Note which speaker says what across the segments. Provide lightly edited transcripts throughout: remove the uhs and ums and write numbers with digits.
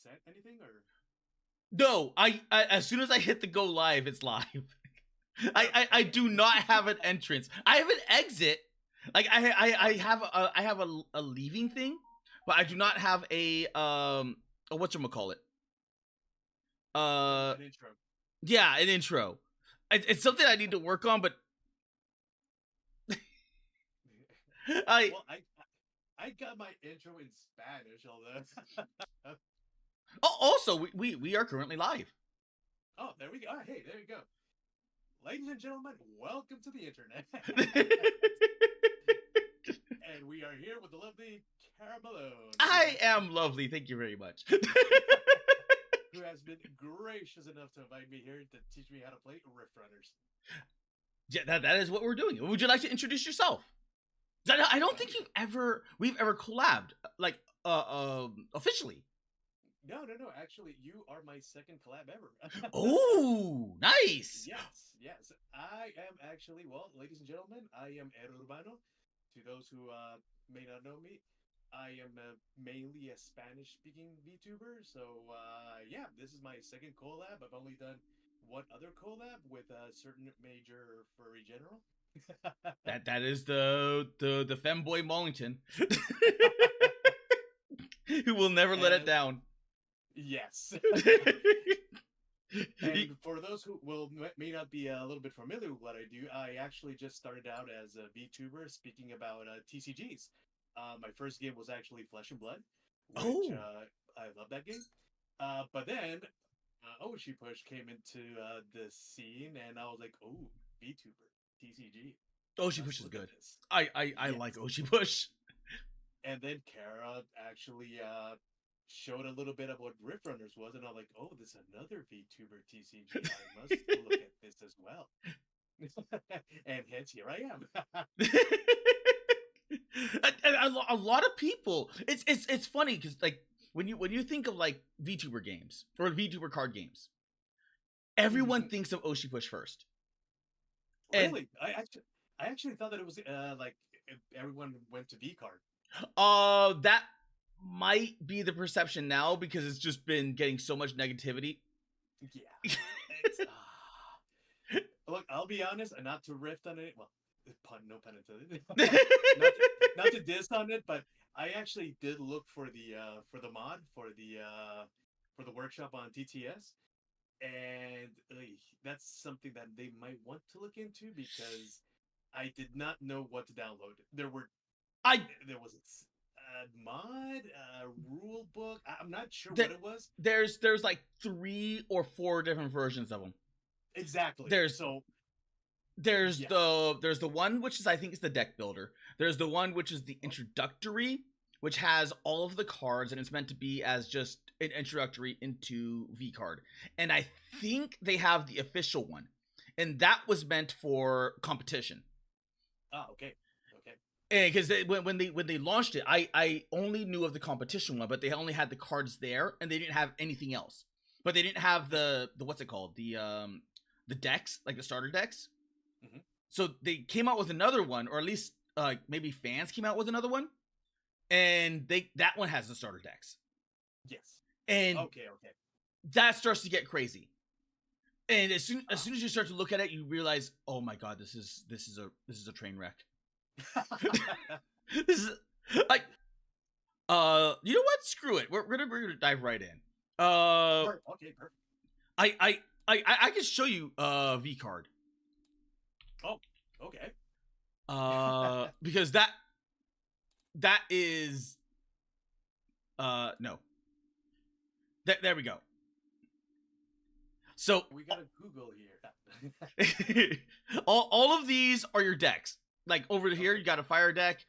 Speaker 1: set anything or?
Speaker 2: No, I as soon as I hit the go live, it's live. I do not have an entrance. I have an exit. Like I have a leaving thing, but I do not have a whatchamacallit.
Speaker 1: An intro.
Speaker 2: Yeah, an intro. It's something I need to work on, but
Speaker 1: Well, I got my intro in Spanish, although.
Speaker 2: also we are currently live.
Speaker 1: Oh, there we go. Oh, hey, there you go. Ladies and gentlemen, welcome to the internet. And we are here with the lovely Caramelone.
Speaker 2: I am lovely, thank you very much.
Speaker 1: Who has been gracious enough to invite me here to teach me how to play Rift Runners.
Speaker 2: Yeah, that is what we're doing. Would you like to introduce yourself? I don't think we've ever collabed, like, officially.
Speaker 1: No. Actually, you are my second collab ever.
Speaker 2: Oh, nice.
Speaker 1: Yes. I am actually, well, ladies and gentlemen, I am El Urbano. To those who may not know me, I am mainly a Spanish-speaking VTuber. So, yeah, this is my second collab. I've only done one other collab with a certain major furry general.
Speaker 2: that is the femboy Mollington, who will never let it down.
Speaker 1: Yes. And for those who may not be a little bit familiar with what I do, I actually just started out as a VTuber speaking about TCGs. My first game was actually Flesh and Blood, which I love that game. But then Oshi Push came into the scene, and I was like, oh, VTuber, TCG.
Speaker 2: Oshi Push is good. I like Oshi Push.
Speaker 1: And then Kara actually showed a little bit of what Rift Runners was, and I'm like, oh, there's another VTuber TCG. I must look at this as well. And hence, here I am.
Speaker 2: a lot of people, it's funny because, like, when you think of, like, VTuber games or VTuber card games, everyone thinks of Oshi Push first.
Speaker 1: Really? I actually thought that it was like everyone went to V card.
Speaker 2: That might be the perception now because it's just been getting so much negativity.
Speaker 1: Yeah. Look, I'll be honest, and not to riff on it. Well, no pun intended. not to diss on it, but I actually did look for the mod for the workshop on TTS, and that's something that they might want to look into because I did not know what to download. There was a mod, a rule book. I'm not sure what it was.
Speaker 2: There's like 3 or 4 different versions of them.
Speaker 1: Exactly. There's
Speaker 2: the one which is, I think, is the deck builder. There's the one which is the introductory, which has all of the cards, and it's meant to be as just an introductory into V card. And I think they have the official one, and that was meant for competition.
Speaker 1: Oh, okay.
Speaker 2: Because when they launched it, I only knew of the competition one, but they only had the cards there, and they didn't have anything else. But they didn't have the what's it called, the decks, like the starter decks.
Speaker 1: Mm-hmm.
Speaker 2: So they came out with another one, or at least maybe fans came out with another one, and that one has the starter decks.
Speaker 1: Yes.
Speaker 2: And
Speaker 1: okay.
Speaker 2: That starts to get crazy. And as soon as you start to look at it, you realize, oh my god, this is a train wreck. This is like, you know what? Screw it. We're gonna dive right in.
Speaker 1: Okay, perfect.
Speaker 2: I can show you V card.
Speaker 1: Oh, okay.
Speaker 2: Because that is no. There we go. So
Speaker 1: we got a Google here.
Speaker 2: all of these are your decks. Like over here, you got a fire deck,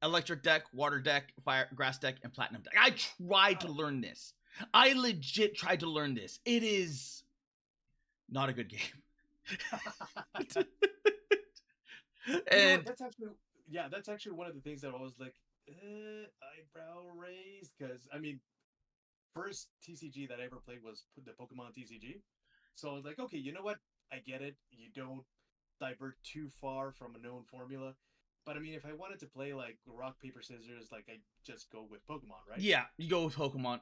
Speaker 2: electric deck, water deck, fire, grass deck, and platinum deck. I tried to learn this. I legit tried to learn this. It is not a good game. And
Speaker 1: that's actually one of the things that I was like, eyebrow raised, because I mean, first TCG that I ever played was the Pokemon TCG. So I was like, okay, you know what? I get it. You don't divert too far from a known formula. But I mean, if I wanted to play like rock, paper, scissors, like I just go with Pokemon, right?
Speaker 2: Yeah, you go with Pokemon.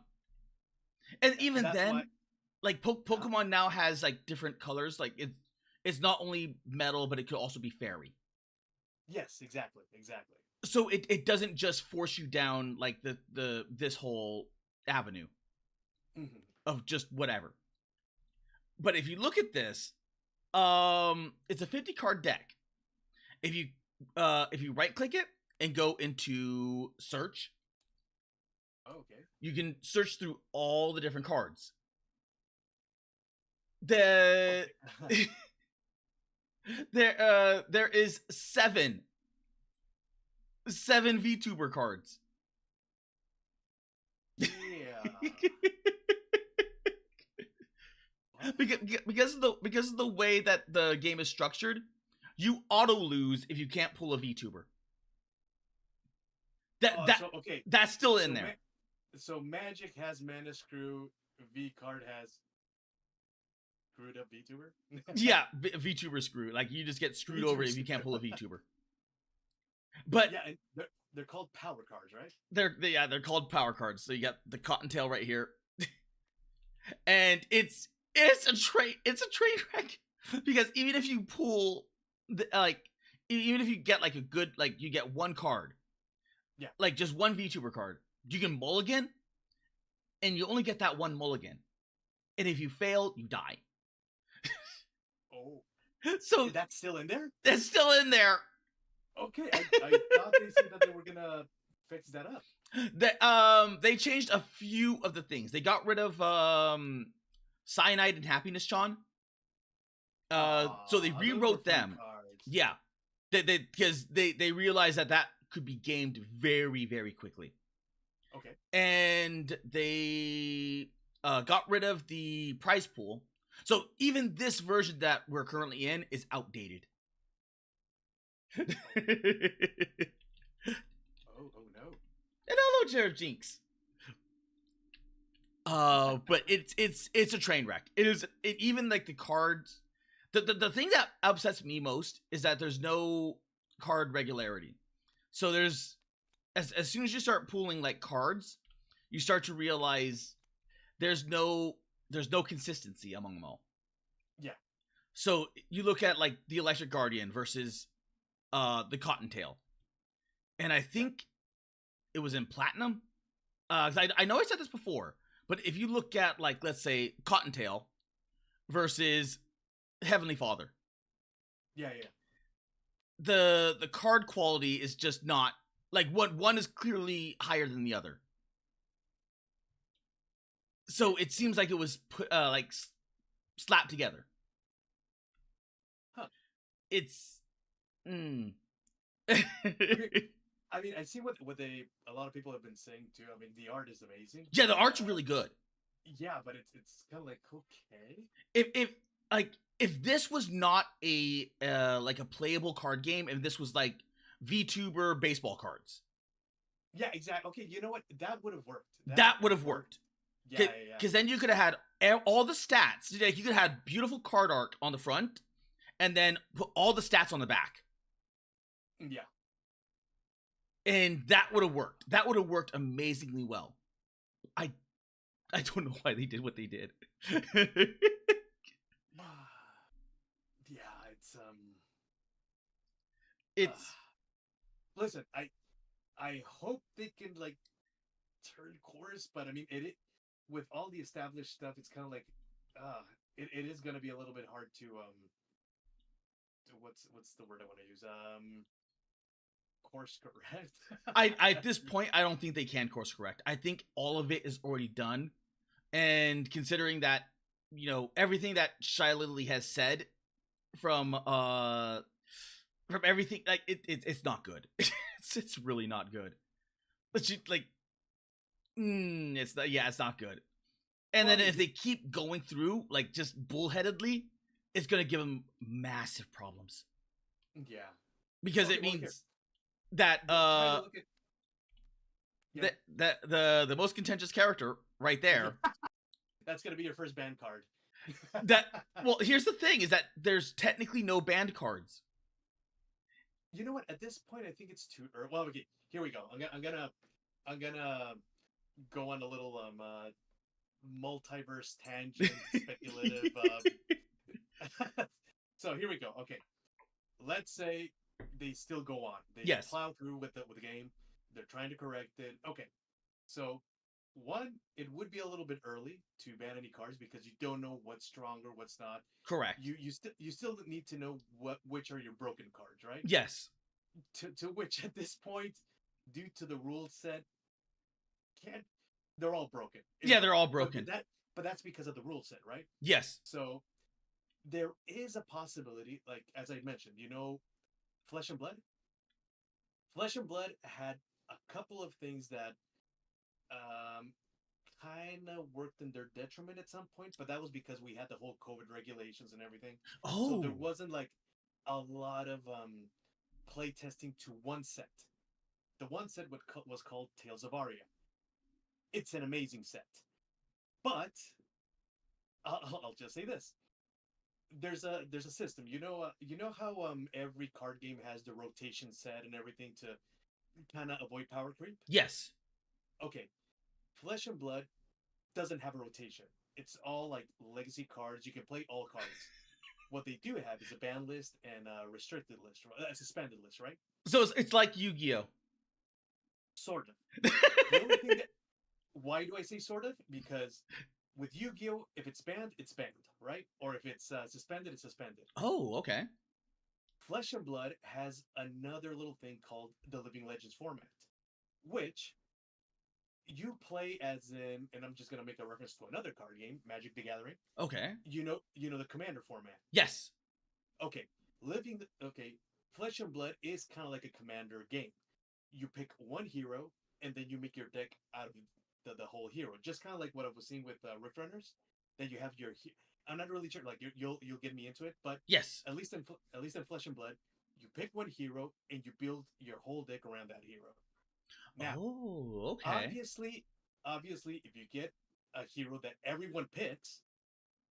Speaker 2: And even
Speaker 1: That's
Speaker 2: then,
Speaker 1: why.
Speaker 2: like
Speaker 1: Huh?
Speaker 2: Pokemon now has like different colors. Like it's not only metal, but it could also be fairy.
Speaker 1: Yes, exactly, exactly.
Speaker 2: So it doesn't just force you down like the this whole avenue
Speaker 1: Hmm.
Speaker 2: of just whatever. But if you look at this, it's a 50 card deck. If you right click it and go into search,
Speaker 1: Okay.
Speaker 2: you can search through all the different cards. The
Speaker 1: Okay.
Speaker 2: there is seven VTuber cards.
Speaker 1: Yeah. What?
Speaker 2: Because of the way that the game is structured, you auto lose if you can't pull a VTuber. That
Speaker 1: Oh,
Speaker 2: that
Speaker 1: so okay.
Speaker 2: that's still in
Speaker 1: So
Speaker 2: there.
Speaker 1: so Magic has Mana Screw. V card has screwed up VTuber.
Speaker 2: Yeah, VTuber screw. Like you just get screwed over
Speaker 1: VTuber.
Speaker 2: if you can't pull a VTuber. But
Speaker 1: Yeah, and they're called power cards, right?
Speaker 2: they're called power cards. So you got the Cottontail right here, and it's a train wreck because even if you pull even if you get like a good like you get one card,
Speaker 1: Yeah.
Speaker 2: like just one VTuber card, you can mulligan, and you only get that one mulligan, and if you fail, you die.
Speaker 1: Oh,
Speaker 2: So
Speaker 1: that's still in there.
Speaker 2: it's still in there.
Speaker 1: Okay, I thought they said that they were gonna fix that up.
Speaker 2: They changed a few of the things. They got rid of Cyanide and Happiness Chon. So they
Speaker 1: Those were
Speaker 2: rewrote
Speaker 1: fun
Speaker 2: them.
Speaker 1: cards.
Speaker 2: Yeah, because they realized that could be gamed very very quickly,
Speaker 1: Okay.
Speaker 2: and they got rid of the prize pool. So even this version that we're currently in is outdated.
Speaker 1: Oh no.
Speaker 2: And hello, Jared Jinx. But it's a train wreck. Even like the cards. The thing that upsets me most is that there's no card regularity. So there's as soon as you start pooling like cards, you start to realize there's no consistency among them all.
Speaker 1: Yeah.
Speaker 2: So you look at like the Electric Guardian versus the Cottontail, and I think it was in Platinum. 'Cause I know I said this before, but if you look at like let's say Cottontail versus Heavenly Father,
Speaker 1: Yeah. Yeah.
Speaker 2: the card quality is just not like one is clearly higher than the other. So it seems like it was put like slapped together.
Speaker 1: Huh.
Speaker 2: It's mm.
Speaker 1: Okay. I mean, I see what a lot of people have been saying too. I mean, the art is amazing.
Speaker 2: Yeah, the art's really good.
Speaker 1: Yeah, but it's kind of like okay.
Speaker 2: If like if this was not a like a playable card game, if this was like VTuber baseball cards,
Speaker 1: Yeah, exactly. Okay, you know what? That would have worked.
Speaker 2: that would have worked.
Speaker 1: Yeah, yeah, yeah.
Speaker 2: Because then you could have had all the stats. Like you could have had beautiful card art on the front, and then put all the stats on the back.
Speaker 1: Yeah.
Speaker 2: And that would have worked. That would have worked amazingly well. I don't know why they did what they did.
Speaker 1: Yeah,
Speaker 2: It's
Speaker 1: listen, I hope they can like turn course, but I mean with all the established stuff, it's kind of like it is gonna be a little bit hard to what's the word I want to use? Course correct.
Speaker 2: I at this point I don't think they can course correct. I think all of it is already done. And considering that, you know, everything that Shy Lily has said from everything, like it's not good. It's really not good. But she like it's not good. And
Speaker 1: Well,
Speaker 2: then if they keep going through like just bullheadedly, it's gonna give them massive problems.
Speaker 1: yeah.
Speaker 2: Because
Speaker 1: Okay,
Speaker 2: it
Speaker 1: well, here.
Speaker 2: means that
Speaker 1: Trying to look at yeah.
Speaker 2: the most contentious character right there.
Speaker 1: That's gonna be your first band card.
Speaker 2: That well, here's the thing: is that there's technically no banned cards.
Speaker 1: You know what? At this point, I think it's too early. Well, okay, here we go. I'm gonna go on a little multiverse tangent speculative. So here we go. Okay, let's say they still go on. They
Speaker 2: Yes.
Speaker 1: plow through with the game. They're trying to correct it. Okay, so one, it would be a little bit early to ban any cards because you don't know what's strong or what's not.
Speaker 2: Correct.
Speaker 1: You still need to know which are your broken cards, right?
Speaker 2: Yes.
Speaker 1: To which at this point, due to the rule set, can't they're all broken.
Speaker 2: Yeah,
Speaker 1: It,
Speaker 2: they're all
Speaker 1: but
Speaker 2: broken.
Speaker 1: but that's because of the rule set, right?
Speaker 2: Yes.
Speaker 1: So there is a possibility, like as I mentioned, Flesh and Blood. Flesh and Blood had a couple of things that um, kind of worked in their detriment at some point, but that was because we had the whole COVID regulations and everything. So there
Speaker 2: Oh.
Speaker 1: wasn't like a lot of play testing to one set. The one set was called Tales of Aria. It's an amazing set, but I'll just say this: there's a system. You know how every card game has the rotation set and everything to kind of avoid power creep.
Speaker 2: Yes.
Speaker 1: Okay, Flesh and Blood doesn't have a rotation. It's all like legacy cards. You can play all cards. What they do have is a ban list and a restricted list, a suspended list, right?
Speaker 2: So it's like Yu-Gi-Oh.
Speaker 1: Sort of. The only thing that why do I say sort of? Because with Yu-Gi-Oh, if it's banned, right? Or if it's suspended, it's suspended.
Speaker 2: Oh, okay.
Speaker 1: Flesh and Blood has another little thing called the Living Legends format, which you play as in, and I'm just gonna make a reference to another card game, Magic the Gathering.
Speaker 2: Okay.
Speaker 1: You know the Commander format.
Speaker 2: Yes.
Speaker 1: Okay, okay, Flesh and Blood is kind of like a Commander game. You pick one hero, and then you make your deck out of the whole hero. Just kind of like what I was seeing with Rift Runners. Then you have your. I'm not really sure. Like you'll get me into it, but
Speaker 2: Yes.
Speaker 1: at least in Flesh and Blood, you pick one hero and you build your whole deck around that hero. Now,
Speaker 2: Oh, okay.
Speaker 1: obviously, if you get a hero that everyone picks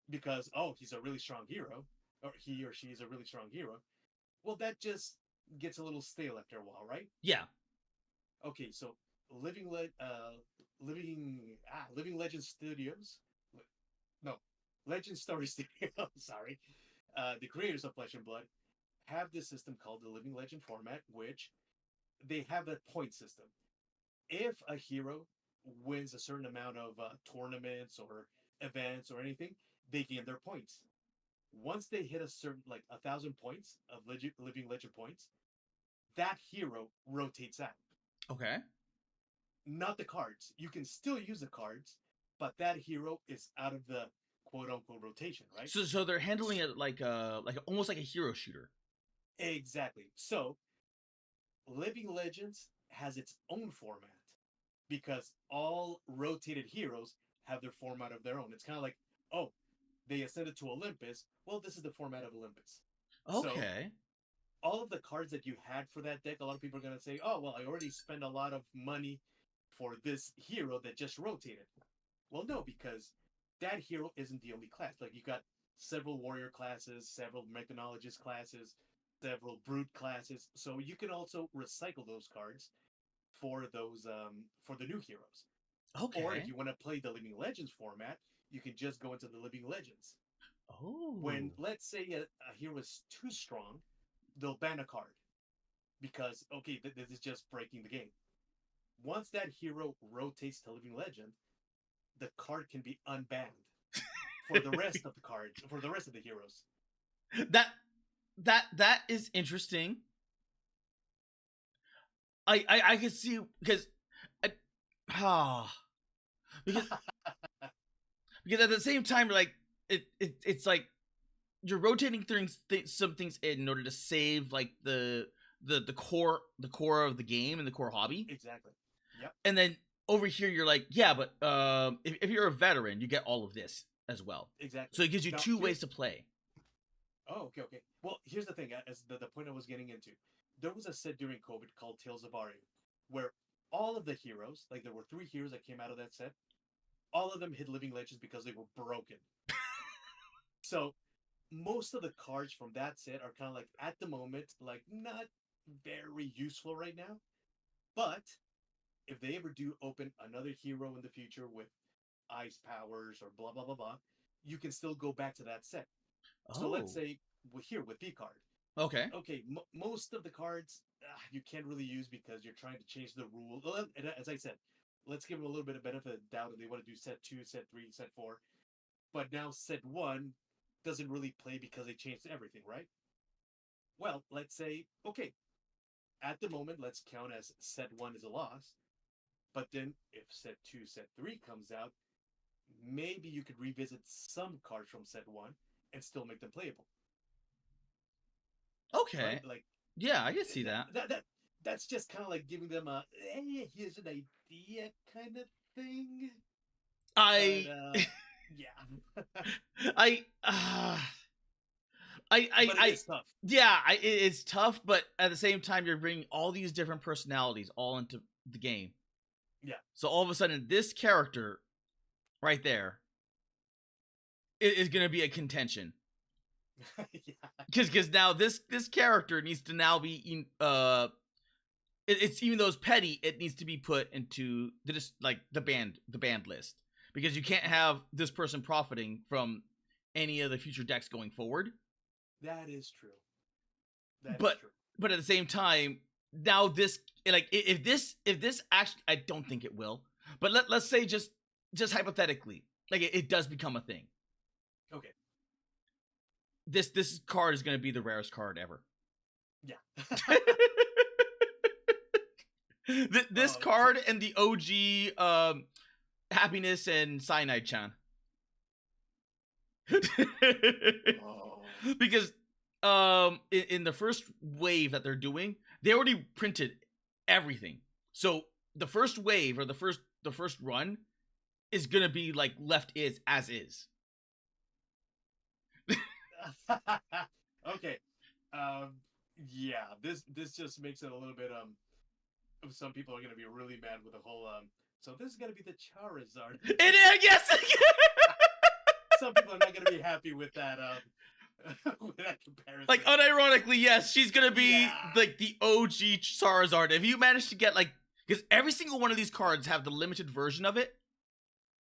Speaker 1: because he's a really strong hero, or he or she is a really strong hero, well, that just gets a little stale after a while, right?
Speaker 2: Yeah.
Speaker 1: Okay, so Living Legend Studios, no, Legend Story Studios. Sorry, the creators of Flesh and Blood have this system called the Living Legend format, which they have a point system. If a hero wins a certain amount of tournaments or events or anything, they gain their points. Once they hit a certain, like 1,000 points of Living Legend points, that hero rotates out.
Speaker 2: Okay.
Speaker 1: Not the cards. You can still use the cards, but that hero is out of the quote unquote rotation, right?
Speaker 2: So they're handling it like almost like a hero shooter.
Speaker 1: Exactly. So Living Legends has its own format because all rotated heroes have their format of their own. It's kind of like, oh, they ascended to Olympus. Well, this is the format of Olympus. So
Speaker 2: Okay.
Speaker 1: all of the cards that you had for that deck, a lot of people are going to say, oh, well, I already spent a lot of money for this hero that just rotated. Well, no, because that hero isn't the only class. Like, you got several warrior classes, several mechanologist classes, several brute classes. So you can also recycle those cards for for the new heroes. Or if
Speaker 2: Okay.
Speaker 1: you want to play the Living Legends format, you can just go into the Living Legends.
Speaker 2: Oh.
Speaker 1: When, let's say, a hero is too strong, they'll ban a card because, okay, this is just breaking the game. Once that hero rotates to Living Legend, the card can be unbanned for the rest of the cards, for the rest of the heroes.
Speaker 2: that that is interesting. I can see because I, ah because at the same time like it's like you're rotating some things in order to save like the core of the game and the core hobby.
Speaker 1: Exactly. Yep.
Speaker 2: And then over here you're like, yeah, but if you're a veteran, you get all of this as well.
Speaker 1: Exactly.
Speaker 2: So it gives you
Speaker 1: Now,
Speaker 2: two ways to play.
Speaker 1: Oh, okay, okay. Well, here's the thing. As the point I was getting into, there was a set during COVID called Tales of Aria, where all of the heroes, like there were 3 heroes that came out of that set, all of them hit Living Legends because they were broken. So most of the cards from that set are kind of like at the moment, like not very useful right now. But if they ever do open another hero in the future with ice powers or blah blah blah blah, you can still go back to that set. So let's
Speaker 2: Oh.
Speaker 1: say here with V card.
Speaker 2: Okay.
Speaker 1: Okay, most of the cards you can't really use because you're trying to change the rule. As I said, let's give them a little bit of benefit of doubt, and they want to do set 2, set 3, set 4. But now set 1 doesn't really play because they changed everything, right? Well, let's say, okay, at the moment, let's count as set 1 is a loss. But then if set 2, set 3 comes out, maybe you could revisit some cards from set 1 and still make them playable.
Speaker 2: Okay.
Speaker 1: Right? Like,
Speaker 2: Yeah, I can see that.
Speaker 1: that's just kind of like giving them a, hey, here's an idea kind of thing.
Speaker 2: I
Speaker 1: But, yeah.
Speaker 2: I
Speaker 1: But it's tough.
Speaker 2: yeah, it's tough, but at the same time, you're bringing all these different personalities all into the game.
Speaker 1: Yeah.
Speaker 2: So all of a sudden, this character right there is going to be a contention.
Speaker 1: Yeah.
Speaker 2: Because now this character needs to now be it's even though it's petty, it needs to be put into the band list, because you can't have this person profiting from any of the future decks going forward.
Speaker 1: That is true.
Speaker 2: But at the same time, now this, like, if this actually, I don't think it will, but let's say just hypothetically, like, it does become a thing.
Speaker 1: Okay.
Speaker 2: This card is going to be the rarest card ever.
Speaker 1: Yeah.
Speaker 2: This card and the OG Happiness and Cyanide Chan. Because in the first wave that they're doing, they already printed everything. So the first wave, or the first run, is gonna be like left as is.
Speaker 1: Okay. Yeah, this just makes it a little bit some people are gonna be really mad with the whole so this is gonna be the Charizard.
Speaker 2: It is, yes.
Speaker 1: Some people are not gonna be happy with that with that comparison.
Speaker 2: Like, unironically, yes, she's gonna be like the OG Charizard. If you manage to get, like, because every single one of these cards have the limited version of it,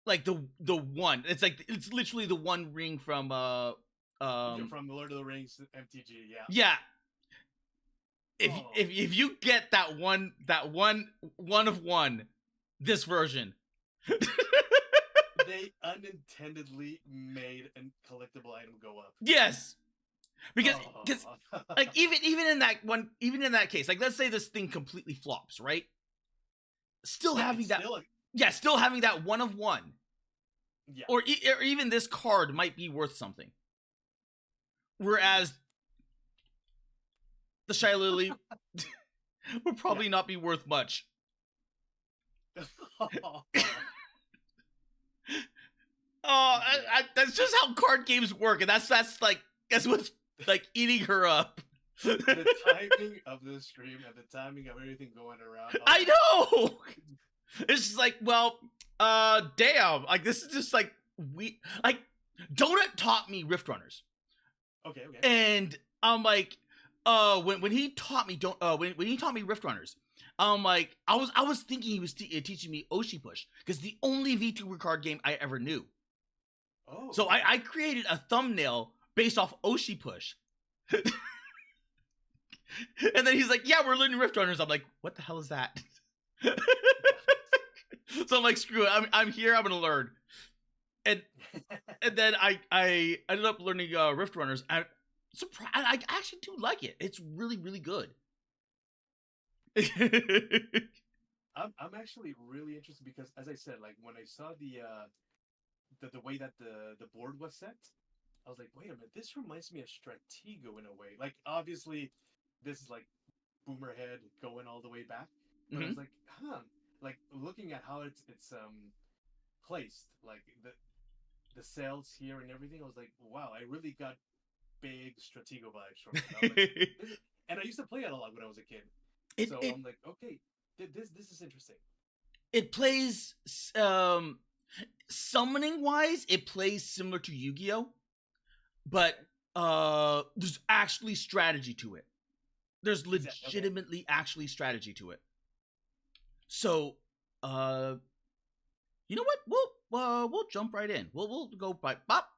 Speaker 2: like the one, it's like, it's literally the one ring from the
Speaker 1: Lord of the Rings MTG, yeah.
Speaker 2: Yeah. If you get that one of one, this version.
Speaker 1: They unintendedly made a collectible item go up.
Speaker 2: Yes. Because like, even in that case, like, let's say this thing completely flops, right? Still having that still having that one of one.
Speaker 1: Yeah.
Speaker 2: Or even this card might be worth something. Whereas the Shy Lily would probably not be worth much. That's just how card games work, and that's what's like eating her up.
Speaker 1: The timing of the stream and the timing of everything going around.
Speaker 2: I know. It's just like, well, damn. Like, this is just like, Donut taught me Rift Runners.
Speaker 1: Okay.
Speaker 2: And I'm like, when he taught me when he taught me Rift Runners, I'm like, I was thinking he was teaching me Oshi Push, because the only VTuber card game I ever knew.
Speaker 1: Oh.
Speaker 2: So I created a thumbnail based off Oshi Push. And then he's like, yeah, we're learning Rift Runners. I'm like, what the hell is that? So I'm like, screw it. I'm here. I'm gonna learn. And then I ended up learning Rift Runners. I actually do like it. It's really, really good.
Speaker 1: I'm actually really interested because, as I said, like, when I saw the way that the board was set, I was like, wait a minute, this reminds me of Stratego in a way. Like, obviously, this is like Boomerhead going all the way back. But I was like, like, looking at how it's placed, like the cells here and everything, I was like, wow, I really got big Stratego vibes from it. Like, and I used to play it a lot when I was a kid. I'm like, okay, this is interesting.
Speaker 2: It plays, summoning wise, it plays similar to Yu-Gi-Oh, but there's actually strategy to it. There's legitimately actually strategy to it. So, you know what? well, we'll jump right in. We'll go by pop,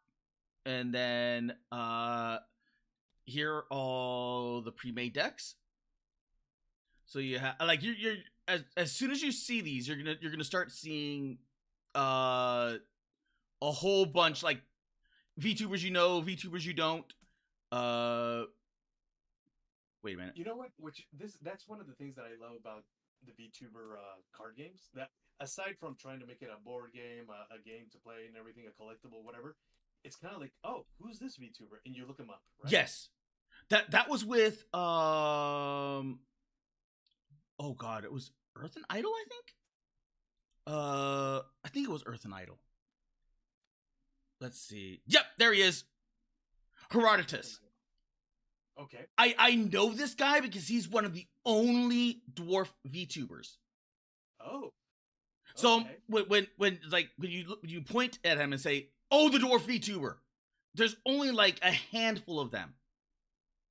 Speaker 2: and then here are all the pre-made decks. So you have like you're as soon as you see these, you're gonna start seeing a whole bunch like VTubers you know, VTubers you don't. Wait a minute.
Speaker 1: You know what? That's one of the things that I love about the VTuber card games. That aside from trying to make it a board game, a game to play and everything, a collectible, whatever, it's kind of like, oh, who's this VTuber? And you look him up, right?
Speaker 2: Yes, that was with oh god, it was Earth and Idol, I think. I think it was Earth and Idol. Let's see. Yep, there he is. Herodotus.
Speaker 1: Okay.
Speaker 2: I know this guy because he's one of the only dwarf VTubers.
Speaker 1: Oh.
Speaker 2: So when you point at him and say, "Oh, the dwarf VTuber," there's only like a handful of them.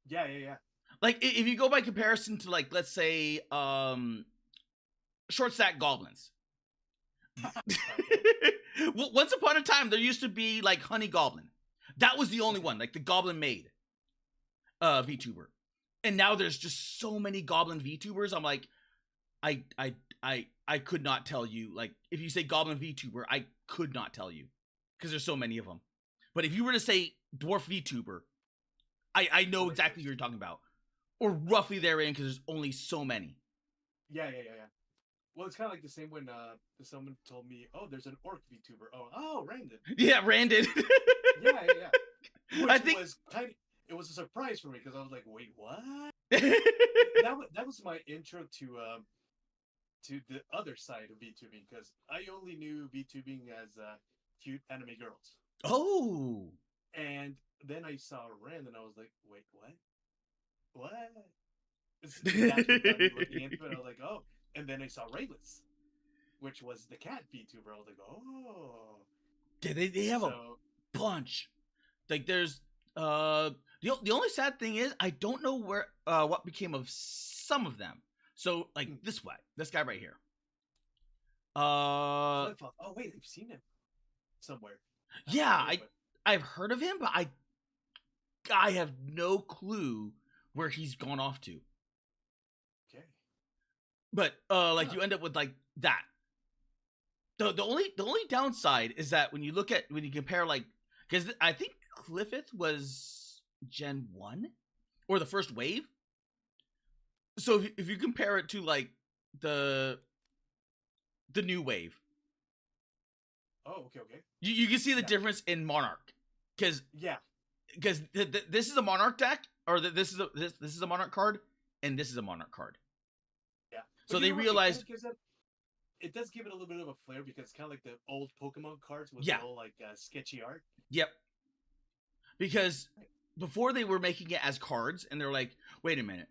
Speaker 1: Yeah.
Speaker 2: Like if you go by comparison to like let's say short stack goblins. Well, once upon a time there used to be like Honey Goblin. That was the only one, like the Goblin made VTuber. And now there's just so many Goblin VTubers. I'm like, I could not tell you. Like if you say Goblin VTuber, I could not tell you because there's so many of them. But if you were to say dwarf VTuber, I know exactly what you're talking about, or roughly therein because there's only so many.
Speaker 1: Yeah. Well, it's kind of like the same when someone told me, "Oh, there's an orc VTuber." Oh, Randon.
Speaker 2: Yeah, Randon.
Speaker 1: yeah. Which
Speaker 2: I think
Speaker 1: it was a surprise for me because I was like, "Wait, what?" that was my intro to the other side of VTubing because I only knew VTubing as cute anime girls.
Speaker 2: Oh.
Speaker 1: And then I saw Rand and I was like, "Wait, what? What?" That's what got me looking into it. I was like, "Oh." And then I saw Rayless, which was the cat VTuber. I was like, "Oh."
Speaker 2: They have a bunch. Like there's the only sad thing is I don't know where what became of some of them. So like this guy right here.
Speaker 1: Oh wait, I've seen him somewhere.
Speaker 2: Yeah, I've heard of him, but I have no clue where he's gone off to.
Speaker 1: Okay.
Speaker 2: But like you end up with like that. The only downside is that when you compare like because I think Cliffith was Gen 1 or the first wave. So if you compare it to like the new wave.
Speaker 1: Oh, okay.
Speaker 2: You can see the difference in Monarch. Because this is a Monarch deck or this is a Monarch card and this is a Monarch card.
Speaker 1: Yeah.
Speaker 2: So they realized
Speaker 1: it does give it a little bit of a flair because it's kind of like the old Pokemon cards with all like sketchy art.
Speaker 2: Yep. Because before they were making it as cards, and they're like, "Wait a minute,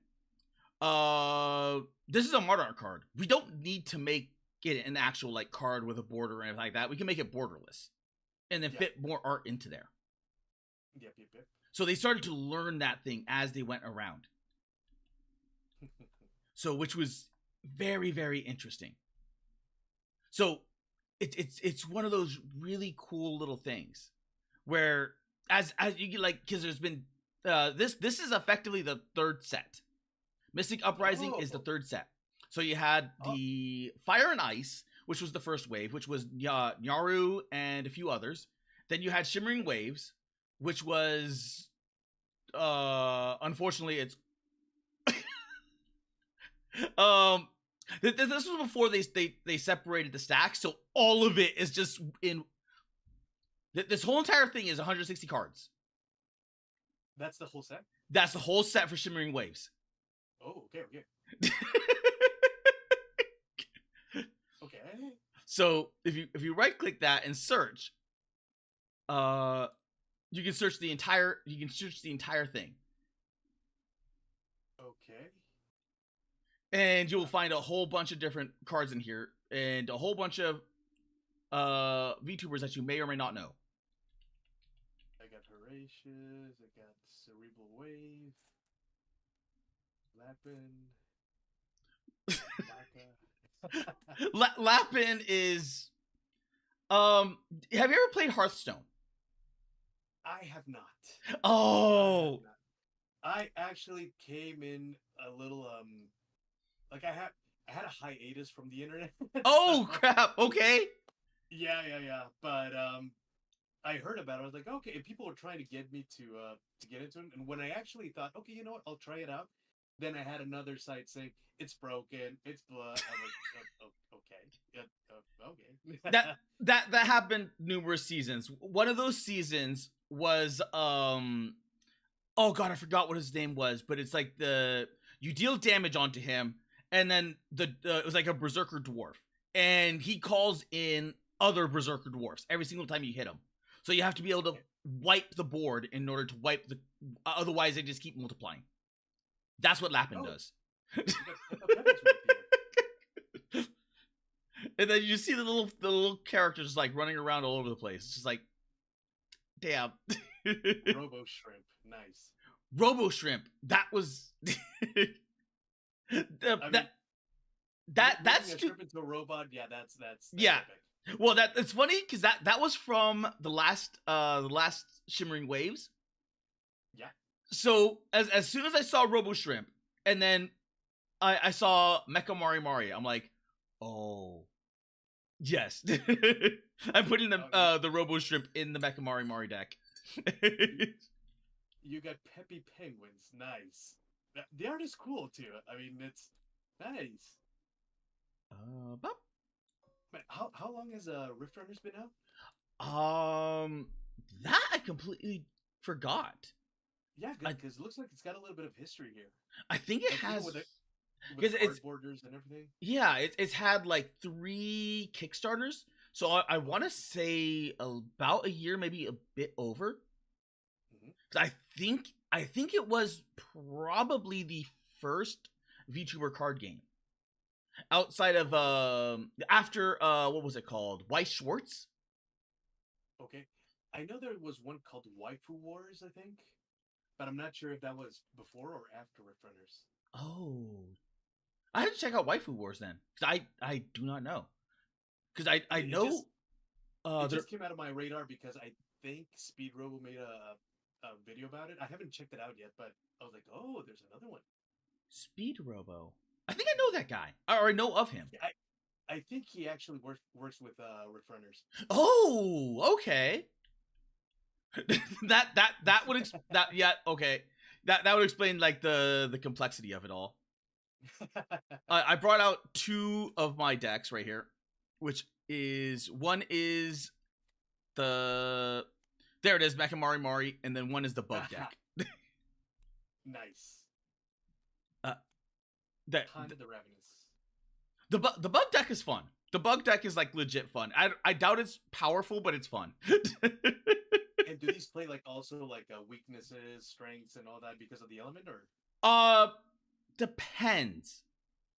Speaker 2: this is a Monarch card. We don't need to make it an actual like card with a border or anything like that. We can make it borderless, and then fit more art into there."
Speaker 1: Yep.
Speaker 2: So they started to learn that thing as they went around. So which was very, very interesting. So it's one of those really cool little things where as you get like because there's been this is effectively the third set. Mystic Uprising is the third set. So you had the Fire and Ice, which was the first wave, which was Nyaru and a few others. Then you had Shimmering Waves, which was unfortunately it's this was before they separated the stacks, so all of it is just in this whole entire thing is 160 cards.
Speaker 1: That's the whole set?
Speaker 2: That's the whole set for Shimmering Waves.
Speaker 1: Oh, okay. Okay.
Speaker 2: So if you right click that and search, you can search the entire thing.
Speaker 1: Okay.
Speaker 2: And you'll find a whole bunch of different cards in here and a whole bunch of VTubers that you may or may not know.
Speaker 1: I got Horatius, I got Cerebral Wave, Lapin.
Speaker 2: Lapin is Have you ever played Hearthstone?
Speaker 1: I have not. I have
Speaker 2: Oh,
Speaker 1: not. I actually came in a little like I had a hiatus from the internet. So
Speaker 2: oh crap. Okay.
Speaker 1: yeah. But I heard about it. I was like, okay, and people were trying to get me to get into it. And when I actually thought, okay, you know what, I'll try it out. Then I had another site saying it's broken, it's blah. I'm like, okay,
Speaker 2: That
Speaker 1: okay.
Speaker 2: that happened numerous seasons. One of those seasons was oh god, I forgot what his name was, but it's like you deal damage onto him, and then it was like a berserker dwarf, and he calls in other berserker dwarfs every single time you hit him. So you have to be able to
Speaker 1: Okay.
Speaker 2: wipe the board in order to wipe the. Otherwise, they just keep multiplying. That's what Lappin
Speaker 1: Oh,
Speaker 2: does.
Speaker 1: Pepper's right there.
Speaker 2: And then you see the little characters like running around all over the place. It's just like, damn.
Speaker 1: Robo Shrimp, nice.
Speaker 2: Robo Shrimp. That was
Speaker 1: I
Speaker 2: that
Speaker 1: mean,
Speaker 2: that's
Speaker 1: making a shrimp into a robot. Yeah, that's
Speaker 2: yeah.
Speaker 1: epic.
Speaker 2: Well, that it's funny because that was from the last Shimmering Waves.
Speaker 1: Yeah.
Speaker 2: So as soon as I saw Robo Shrimp, and then I saw Mecha Mari, I'm like, oh yes, I'm putting the Robo Shrimp in the Mecha Mari deck.
Speaker 1: You got Peppy Penguins, nice. The art is cool too. I mean, it's nice.
Speaker 2: But,
Speaker 1: Man, how long has Rift Runners been out?
Speaker 2: that I completely forgot.
Speaker 1: Yeah, because it looks like it's got a little bit of history here.
Speaker 2: I think it
Speaker 1: Like,
Speaker 2: has
Speaker 1: with
Speaker 2: because it's
Speaker 1: cardboarders and everything.
Speaker 2: yeah, it's had like 3 Kickstarters. So I want to say about a year, maybe a bit over.
Speaker 1: Hmm.
Speaker 2: 'Cause I think it was probably the first VTuber card game outside of after what was it called? Weiss Schwartz.
Speaker 1: Okay, I know there was one called Waifu Wars, I think, but I'm not sure if that was before or after Rift Runners.
Speaker 2: Oh, I had to check out Waifu Wars then, because I do not know, because I
Speaker 1: It
Speaker 2: know
Speaker 1: just it
Speaker 2: there
Speaker 1: just came out of my radar because I think Speed Robo made a video about it. I haven't checked it out yet, but I was like, oh, there's another one.
Speaker 2: Speed Robo. I think I know that guy, or I know of him.
Speaker 1: Yeah, I think he actually works with Rift Runners.
Speaker 2: Oh, okay. that would that yeah okay that would explain like the complexity of it all. I brought out 2 of my decks right here, which is one is the there it is Mecha Mari, and then one is the bug deck.
Speaker 1: Nice.
Speaker 2: That
Speaker 1: Con of the Ravenous.
Speaker 2: the bug deck is fun. The bug deck is like legit fun. I doubt it's powerful, but it's fun.
Speaker 1: And do these play like also like weaknesses, strengths, and all that because of the element, or
Speaker 2: Depends.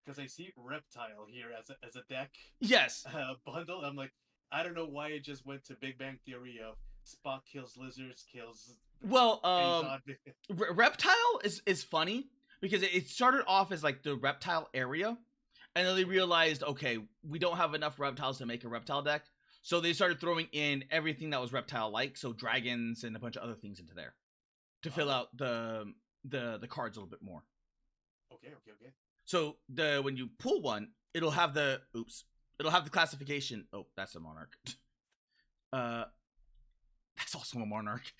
Speaker 1: because I see Reptile here as a deck
Speaker 2: Yes.
Speaker 1: bundle? I'm like, I don't know why it just went to Big Bang Theory of Spock kills lizards, kills
Speaker 2: Well,
Speaker 1: Phazon.
Speaker 2: Reptile is funny because it started off as like the reptile area, and then they realized, okay, we don't have enough reptiles to make a reptile deck, so they started throwing in everything that was reptile like, so dragons and a bunch of other things into there to fill out the cards a little bit more.
Speaker 1: Okay.
Speaker 2: So when you pull one, it'll have the classification. Oh, that's a monarch. That's also a monarch.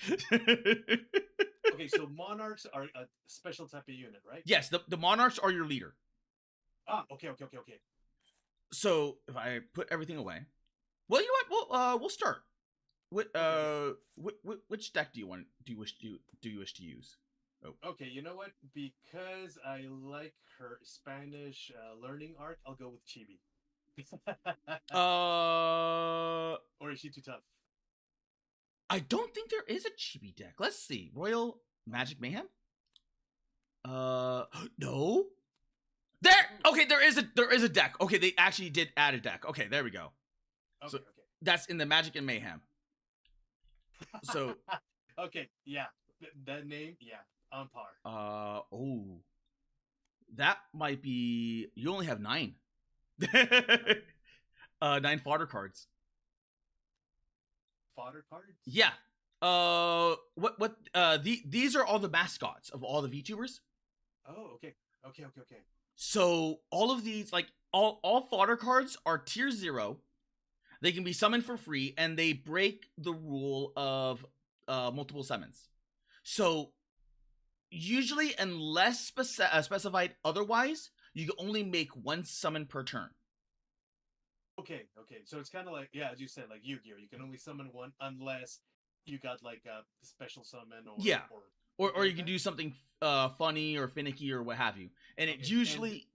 Speaker 1: Okay, so monarchs are a special type of unit, right?
Speaker 2: Yes, the monarchs are your leader.
Speaker 1: Ah, okay.
Speaker 2: So if I put everything away, well, you know what? We'll start. Which deck do you wish to use? Oh.
Speaker 1: Okay, you know what? Because I like her Spanish learning art, I'll go with Chibi. Or is she too tough?
Speaker 2: I don't think there is a chibi deck. Let's see. Royal Magic Mayhem? No. There is a deck. Okay, they actually did add a deck. Okay, there we go.
Speaker 1: Okay,
Speaker 2: So
Speaker 1: okay.
Speaker 2: that's in the Magic and Mayhem. So
Speaker 1: okay, yeah. That name, yeah, on par.
Speaker 2: that might be, you only have 9. 9 fodder cards.
Speaker 1: fodder cards?
Speaker 2: Yeah. These are all the mascots of all the VTubers.
Speaker 1: Oh, okay. Okay.
Speaker 2: So all of these, like all fodder cards are tier 0. They can be summoned for free, and they break the rule of multiple summons. So usually, unless specified otherwise, you can only make 1 summon per turn.
Speaker 1: Okay. So it's kind of like, yeah, as you said, like Yu-Gi-Oh! You can only summon 1 unless you got like a special summon or
Speaker 2: Yeah. Or
Speaker 1: like
Speaker 2: you can do something funny or finicky or what have you. And
Speaker 1: Okay,
Speaker 2: it usually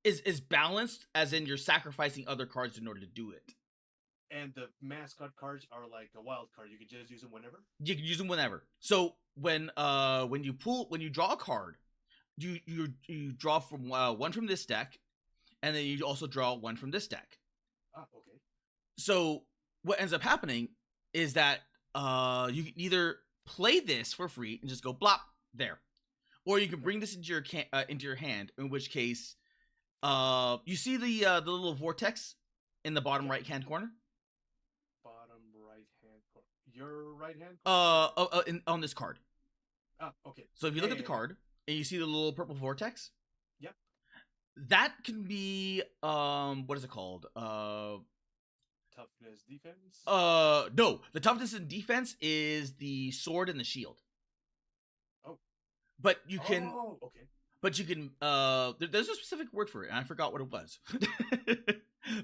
Speaker 2: is balanced, as in you're sacrificing other cards in order to do it.
Speaker 1: And the mascot cards are like a wild card. You can just use them whenever?
Speaker 2: You can use them whenever. So when you draw a card, you draw from 1 from this deck, and then you also draw 1 from this deck.
Speaker 1: Ah, okay.
Speaker 2: So what ends up happening is that you can either play this for free and just go blop there, or you can bring this into your hand. In which case, you see the little vortex in the bottom right hand corner.
Speaker 1: Bottom right hand corner. Your right hand corner?
Speaker 2: On this card.
Speaker 1: Ah, okay.
Speaker 2: So if you look at the card and you see the little purple vortex,
Speaker 1: yep,
Speaker 2: that can be what is it called?
Speaker 1: Toughness defense?
Speaker 2: No, the toughness and defense is the sword and the shield.
Speaker 1: Oh.
Speaker 2: But you can
Speaker 1: okay.
Speaker 2: But you can there's a specific word for it, and I forgot what it was.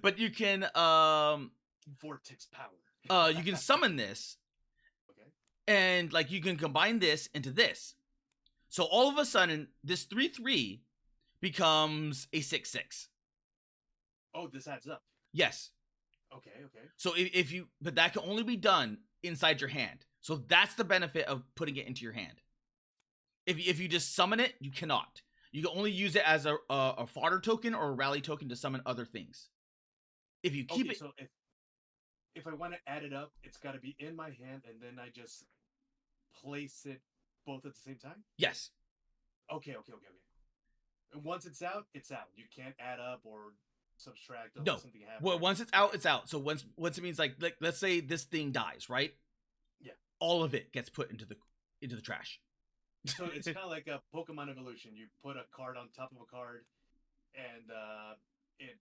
Speaker 2: But you can
Speaker 1: vortex power.
Speaker 2: You can summon this.
Speaker 1: Okay.
Speaker 2: And like you can combine this into this. So all of a sudden this 3/3 becomes a 6/6.
Speaker 1: Oh, this adds up.
Speaker 2: Yes.
Speaker 1: Okay.
Speaker 2: So but that can only be done inside your hand. So that's the benefit of putting it into your hand. If you just summon it, you cannot. You can only use it as a fodder token or a rally token to summon other things. If you keep it,
Speaker 1: so if I want to add it up, it's got to be in my hand, and then I just place it both at the same time.
Speaker 2: Yes.
Speaker 1: Okay. And once it's out, it's out. You can't add up or subtract or something happens.
Speaker 2: Well, once it's out, it's out. So once it means like let's say this thing dies, right?
Speaker 1: Yeah.
Speaker 2: All of it gets put into the trash.
Speaker 1: So it's kind of like a Pokemon evolution. You put a card on top of a card, and it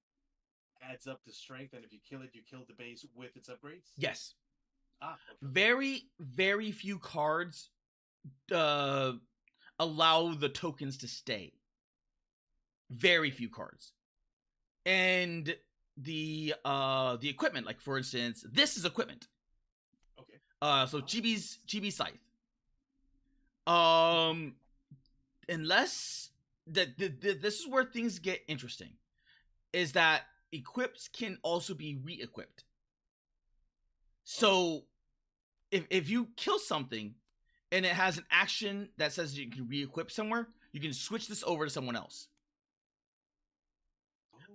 Speaker 1: adds up the strength. And if you kill it, you kill the base with its upgrades.
Speaker 2: Yes.
Speaker 1: Okay.
Speaker 2: Very, very few cards allow the tokens to stay. Very few cards. And the equipment, like for instance, this is equipment.
Speaker 1: Okay.
Speaker 2: So Chibi's Scythe. Unless this is where things get interesting, is that equips can also be re-equipped. So if you kill something and it has an action that says you can re-equip somewhere, you can switch this over to someone else.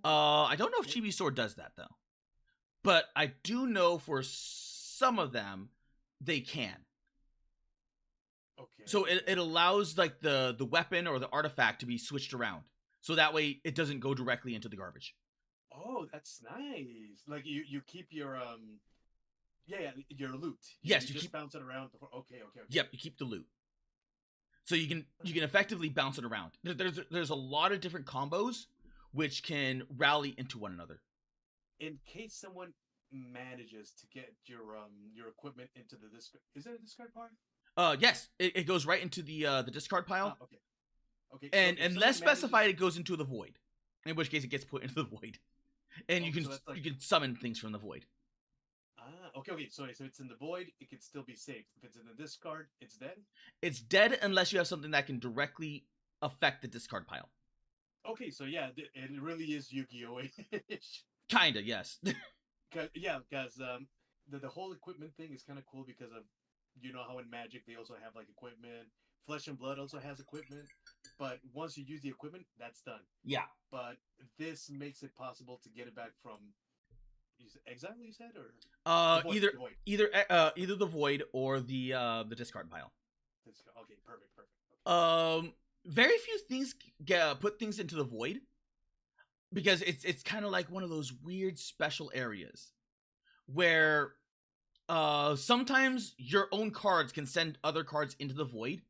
Speaker 2: I don't know if Chibi's sword does that though, but I do know for some of them they can.
Speaker 1: Okay.
Speaker 2: So it allows like the weapon or the artifact to be switched around, so that way it doesn't go directly into the garbage.
Speaker 1: Oh, that's nice. Like you keep your your loot.
Speaker 2: Yes,
Speaker 1: you just bounce it around. Okay.
Speaker 2: Yep, you keep the loot, so you can effectively bounce it around. There's a lot of different combos which can rally into one another.
Speaker 1: In case someone manages to get your equipment into the discard, is there a discard pile?
Speaker 2: Yes, it goes right into the discard pile.
Speaker 1: Okay.
Speaker 2: And so unless specified, it goes into the void. In which case, it gets put into the void, and you can summon things from the void.
Speaker 1: Okay. So if it's in the void, it can still be saved. If it's in the discard, it's dead.
Speaker 2: It's dead unless you have something that can directly affect the discard pile.
Speaker 1: Okay, so yeah, it really is Yu-Gi-Oh-ish.
Speaker 2: Kinda, yes.
Speaker 1: Because the whole equipment thing is kind of cool because of, how in Magic they also have like equipment. Flesh and Blood also has equipment, but once you use the equipment, that's done.
Speaker 2: Yeah.
Speaker 1: But this makes it possible to get it back from exile. You said,
Speaker 2: or either the void or the discard pile.
Speaker 1: Okay, perfect.
Speaker 2: Very few things put things into the void, because it's kind of like one of those weird special areas where sometimes your own cards can send other cards into the void,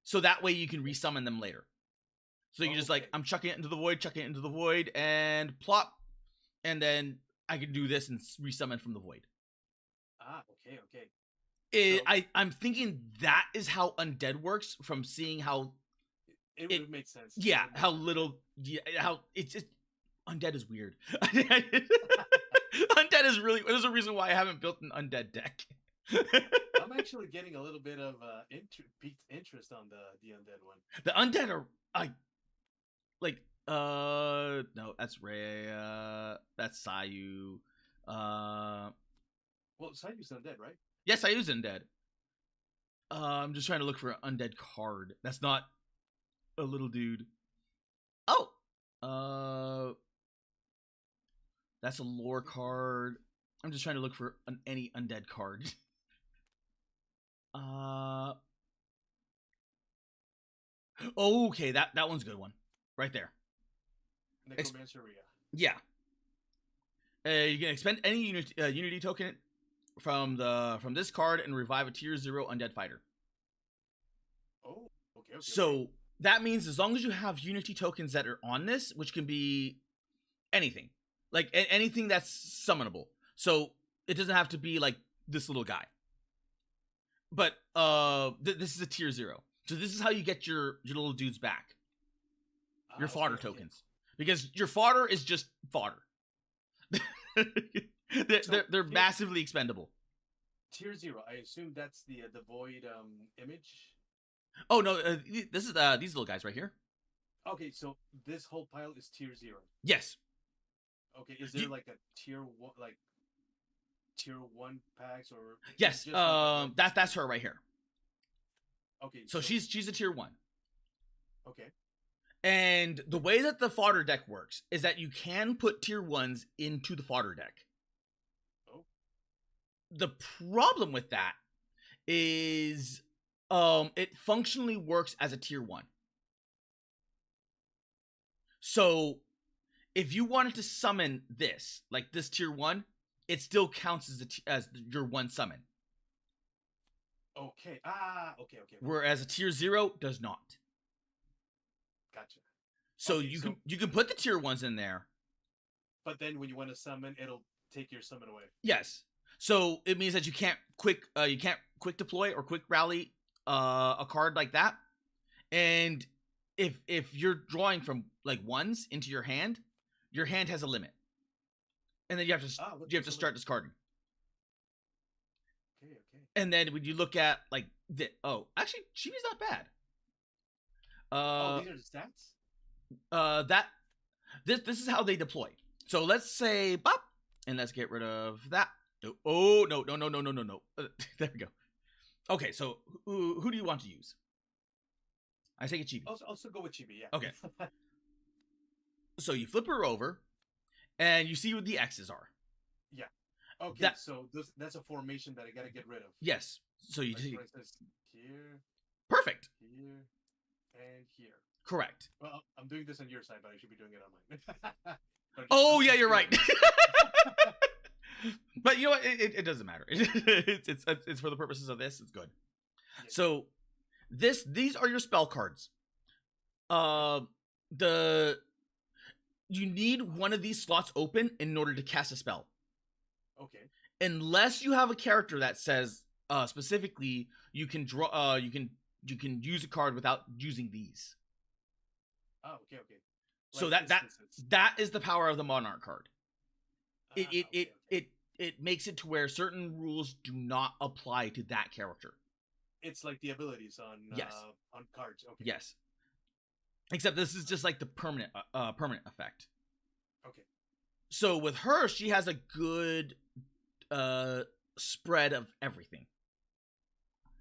Speaker 2: so that way you can resummon them later. So you just like, I'm chucking it into the void, and plop, and then I can do this and resummon from the void.
Speaker 1: Ah, okay.
Speaker 2: I'm thinking that is how undead works, from seeing how
Speaker 1: it would make sense.
Speaker 2: Yeah, how little, how it's just, undead is weird. Undead is really, there's a reason why I haven't built an undead deck.
Speaker 1: I'm actually getting a little bit of piqued interest on the undead one.
Speaker 2: The undead are no, that's Ray, that's Sayu.
Speaker 1: Well, Sayu's undead, right?
Speaker 2: Yes, Sayu's undead. I'm just trying to look for an undead card. That's not a little dude. Oh, that's a lore card. I'm just trying to look for any undead card. Okay, that one's a good one, right there.
Speaker 1: Necromanceria.
Speaker 2: Yeah. You can expend any unity token from this card and revive a tier 0 undead fighter.
Speaker 1: Oh, okay.
Speaker 2: So that means as long as you have unity tokens that are on this, which can be anything, like anything that's summonable. So it doesn't have to be like this little guy. But this is a tier 0. So this is how you get your little dudes back. Your fodder tokens. Because your fodder is just fodder. they're massively expendable.
Speaker 1: Tier 0, I assume that's the void image.
Speaker 2: Oh no, this is these little guys right here.
Speaker 1: Okay, so this whole pile is tier 0.
Speaker 2: Yes.
Speaker 1: Okay, is there like a tier 1, like tier 1 packs, or?
Speaker 2: Yes, that's her right here.
Speaker 1: Okay,
Speaker 2: so she's a tier 1.
Speaker 1: Okay.
Speaker 2: And the way that the fodder deck works is that you can put tier 1s into the fodder deck.
Speaker 1: Oh.
Speaker 2: The problem with that is it functionally works as a tier 1. So if you wanted to summon this, like this tier 1, it still counts as your 1 summon.
Speaker 1: Okay. Okay.
Speaker 2: Whereas a tier 0 does not.
Speaker 1: Gotcha.
Speaker 2: So you can put the tier 1s in there.
Speaker 1: But then when you want to summon, it'll take your summon away.
Speaker 2: Yes. So it means that you can't quick deploy or quick rally a card like that. And if you're drawing from like 1s into your hand has a limit. And then you have to start discarding.
Speaker 1: Okay.
Speaker 2: And then when you look at like actually Chibi's not bad.
Speaker 1: These are the stats?
Speaker 2: This is how they deploy. So let's say bop, and let's get rid of that. Oh no. There we go. Okay, so who do you want to use? I take a Chibi.
Speaker 1: I'll also go with Chibi, yeah.
Speaker 2: Okay. So you flip her over, and you see what the X's are.
Speaker 1: Yeah. Okay, so that's a formation that I gotta get rid of.
Speaker 2: Yes. So you take
Speaker 1: here.
Speaker 2: Perfect.
Speaker 1: Here and here.
Speaker 2: Correct.
Speaker 1: Well, I'm doing this on your side, but I should be doing it on mine.
Speaker 2: Oh yeah, you're right. But you know what? It doesn't matter. It's for the purposes of this. It's good. Yeah. So these are your spell cards. You need one of these slots open in order to cast a spell.
Speaker 1: Okay.
Speaker 2: Unless you have a character that says specifically you can draw you can use a card without using these.
Speaker 1: Oh, okay.
Speaker 2: Like so that is the power of the Monarch card. It makes it to where certain rules do not apply to that character.
Speaker 1: It's like the abilities on cards. Okay.
Speaker 2: Yes. Except this is just like the permanent effect.
Speaker 1: Okay.
Speaker 2: So with her, she has a good spread of everything.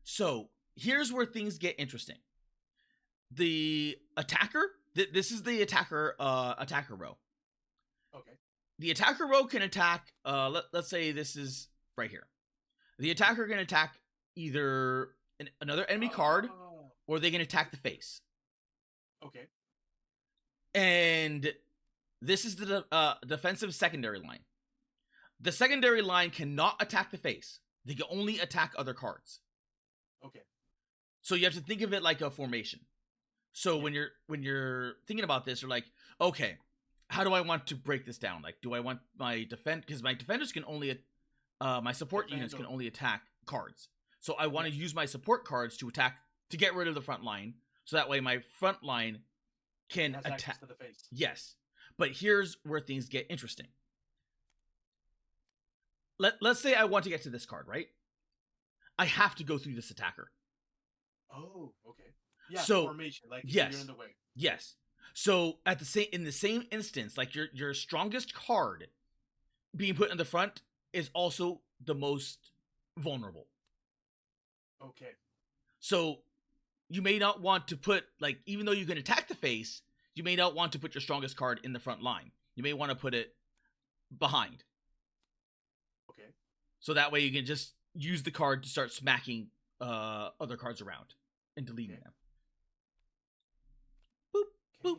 Speaker 2: So here's where things get interesting. The attacker, this is the attacker row.
Speaker 1: Okay.
Speaker 2: The attacker row can attack, let's say this is right here. The attacker can attack either another enemy card, or they can attack the face.
Speaker 1: Okay.
Speaker 2: And this is the defensive secondary line. The secondary line cannot attack the face. They can only attack other cards.
Speaker 1: Okay.
Speaker 2: So you have to think of it like a formation. So when you're thinking about this, you're like, okay, how do I want to break this down? Like, do I want my because my defenders can only my support units can only attack cards. So I want to use my support cards to attack to get rid of the front line. So that way my front line can attack
Speaker 1: to the face.
Speaker 2: Yes. But here's where things get interesting. Let's say I want to get to this card, right? I have to go through this attacker.
Speaker 1: Oh, okay. Yeah,
Speaker 2: so
Speaker 1: formation, like
Speaker 2: yes,
Speaker 1: you're in the way.
Speaker 2: Yes. So in the same instance, like your strongest card being put in the front is also the most vulnerable.
Speaker 1: Okay.
Speaker 2: So you may not want to put, like, even though you can attack the face, you may not want to put your strongest card in the front line. You may want to put it behind.
Speaker 1: Okay.
Speaker 2: So that way you can just use the card to start smacking other cards around and deleting them. Boop, boop.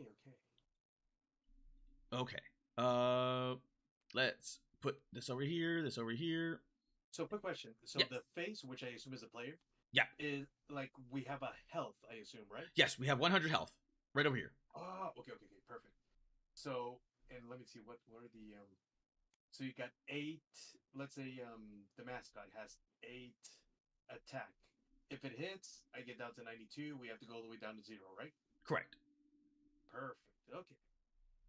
Speaker 2: Okay. Let's put this over here, this over here.
Speaker 1: So, quick question. So, the face, which I assume is a player, is like we have a health, I assume, right?
Speaker 2: Yes, we have 100 health right over here.
Speaker 1: Oh, okay, perfect. So, and let me see, what are the so you got 8. Let's say the mascot has 8 attack. If it hits, I get down to 92. We have to go all the way down to 0, right?
Speaker 2: Correct.
Speaker 1: Perfect. Okay.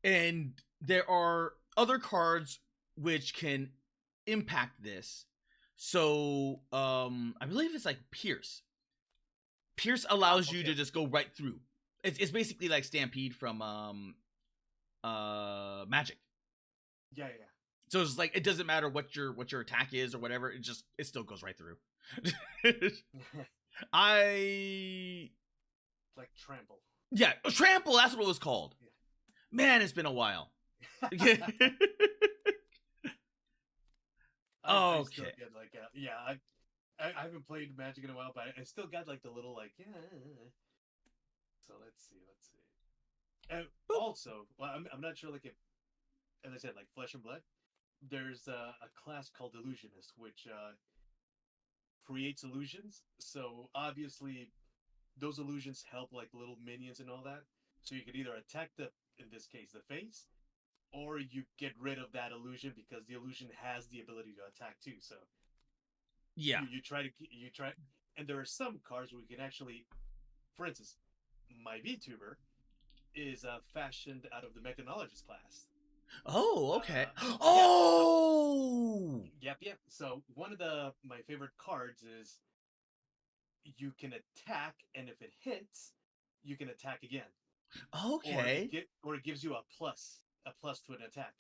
Speaker 2: And there are other cards which can impact this. So, I believe it's like Pierce. Pierce allows you to just go right through. It's basically like Stampede from Magic.
Speaker 1: Yeah.
Speaker 2: So it's like it doesn't matter what your attack is or whatever. It still goes right through.
Speaker 1: Like trample.
Speaker 2: Yeah, trample. That's what it was called. Yeah. Man, it's been a while.
Speaker 1: Okay.
Speaker 2: I
Speaker 1: get like I haven't played Magic in a while, but I still got like the little like So let's see. And also, well, I'm not sure like if, as I said, like Flesh and Blood. There's a class called Illusionist, which creates illusions. So obviously, those illusions help like little minions and all that. So you could either attack in this case, the face, or you get rid of that illusion because the illusion has the ability to attack too. So
Speaker 2: yeah,
Speaker 1: you try, and there are some cards where you can actually, for instance, my VTuber is fashioned out of the Mechanologist class.
Speaker 2: Oh, okay.
Speaker 1: Yep. So one of my favorite cards is you can attack, and if it hits, you can attack again.
Speaker 2: Okay.
Speaker 1: Or it gives you a plus to an attack.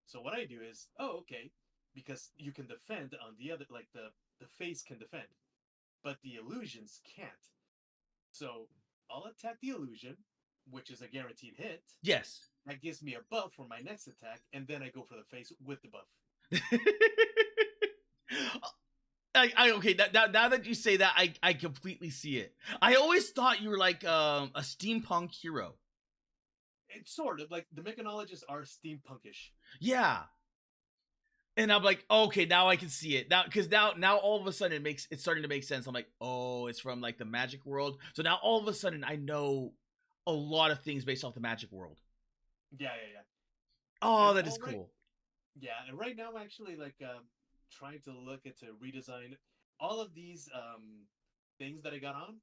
Speaker 1: So what I do is, because you can defend on the other, like the face can defend, but the illusions can't. So I'll attack the illusion, which is a guaranteed hit.
Speaker 2: Yes.
Speaker 1: That gives me a buff for my next attack, and then I go for the face with the buff.
Speaker 2: Okay, now that you say that, I completely see it. I always thought you were like a steampunk hero.
Speaker 1: It's sort of like the Mechanologists are steampunkish.
Speaker 2: Yeah. And I'm like, okay, now I can see it. Now, because now all of a sudden it's starting to make sense. I'm like, oh, it's from like the Magic world. So now all of a sudden I know a lot of things based off the Magic world.
Speaker 1: Yeah.
Speaker 2: Oh, that is cool.
Speaker 1: Yeah, and right now I'm actually like trying to look at to redesign all of these things that I got on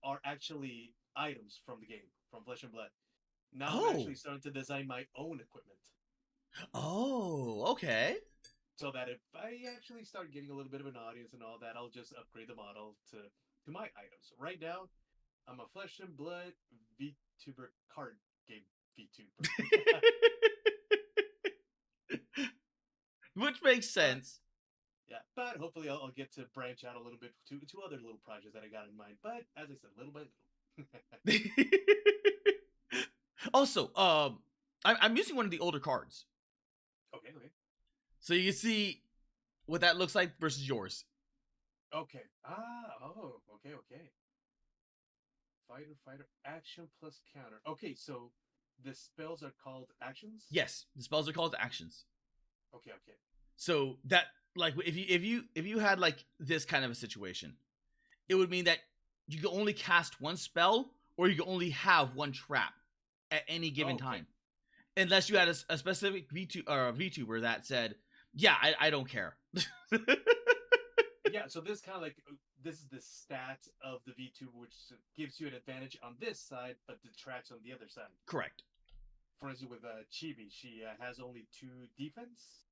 Speaker 1: are actually items from the game, from Flesh and Blood. Now I'm actually starting to design my own equipment.
Speaker 2: Oh, okay.
Speaker 1: So that if I actually start getting a little bit of an audience and all that, I'll just upgrade the model to my items. Right now, I'm a Flesh and Blood VTuber card game VTuber.
Speaker 2: Which makes sense.
Speaker 1: Yeah, but hopefully I'll get to branch out a little bit to other little projects that I got in mind. But as I said, little by little.
Speaker 2: Also, I'm using one of the older cards.
Speaker 1: Okay.
Speaker 2: So you can see what that looks like versus yours.
Speaker 1: Okay. Okay. Fighter, action plus counter. Okay, so the spells are called actions?
Speaker 2: Yes, the spells are called actions.
Speaker 1: Okay.
Speaker 2: So that like if you had like this kind of a situation, it would mean that you can only cast one spell or you can only have one trap at any given time, unless you had a specific VTuber that said, "Yeah, I don't care."
Speaker 1: Yeah, so this kind of like this is the stat of the VTuber, which gives you an advantage on this side, but detracts on the other side.
Speaker 2: Correct.
Speaker 1: For instance, with Chibi, she has only 2 defense.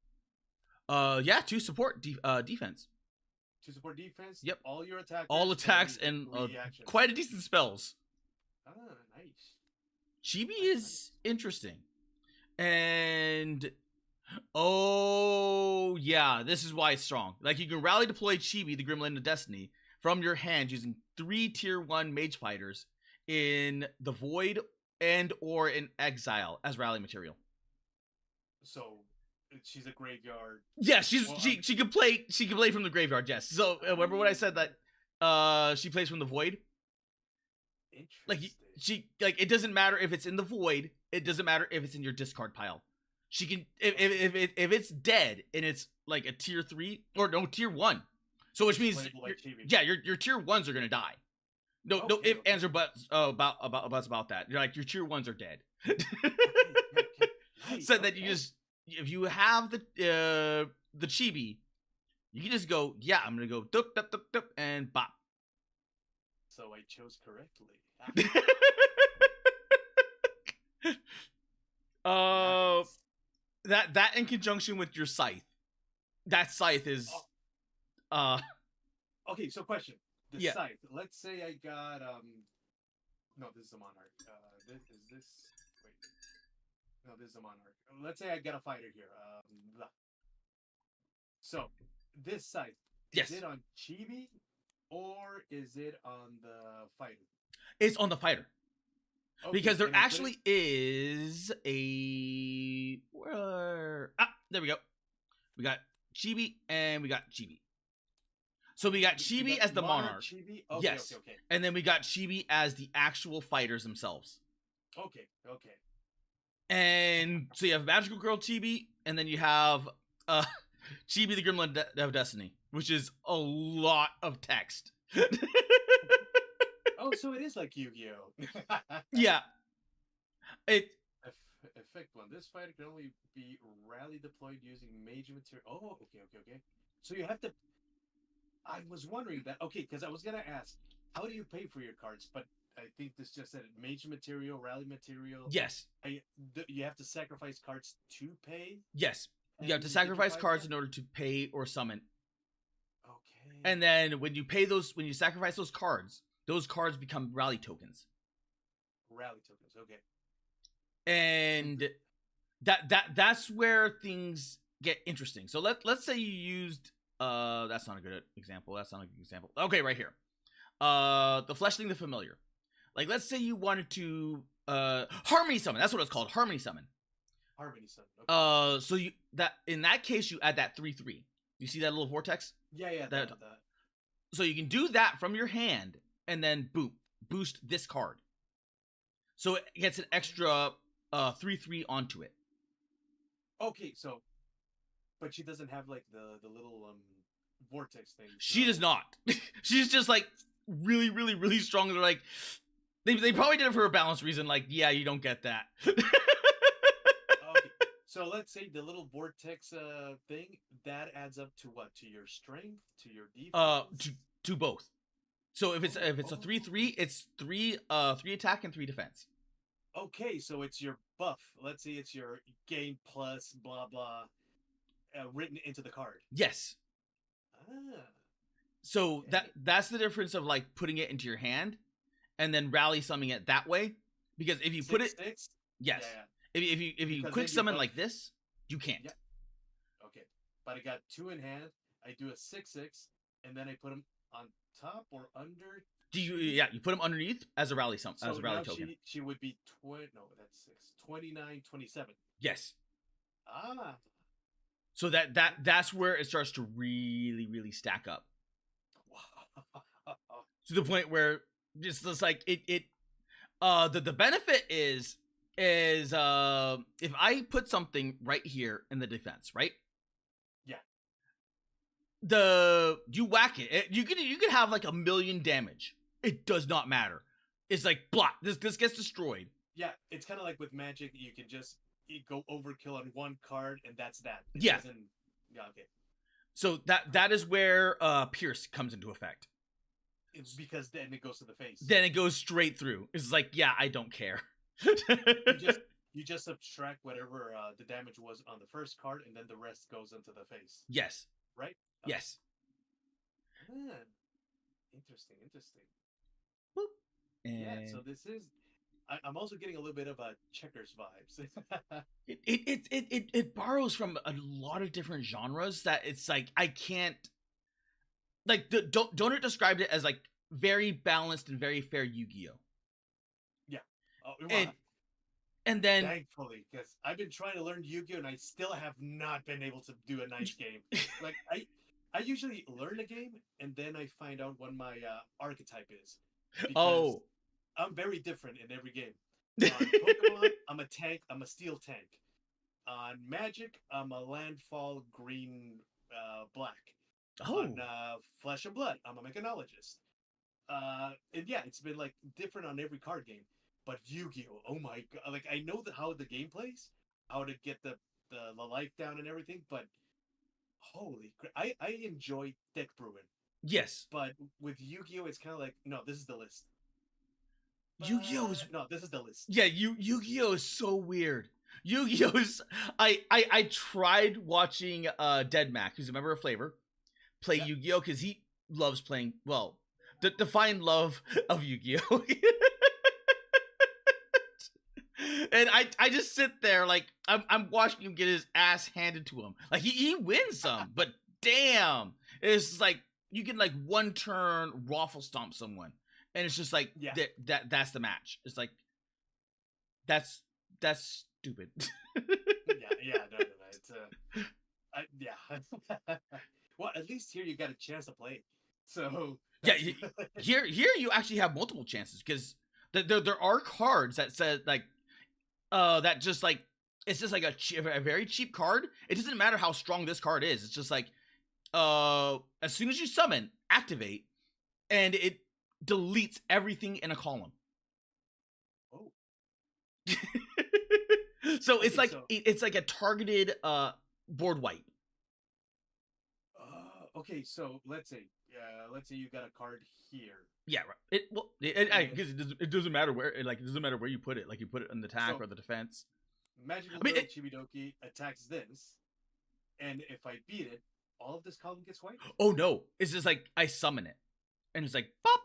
Speaker 2: Yeah, to support defense.
Speaker 1: To support defense.
Speaker 2: Yep.
Speaker 1: All your attackers.
Speaker 2: All attacks and quite a decent spells.
Speaker 1: Ah, nice.
Speaker 2: Chibi is interesting. And oh yeah, this is why it's strong. Like you can rally deploy Chibi, the Gremlin of Destiny, from your hand using 3 tier 1 mage fighters in the Void and or in Exile as rally material.
Speaker 1: So she's a graveyard.
Speaker 2: Yeah, she can play from the graveyard. Yes. So remember when I said that she plays from the Void?
Speaker 1: Interesting.
Speaker 2: Like it doesn't matter if it's in the Void. It doesn't matter if it's in your discard pile. She can if it's dead and it's like a tier 3 or no tier 1. So which means your tier 1s are gonna die. No if ands or buts about that. You're like your tier 1s are dead. Nice, so that you just if you have the Chibi, you can just go, yeah, I'm gonna go dup dup dup dup and bop.
Speaker 1: So I chose correctly.
Speaker 2: That in conjunction with your scythe. That scythe is
Speaker 1: okay, so question. The scythe. Let's say I got no, this is a monarch. Wait. No, this is a monarch. Let's say I got a fighter here. So this scythe, is it on Chibi or is it on the fighter?
Speaker 2: It's on the fighter. Okay, because there actually is a there we go. We got Chibi and we got Chibi. So we got Chibi as the monarch.
Speaker 1: Chibi?
Speaker 2: Okay, yes. Okay. And then we got Chibi as the actual fighters themselves.
Speaker 1: Okay.
Speaker 2: And so you have Magical Girl Chibi, and then you have Chibi the Gremlin of Destiny, which is a lot of text.
Speaker 1: Oh, so it is like Yu-Gi-Oh!
Speaker 2: Yeah.
Speaker 1: Effect 1. This fighter can only be rally deployed using major material. Oh, okay. So you have to... I was wondering that. Okay, because I was going to ask, how do you pay for your cards? But I think this just said major material, rally material.
Speaker 2: Yes.
Speaker 1: You have to sacrifice cards to pay?
Speaker 2: Yes. You have to sacrifice cards in order to pay or summon.
Speaker 1: Okay.
Speaker 2: And then when you sacrifice those cards become rally tokens.
Speaker 1: Rally tokens, okay.
Speaker 2: And that's where things get interesting. So let's say you used that's not a good example. Okay, right here. The Fleshling the Familiar. Like let's say you wanted to Harmony Summon. That's what it's called. Harmony Summon. Okay. So in that case you add that 3/3. You see that little vortex?
Speaker 1: Yeah,
Speaker 2: that. So you can do that from your hand and then boost this card. So it gets an extra 3/3 onto it.
Speaker 1: Okay, so but she doesn't have like the little vortex thing. So.
Speaker 2: She does not. She's just like really, really, really strong. They're like they probably did it for a balance reason. Like, yeah, you don't get that.
Speaker 1: Okay. So let's say the little vortex thing that adds up to what? To your strength, to your defense.
Speaker 2: To both. So if it's a 3/3, it's 3 attack and 3 defense.
Speaker 1: Okay, so it's your buff. Let's say it's your gain plus blah blah written into the card.
Speaker 2: Yes. So okay. that's the difference of like putting it into your hand and then rally summoning it that way. Because if you put it, yes. Yeah. If you quick summon like this, you can't.
Speaker 1: Yeah. Okay, but I got 2 in hand. I do a 6/6, and then I put them on top or under.
Speaker 2: You put them underneath as a rally token.
Speaker 1: She would be 29, 27.
Speaker 2: Yes. So that's where it starts to really, really stack up. To the point where it's just like the benefit is if I put something right here in the defense, right?
Speaker 1: Yeah.
Speaker 2: you whack it. You could have like 1,000,000 damage. It does not matter. It's like blah. This gets destroyed.
Speaker 1: Yeah, it's kind of like with Magic. You can just go overkill on one card, and that's that. It
Speaker 2: Yeah.
Speaker 1: doesn't. Yeah. Okay.
Speaker 2: So that is where Pierce comes into effect.
Speaker 1: It's because then it goes to the face.
Speaker 2: Then it goes straight through. It's like, yeah, I don't care.
Speaker 1: You just subtract whatever the damage was on the first card, and then the rest goes into the face.
Speaker 2: Yes.
Speaker 1: Right? Oh.
Speaker 2: Yes.
Speaker 1: Man. Interesting.
Speaker 2: Boop.
Speaker 1: Yeah, so this is... I'm also getting a little bit of a Checkers vibes.
Speaker 2: It borrows from a lot of different genres that it's like, I can't... Like, Donut described it as, like, very balanced and very fair Yu-Gi-Oh!
Speaker 1: Yeah. Oh, well,
Speaker 2: and then...
Speaker 1: Thankfully, because I've been trying to learn Yu-Gi-Oh! And I still have not been able to do a nice game. Like, I usually learn a game, and then I find out what my archetype is.
Speaker 2: Oh.
Speaker 1: I'm very different in every game. On Pokemon, I'm a tank. I'm a steel tank. On Magic, I'm a landfall green black.
Speaker 2: Oh.
Speaker 1: On Flesh and Blood, I'm a mechanologist. And yeah, it's been like different on every card game. But Yu-Gi-Oh! Oh my god! Like I know how the game plays, how to get the life down and everything, but holy crap! I enjoy deck brewing.
Speaker 2: Yes.
Speaker 1: But with Yu-Gi-Oh! It's kind of like, no, this is the list.
Speaker 2: Yu-Gi-Oh! is...
Speaker 1: No, this is the list.
Speaker 2: Yeah, Yu-Gi-Oh! Is so weird. Yu-Gi-Oh! Is... I tried watching Dead Mac, who's a member of FlaVR, play Yu-Gi-Oh! Because he loves playing, well, the defined love of Yu-Gi-Oh! And I just sit there like I'm watching him get his ass handed to him. Like he wins some, but damn, it's like you can like one turn raffle stomp someone, and it's just like that's the match. It's like that's stupid.
Speaker 1: yeah, no. It's yeah. Well, at least here you got a chance to play. So
Speaker 2: yeah, here you actually have multiple chances because there are cards that said like. That just like it's just like a very cheap card. It doesn't matter how strong this card is. It's just like as soon as you summon, activate, and it deletes everything in a column.
Speaker 1: Oh.
Speaker 2: So it's like it's like a targeted board wipe.
Speaker 1: Okay, so let's say you got a card here.
Speaker 2: Yeah, right. It doesn't matter where it doesn't matter where you put it. Like you put it in the attack or the defense.
Speaker 1: Magical Girl Chibidoki attacks this, and if I beat it, all of this column gets wiped.
Speaker 2: Oh no! It's just like I summon it, and it's like pop.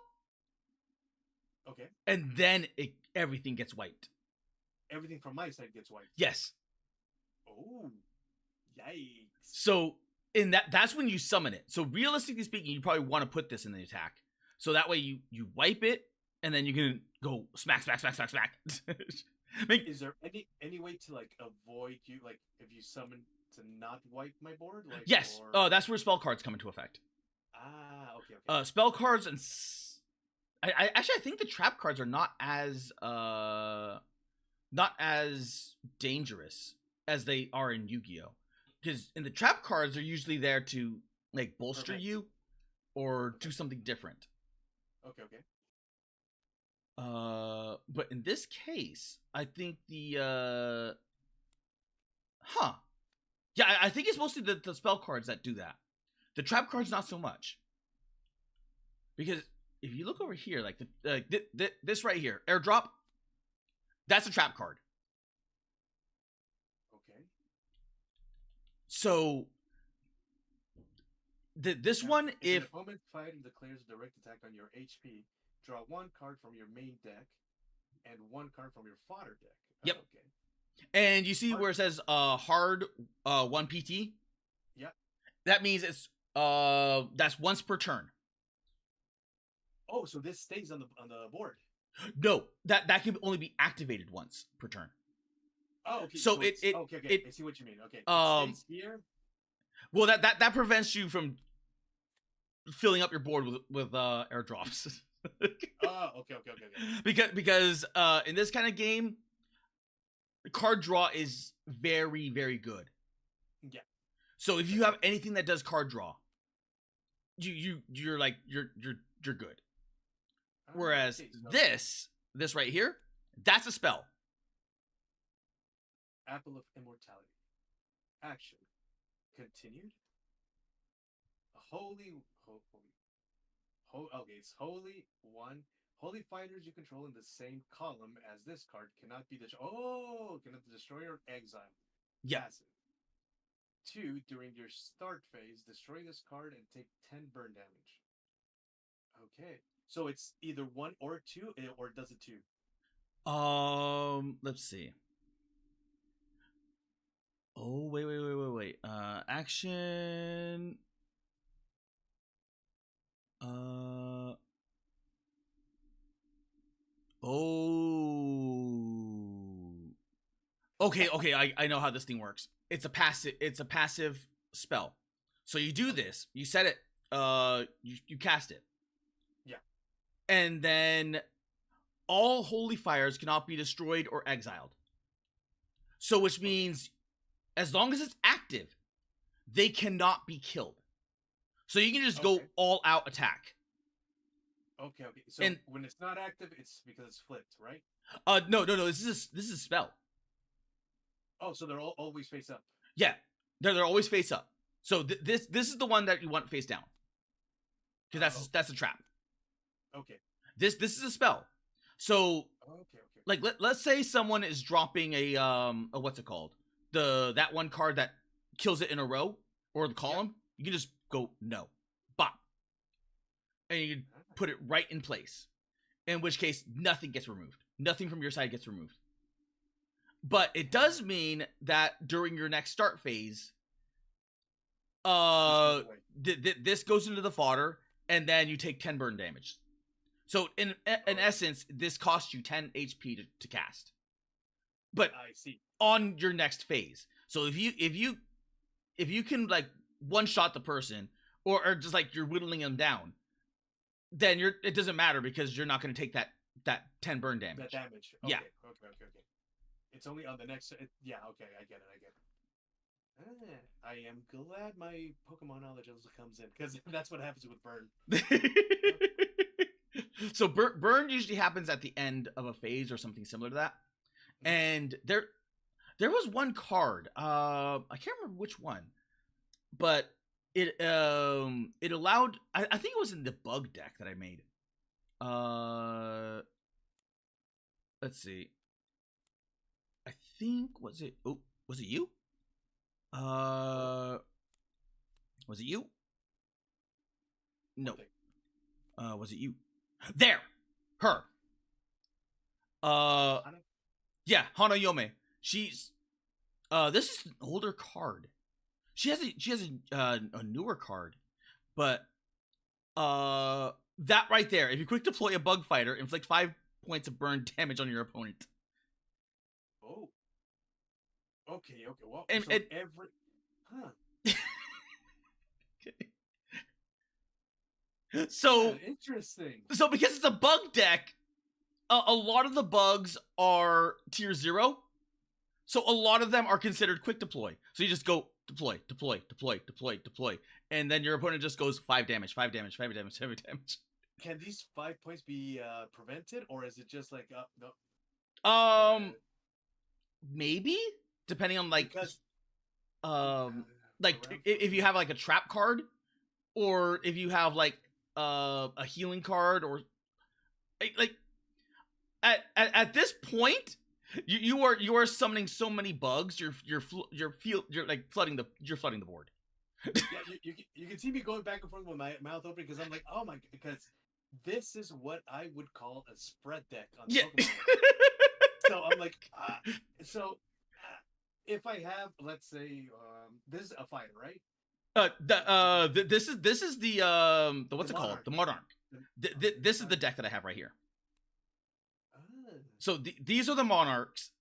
Speaker 1: Okay.
Speaker 2: And then everything gets wiped.
Speaker 1: Everything from my side gets wiped.
Speaker 2: Yes.
Speaker 1: Oh, yikes!
Speaker 2: So in that's when you summon it. So realistically speaking, you probably want to put this in the attack. So that way you wipe it, and then you can go smack.
Speaker 1: Is there any way to like avoid you like if you summon to not wipe my board? Like,
Speaker 2: yes. That's where spell cards come into effect.
Speaker 1: Ah, okay.
Speaker 2: Spell cards and I think the trap cards are not as dangerous as they are in Yu-Gi-Oh! Because in the trap cards are usually there to like bolster you or do something different.
Speaker 1: Okay.
Speaker 2: But in this case, I think I think it's mostly the spell cards that do that. The trap cards, not so much. Because if you look over here, like this right here, airdrop, that's a trap card.
Speaker 1: Okay.
Speaker 2: So this one, if
Speaker 1: an opponent fighting declares a direct attack on your HP, draw one card from your main deck and one card from your fodder deck.
Speaker 2: Yep.
Speaker 1: Okay.
Speaker 2: And you see where it says hard 1 PT?
Speaker 1: Yep.
Speaker 2: That means it's that's once per turn.
Speaker 1: Oh, so this stays on the board.
Speaker 2: No, that can only be activated once per turn.
Speaker 1: Oh, okay.
Speaker 2: So
Speaker 1: okay. I see what you mean. Okay. It stays here. Well,
Speaker 2: that prevents you from filling up your board with airdrops.
Speaker 1: Oh, okay.
Speaker 2: Because in this kind of game, card draw is very, very good.
Speaker 1: Yeah.
Speaker 2: So if you have anything that does card draw, you're like you're good.
Speaker 1: Ah,
Speaker 2: Whereas
Speaker 1: okay, so
Speaker 2: this right here, that's a spell.
Speaker 1: Apple of Immortality. Action. Continued. Holy, okay, it's holy one. Holy fighters you control in the same column as this card cannot be cannot destroy or exile.
Speaker 2: Yeah.
Speaker 1: Passive. 2, during your start phase, destroy this card and take 10 burn damage. Okay. So it's either 1 or 2, or does it 2?
Speaker 2: Let's see. Oh, wait. Action. Oh. Okay, I know how this thing works. It's a passive spell. So you do this, you set it, you cast it.
Speaker 1: Yeah.
Speaker 2: And then all holy fires cannot be destroyed or exiled. So which means as long as it's active, they cannot be killed. So you can just go all out attack.
Speaker 1: Okay. So when it's not active, it's because it's flipped, right?
Speaker 2: No. This is a spell.
Speaker 1: Oh, so they're all always face up.
Speaker 2: Yeah, they're always face up. So this is the one that you want face down, because that's a trap.
Speaker 1: Okay.
Speaker 2: This is a spell. So
Speaker 1: okay.
Speaker 2: Like let's say someone is dropping a what's it called, that one card that kills it in a row or the column. You can just go no, bop, and you can put it right in place. In which case, nothing gets removed. Nothing from your side gets removed. But it does mean that during your next start phase, this goes into the fodder, and then you take 10 burn damage. So in essence, this costs you 10 HP to cast. But
Speaker 1: I see.
Speaker 2: On your next phase. So if you can like one shot the person, or just like you're whittling them down, then it doesn't matter because you're not going to take that 10 burn damage.
Speaker 1: That damage.
Speaker 2: Okay, yeah.
Speaker 1: Okay. It's only on the next. Yeah. Okay. I get it. I am glad my Pokemon knowledge also comes in, because that's what happens with burn.
Speaker 2: So burn usually happens at the end of a phase or something similar to that. And there was one card, I can't remember which one, but it allowed, I think it was in the bug deck that I made. Let's see. I think was it you? Was it you? No. Was it you? There! Her! Yeah, Hanayome. She's this is an older card. She has a newer card, but that right there, if you quick deploy a bug fighter, inflict 5 points of burn damage on your opponent.
Speaker 1: Oh. Okay. Well,
Speaker 2: So
Speaker 1: interesting.
Speaker 2: So because it's a bug deck, a lot of the bugs are tier 0. So a lot of them are considered quick deploy. So you just go deploy, and then your opponent just goes 5 damage.
Speaker 1: Can these 5 points be prevented, or is it just like no?
Speaker 2: Maybe, depending on like if you
Speaker 1: me.
Speaker 2: have like a trap card, or if you have like a healing card, or like at this point you are summoning so many bugs, you're like flooding the board.
Speaker 1: Yeah, you can see me going back and forth with my mouth open, because I'm like, oh my, because this is what I would call a spread deck on Pokemon. So I'm like, if I have, let's say, this is a fighter, right?
Speaker 2: This is the what's it called? The Monarch. This is the deck that I have right here. So these are the Monarchs,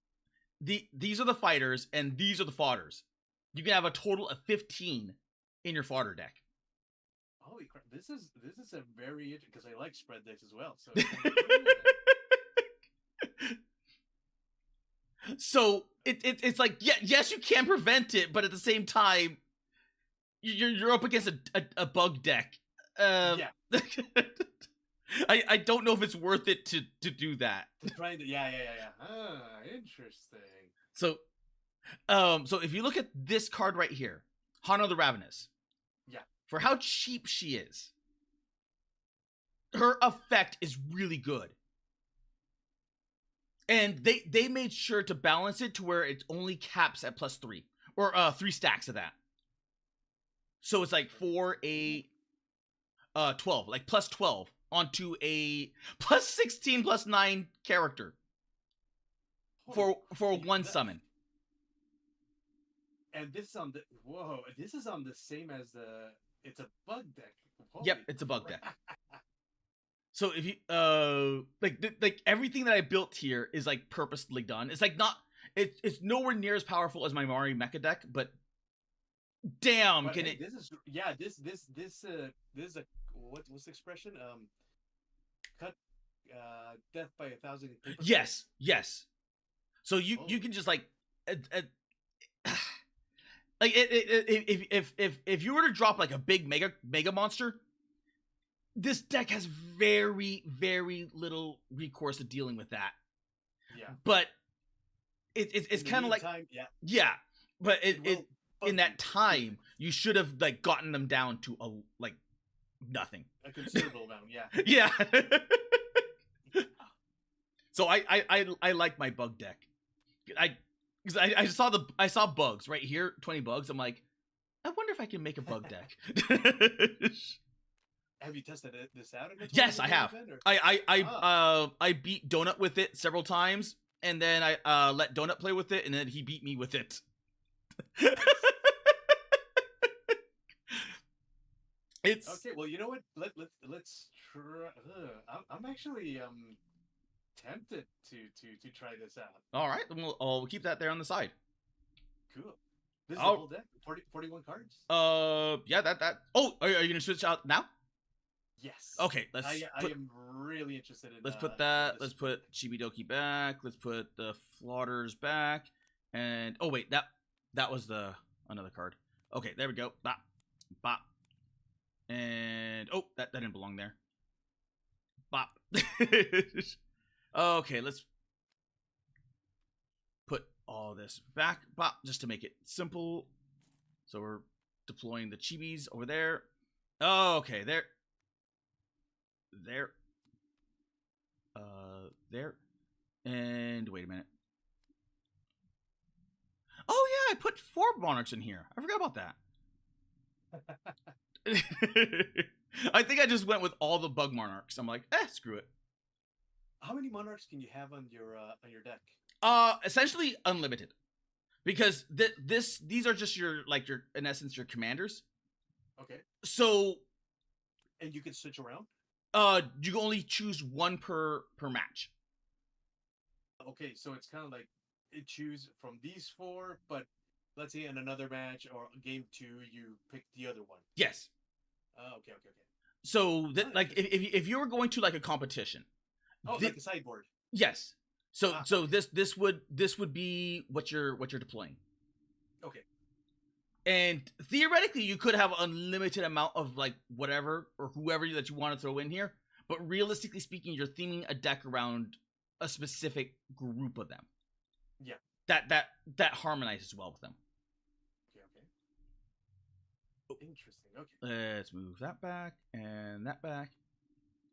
Speaker 2: these are the fighters, and these are the fodders. You can have a total of 15 in your fodder deck.
Speaker 1: Holy crap! This is a very interesting, because I like spread decks as well. So.
Speaker 2: So it's like, yes, you can prevent it, but at the same time, you're up against a bug deck
Speaker 1: Yeah.
Speaker 2: I don't know if it's worth it to do that.
Speaker 1: To try to, yeah. Ah, interesting.
Speaker 2: So if you look at this card right here, Hano the Ravenous.
Speaker 1: Yeah.
Speaker 2: For how cheap she is, her effect is really good. And they made sure to balance it to where it only caps at +3. Or 3 stacks of that. So it's like for a 12, like +12 onto a +16 +9 character for one summon.
Speaker 1: And this is on the this is on the same as the it's a bug deck. Holy
Speaker 2: Yep, it's a bug
Speaker 1: crap.
Speaker 2: deck. So if you like everything that I built here is like purposely done. It's like not it's nowhere near as powerful as my Mari Mecha deck, but damn,
Speaker 1: But
Speaker 2: can
Speaker 1: hey,
Speaker 2: it?
Speaker 1: this is this is a what's the expression? Cut death by 1,000 paper cuts?
Speaker 2: Yes. So you
Speaker 1: Oh.
Speaker 2: can just like like if you were to drop like a big mega monster, this deck has very little recourse to dealing with that.
Speaker 1: Yeah.
Speaker 2: But it's kind of like
Speaker 1: yeah.
Speaker 2: But it in that time you should have like gotten them down to a like nothing.
Speaker 1: A considerable amount, yeah.
Speaker 2: Yeah. So I like my bug deck. I saw bugs right here, 20 bugs. I'm like, I wonder if I can make a bug deck.
Speaker 1: Have you tested this out?
Speaker 2: Yes, I have. I beat Donut with it several times, and then I let Donut play with it, and then he beat me with it. It's
Speaker 1: okay. Well, you know what? Let's try. I'm actually tempted to try this out.
Speaker 2: All right, then we'll keep that there on the side.
Speaker 1: Cool. This is the whole deck. 41 cards.
Speaker 2: Yeah, that. Oh, are you gonna switch out now?
Speaker 1: Yes.
Speaker 2: Okay,
Speaker 1: I am really interested in.
Speaker 2: Let's put that. Let's put Chibidoki back. Let's put the Flaughters back. And oh wait, that was the another card. Okay, there we go. Bop, bop. And oh, that didn't belong there. Bop. Okay, let's put all this back. Bop, just to make it simple. So we're deploying the chibis over there. Oh, okay, there. There. There. And wait a minute. Oh yeah, I put 4 monarchs in here. I forgot about that. I think I just went with all the bug monarchs. I'm like, screw it.
Speaker 1: How many monarchs can you have on your deck?
Speaker 2: Essentially unlimited, because these are just your in essence your commanders.
Speaker 1: Okay.
Speaker 2: So.
Speaker 1: And you can switch around.
Speaker 2: You can only choose 1 per match.
Speaker 1: Okay, so it's kind of like it choose from these 4, but let's say in another match or game 2, you pick the other one.
Speaker 2: Yes.
Speaker 1: Okay.
Speaker 2: So that like if you were going to like a competition.
Speaker 1: Oh, like a sideboard.
Speaker 2: Yes. So
Speaker 1: okay.
Speaker 2: this would be what you're deploying.
Speaker 1: Okay.
Speaker 2: And theoretically, you could have unlimited amount of like whatever or whoever that you want to throw in here. But realistically speaking, you're theming a deck around a specific group of them.
Speaker 1: Yeah.
Speaker 2: That harmonizes well with them.
Speaker 1: Okay. Interesting. Okay.
Speaker 2: Let's move that back and that back,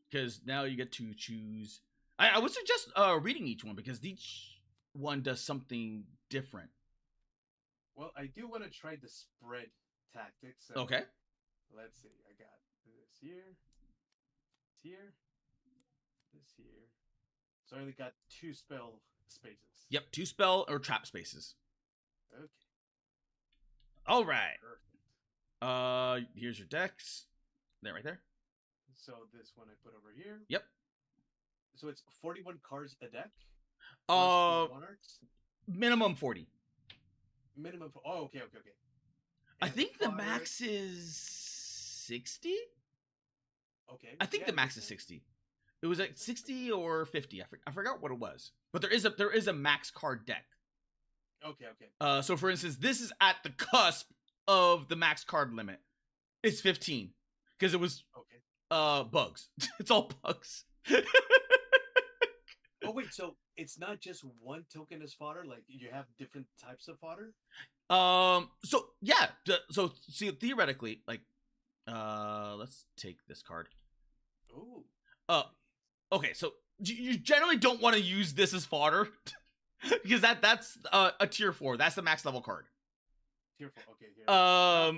Speaker 2: because now you get to choose. I would suggest reading each one, because each one does something different.
Speaker 1: Well, I do want to try the spread tactics. So
Speaker 2: okay.
Speaker 1: Let's see. I got this here, this here. So I only got 2 spell spaces.
Speaker 2: Yep, 2 spell or trap spaces.
Speaker 1: Okay.
Speaker 2: All right.
Speaker 1: Perfect.
Speaker 2: Here's your decks. There, right there.
Speaker 1: So this one I put over here.
Speaker 2: Yep.
Speaker 1: So it's 41 cards a deck.
Speaker 2: Monarchs. Minimum 40.
Speaker 1: Minimum. Oh, okay.
Speaker 2: I think the max is 60.
Speaker 1: Okay.
Speaker 2: I think the max is 60. It was like 60 or 50. I forgot what it was. But there is a max card deck.
Speaker 1: Okay.
Speaker 2: So for instance, this is at the cusp of the max card limit. It's 15. because it was
Speaker 1: Okay.
Speaker 2: bugs. It's all bugs.
Speaker 1: Oh wait, so it's not just one token as fodder. Like you have different types of fodder.
Speaker 2: So yeah, so see, theoretically, like, let's take this card.
Speaker 1: Ooh.
Speaker 2: Okay, so you generally don't want to use this as fodder because that's a tier 4. That's the max level card.
Speaker 1: Tier 4. Okay. Here.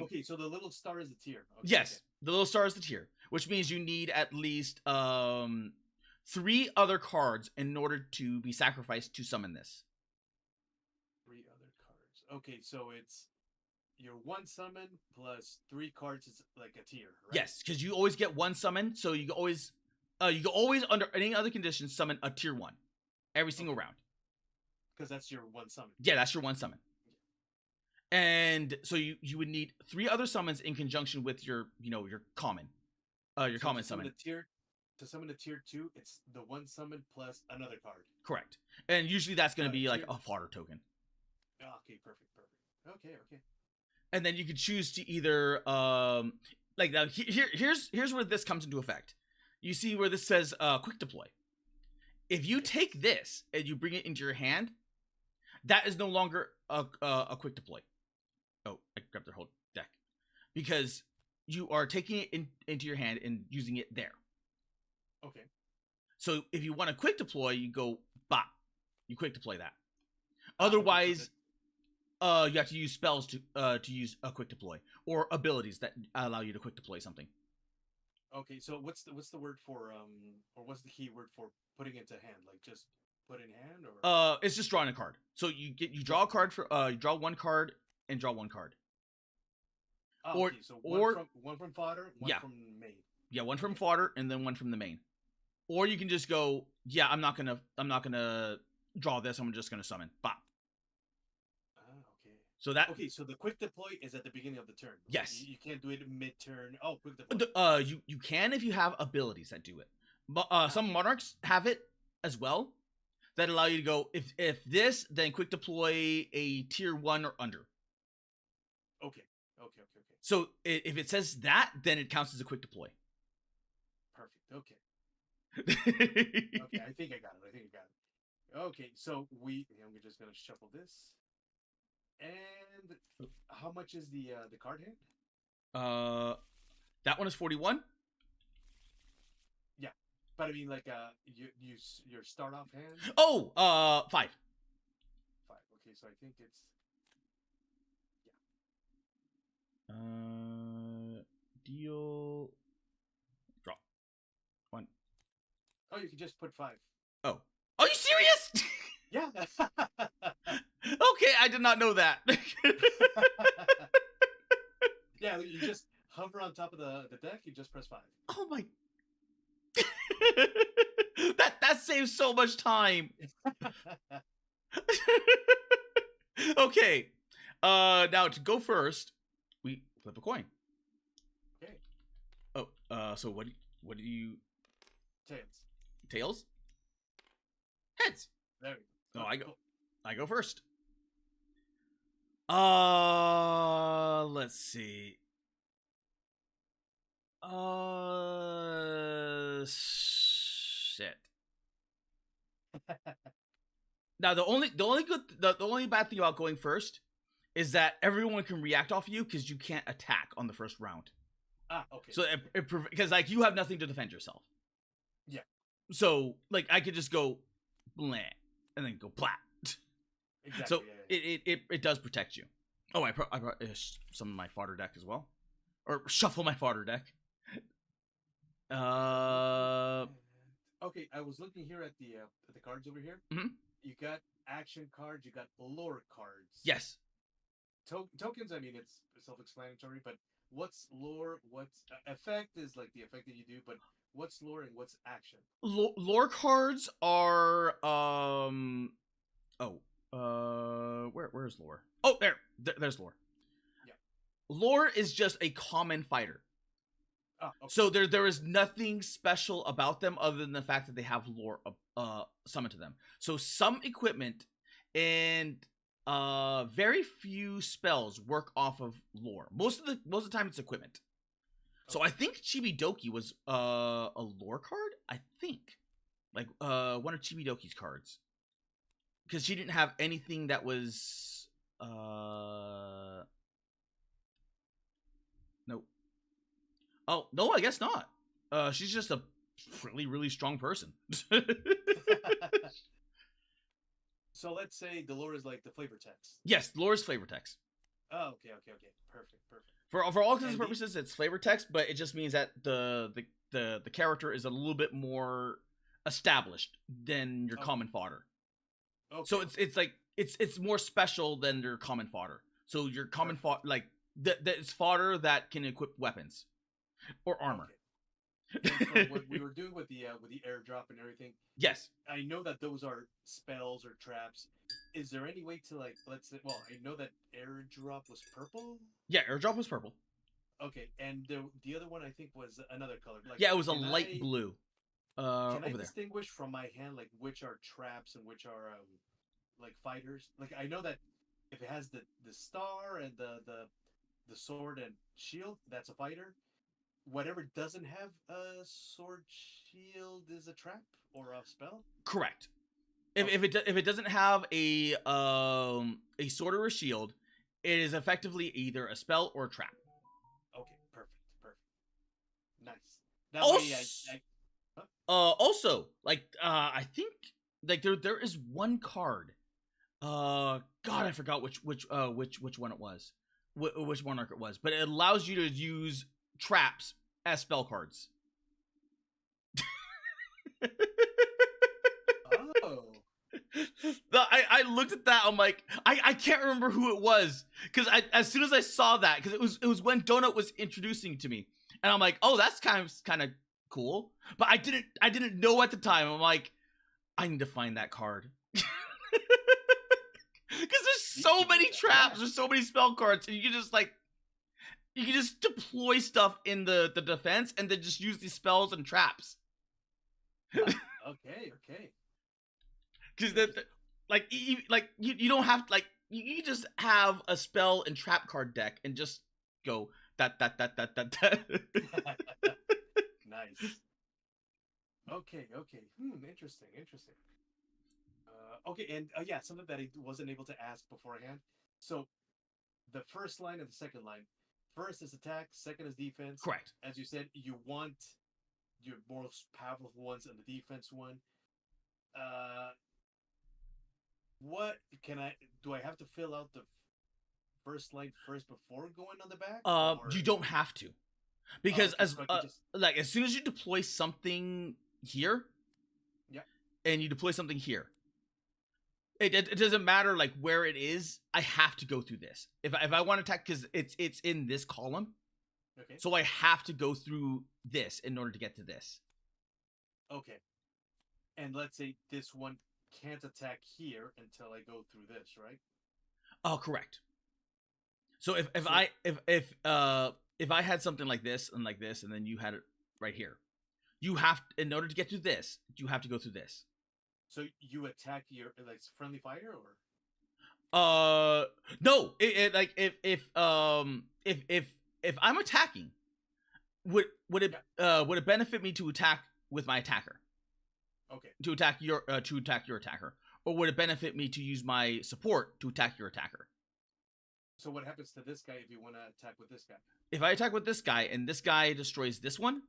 Speaker 1: Okay, so the little star is a tier. Okay,
Speaker 2: Yes,
Speaker 1: okay.
Speaker 2: the little star is the tier, which means you need at least 3 other cards in order to be sacrificed to summon this.
Speaker 1: 3 other cards. Okay, so it's your 1 summon plus 3 cards is like a tier, right?
Speaker 2: Yes, because you always get 1 summon, so you can always under any other conditions summon a tier 1 every single round.
Speaker 1: Because that's your 1 summon.
Speaker 2: Yeah, that's your 1 summon. And so you would need 3 other summons in conjunction with your common common summon.
Speaker 1: To summon a tier 2, it's the 1 summon plus another card.
Speaker 2: Correct. And usually that's going to be like a fodder token.
Speaker 1: Okay, perfect. Okay.
Speaker 2: And then you could choose to either like, now here's where this comes into effect. You see where this says quick deploy. If you take this and you bring it into your hand, that is no longer a quick deploy. Oh, I grabbed their whole deck. Because you are taking it into your hand and using it there.
Speaker 1: Okay.
Speaker 2: So if you want a quick deploy, you go bop. You quick deploy that. Otherwise, you have to use spells to use a quick deploy, or abilities that allow you to quick deploy something.
Speaker 1: Okay, so what's the word for or what's the key word for putting it to hand? Like just put in hand, or
Speaker 2: it's just drawing a card. So you draw a card for you draw 1 card and draw 1 card.
Speaker 1: Oh, okay, so one from fodder, one from main.
Speaker 2: Yeah, 1 from fodder and then 1 from the main. Or you can just go, yeah, I'm not gonna draw this. I'm just gonna summon. Bop.
Speaker 1: Okay.
Speaker 2: So that.
Speaker 1: Okay, so the quick deploy is at the beginning of the turn.
Speaker 2: Yes.
Speaker 1: You can't do it mid-turn. Oh, quick deploy.
Speaker 2: You can if you have abilities that do it. But some monarchs have it as well that allow you to go, if this, then quick deploy a tier 1 or under.
Speaker 1: Okay.
Speaker 2: So if it says that, then it counts as a quick deploy.
Speaker 1: Perfect. Okay. Okay, I think I got it. Okay, so I'm just gonna shuffle this. And how much is the card hand?
Speaker 2: That one is 41.
Speaker 1: Yeah, but I mean, like, your start off hand.
Speaker 2: Oh, 5.
Speaker 1: 5. Okay, so I think it's
Speaker 2: deal. Draw 1.
Speaker 1: Oh, you can just put 5.
Speaker 2: Oh, are you serious?
Speaker 1: Yeah.
Speaker 2: Okay, I did not know that.
Speaker 1: Yeah, you just hover on top of the deck. You just press 5.
Speaker 2: Oh my! that saves so much time. Okay, now to go first, we flip a coin.
Speaker 1: Okay.
Speaker 2: Oh, so what do you?
Speaker 1: Tails.
Speaker 2: Heads.
Speaker 1: There we go.
Speaker 2: No, I go first. Let's see. Shit. Now the only bad thing about going first is that everyone can react off of you because you can't attack on the first round.
Speaker 1: Okay.
Speaker 2: So because like you have nothing to defend yourself.
Speaker 1: Yeah.
Speaker 2: So like I could just go blah and then go blah.
Speaker 1: Exactly.
Speaker 2: So it does protect you. Oh, I brought some of my fodder deck as well, or shuffle my fodder deck.
Speaker 1: Okay, I was looking here at the cards over here.
Speaker 2: Mm-hmm.
Speaker 1: You got action cards. You got lore cards.
Speaker 2: Yes.
Speaker 1: Tokens. I mean, it's self-explanatory. But what's lore? What's effect is like the effect that you do. But what's lore and what's action?
Speaker 2: Lore cards are where's lore? Oh, there's lore.
Speaker 1: Yeah.
Speaker 2: Lore is just a common fighter.
Speaker 1: Oh, okay.
Speaker 2: So there is nothing special about them other than the fact that they have lore summoned to them. So some equipment and very few spells work off of lore. Most of the time it's equipment. So I think Chibidoki was a lore card. I think, like one of Chibidoki's cards, because she didn't have anything that was nope. Oh no, I guess not. She's just a really strong person.
Speaker 1: So let's say the lore is like the flavor text.
Speaker 2: Yes, lore is flavor text.
Speaker 1: Oh, okay. Perfect.
Speaker 2: For all intents and purposes, it's flavor text, but it just means that the character is a little bit more established than your common fodder.
Speaker 1: Okay.
Speaker 2: So it's more special than your common fodder. So your common fodder, like it's fodder that can equip weapons or armor.
Speaker 1: Okay. And for what we were doing with the airdrop and everything.
Speaker 2: Yes.
Speaker 1: I know that those are spells or traps. Is there any way to, like, let's say, well, I know that airdrop was purple.
Speaker 2: Yeah, airdrop was purple.
Speaker 1: Okay, and the other one I think was another color. Like,
Speaker 2: yeah, it was a light blue.
Speaker 1: Can
Speaker 2: over
Speaker 1: I
Speaker 2: there.
Speaker 1: distinguish from my hand like which are traps and which are like fighters? Like I know that if it has the star and the sword and shield, that's a fighter. Whatever doesn't have a sword shield is a trap or a spell.
Speaker 2: Correct. If it doesn't have a sword or a shield, it is effectively either a spell or a trap.
Speaker 1: Okay, perfect. Nice. That way
Speaker 2: also, like I think like there is one card. God, I forgot which one it was, which monarch it was, but it allows you to use traps as spell cards.
Speaker 1: Oh.
Speaker 2: I looked at that. I'm like, I can't remember who it was because as soon as I saw that, because it was when Donut was introducing to me, and I'm like, oh, that's kind of cool, but I didn't know at the time. I'm like, I need to find that card because there's so many traps, there's so many spell cards, and you can just deploy stuff in the defense and then just use these spells and traps.
Speaker 1: Okay.
Speaker 2: Because you don't have to, you just have a spell and trap card deck and just go that.
Speaker 1: Nice. Okay. Interesting. Okay, and yeah, something that I wasn't able to ask beforehand. So, the first line and the second line. First is attack, second is defense.
Speaker 2: Correct.
Speaker 1: As you said, you want your most powerful ones and the defense one. What do I have to fill out the first line first before going on the back?
Speaker 2: You don't have to, because
Speaker 1: okay,
Speaker 2: as soon as you deploy something here,
Speaker 1: yeah,
Speaker 2: and you deploy something here, it doesn't matter like where it is. I have to go through this if I want to attack because it's in this column.
Speaker 1: Okay.
Speaker 2: So I have to go through this in order to get to this.
Speaker 1: Okay. And let's say this one can't attack here until I go through this, right?
Speaker 2: Oh, correct. So if I had something like this, and then you had it right here, you have in order to get to this, you have to go through this.
Speaker 1: So you attack your friendly fighter, or?
Speaker 2: No. If I'm attacking, would it benefit me to attack with my attacker?
Speaker 1: Okay.
Speaker 2: To attack your attacker, or would it benefit me to use my support to attack your attacker?
Speaker 1: So what happens to this guy if you want to attack with this guy?
Speaker 2: If I attack with this guy and this guy destroys this one,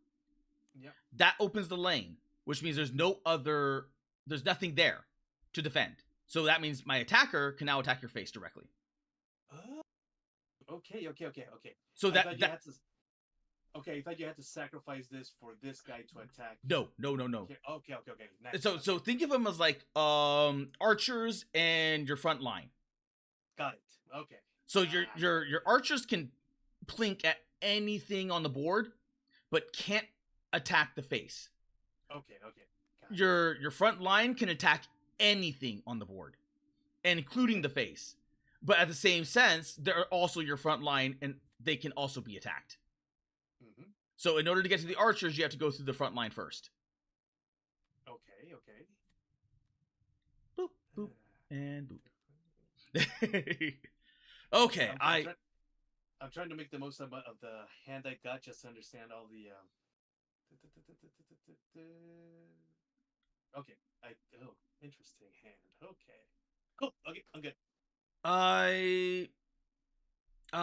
Speaker 1: yeah,
Speaker 2: that opens the lane, which means there's nothing there to defend. So that means my attacker can now attack your face directly.
Speaker 1: Okay.
Speaker 2: So
Speaker 1: I thought you had to sacrifice this for this guy to attack.
Speaker 2: No.
Speaker 1: Okay. Nice.
Speaker 2: So think of them as like archers and your front line.
Speaker 1: Got it. Okay.
Speaker 2: So your archers can plink at anything on the board, but can't attack the face.
Speaker 1: Okay.
Speaker 2: Your front line can attack anything on the board, including the face. But at the same sense, they're also your front line, and they can also be attacked.
Speaker 1: Mm-hmm.
Speaker 2: So in order to get to the archers, you have to go through the front line first.
Speaker 1: Okay.
Speaker 2: Boop, boop, and boop. Okay,
Speaker 1: I'm trying to make the most of the hand I got, just to understand all the. Okay. Oh, interesting hand. Okay. Cool. Okay, I'm good.
Speaker 2: I uh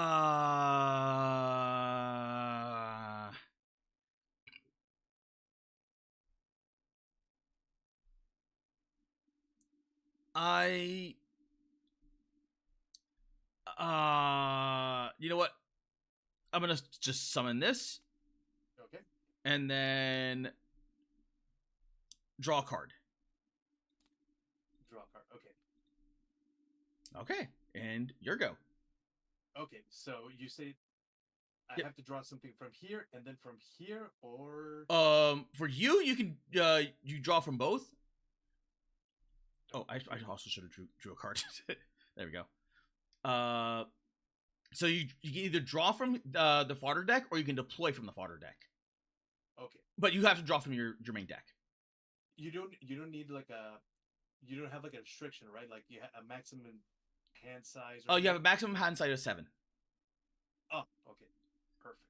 Speaker 2: I you know what? I'm gonna just summon this
Speaker 1: Okay.
Speaker 2: and then draw a card.
Speaker 1: Draw a card. Okay.
Speaker 2: Okay, and your go.
Speaker 1: Okay. So you say I
Speaker 2: Yep.
Speaker 1: have to draw something from here and then from here, or
Speaker 2: For you, you can you draw from both. Oh, I also should have drew a card. There we go. So you can either draw from the fodder deck or you can deploy from the fodder deck.
Speaker 1: okay.
Speaker 2: But you have to draw from your main deck.
Speaker 1: You don't need like a you don't have like a restriction, right? Like you have a maximum hand size. Or
Speaker 2: Oh, you have
Speaker 1: anything?
Speaker 2: a maximum hand size of 7.
Speaker 1: Oh, okay, perfect.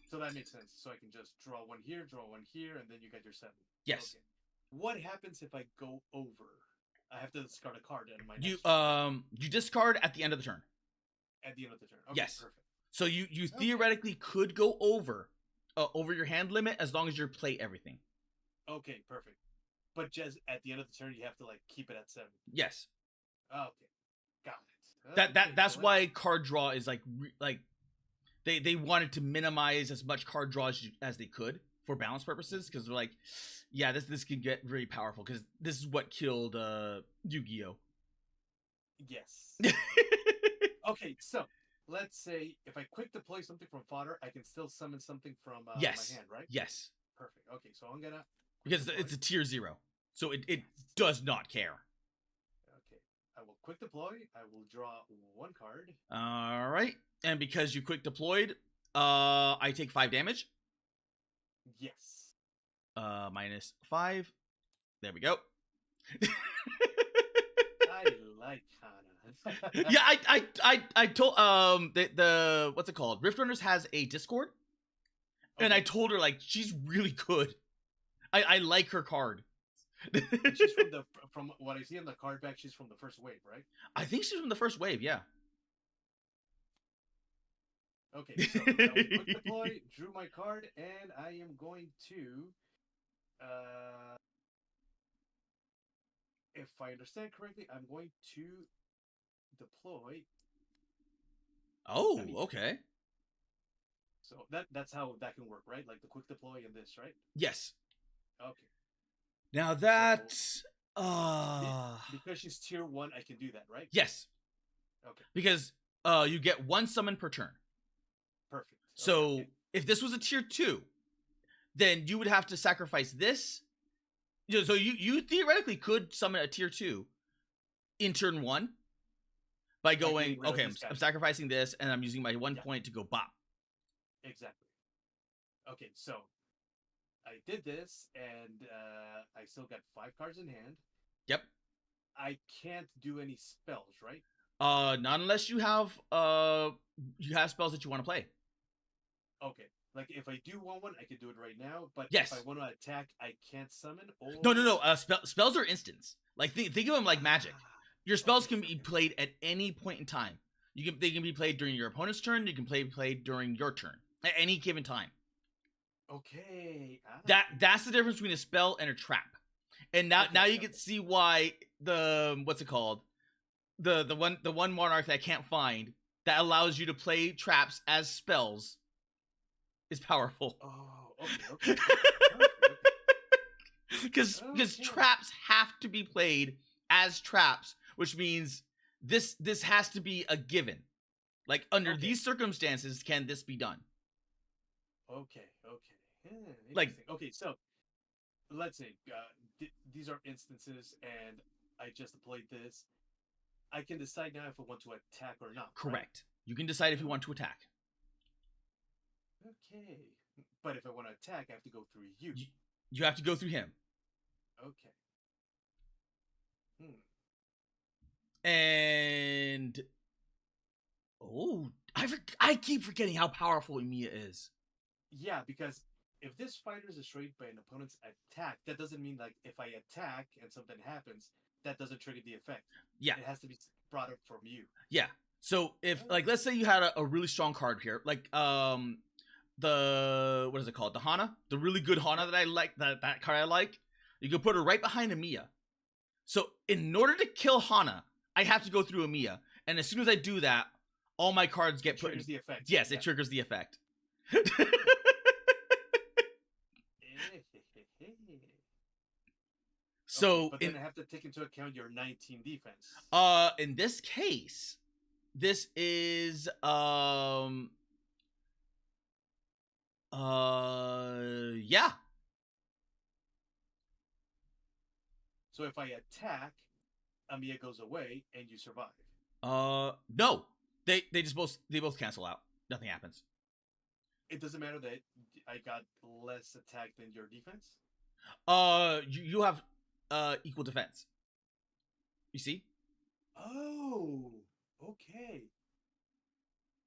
Speaker 1: So that makes sense. So I can just draw one here, and then you got your 7.
Speaker 2: Yes.
Speaker 1: Okay. What happens if I go over? I have to discard a card in my
Speaker 2: You
Speaker 1: next
Speaker 2: you discard at the end of the turn.
Speaker 1: at the end of the turn. Okay,
Speaker 2: Yes.
Speaker 1: perfect.
Speaker 2: So you theoretically could go over your hand limit as long as you play everything.
Speaker 1: Okay, perfect. But just at the end of the turn, you have to like keep it at 7.
Speaker 2: Yes.
Speaker 1: Okay, got it.
Speaker 2: That's why card draw is like they wanted to minimize as much card draw as they could for balance purposes, because they're like, yeah, this can get very powerful because this is what killed Yu-Gi-Oh.
Speaker 1: Yes. Okay, so let's say if I quick deploy something from fodder, I can still summon something from
Speaker 2: Yes.
Speaker 1: my hand, right?
Speaker 2: Yes.
Speaker 1: Perfect. Okay, so I'm gonna
Speaker 2: Because it's a tier 0, so it does not care.
Speaker 1: Okay, I will quick deploy. I will draw one card.
Speaker 2: All right, and because you quick deployed, I take 5 damage.
Speaker 1: Yes.
Speaker 2: -5. There we go.
Speaker 1: I like Hana.
Speaker 2: Yeah, I told the what's it called? Rift Runners has a Discord, and I told her like she's really good. I like her card.
Speaker 1: She's from what I see in the card back. She's from the first wave, right?
Speaker 2: I think she's from the first wave. Yeah.
Speaker 1: Okay, so I will quick deploy, drew my card, and I am going to. If I understand correctly, I'm going to deploy.
Speaker 2: Oh, okay.
Speaker 1: So that's how that can work, right? Like the quick deploy and this, right?
Speaker 2: Yes.
Speaker 1: Okay.
Speaker 2: Now that
Speaker 1: because she's tier 1, I can do that, right?
Speaker 2: yes.
Speaker 1: Okay.
Speaker 2: Because you get 1 summon per turn.
Speaker 1: Perfect.
Speaker 2: So
Speaker 1: okay.
Speaker 2: if this was a tier 2, then you would have to sacrifice this. So you theoretically could summon a tier 2 in turn 1 by going, okay, I'm sacrificing this and I'm using my 1 point to go bop.
Speaker 1: Exactly. Okay, so I did this and I still got 5 cards in hand.
Speaker 2: Yep.
Speaker 1: I can't do any spells, right?
Speaker 2: Not unless you have spells that you want to play.
Speaker 1: Okay. Like if I do want one, I can do it right now. But
Speaker 2: yes.
Speaker 1: if I want to attack, I can't summon. Or...
Speaker 2: No. Spells are instants. Like think of them like magic. Your spells can be played at any point in time. They can be played during your opponent's turn. You can play during your turn at any given time.
Speaker 1: Okay.
Speaker 2: That's the difference between a spell and a trap. And now you can see why the what's it called? The one monarch that I can't find that allows you to play traps as spells is powerful.
Speaker 1: Oh, okay.
Speaker 2: Because traps have to be played as traps, which means this has to be a given. Like under these circumstances, can this be done?
Speaker 1: Okay.
Speaker 2: Like
Speaker 1: okay, so let's say these are instances, and I just deployed this. I can decide now if I want to attack or not.
Speaker 2: Correct.
Speaker 1: Right?
Speaker 2: You can decide if you want to attack.
Speaker 1: Okay. But if I want to attack, I have to go through you.
Speaker 2: You have to go through him.
Speaker 1: Okay.
Speaker 2: And I keep forgetting how powerful Emiya is.
Speaker 1: Yeah, because if this fighter is destroyed by an opponent's attack, that doesn't mean like if I attack and something happens, that doesn't trigger the effect.
Speaker 2: Yeah.
Speaker 1: It has to be brought up from you.
Speaker 2: Yeah. So if like let's say you had a really strong card here, like the what is it called? The Hana, the really good Hana that I like, that card I like. You can put her right behind Emiya. So in order to kill Hana, I have to go through Emiya, and as soon as I do that, all my cards get put.
Speaker 1: Triggers the effect.
Speaker 2: Yes, it triggers the effect. So,
Speaker 1: okay, but then I have to take into account your 19 defense.
Speaker 2: In this case, this is yeah.
Speaker 1: So if I attack, Amiya goes away and you survive.
Speaker 2: No, they both cancel out. Nothing happens.
Speaker 1: It doesn't matter that I got less attack than your defense.
Speaker 2: You have equal defense. You see?
Speaker 1: Oh, okay.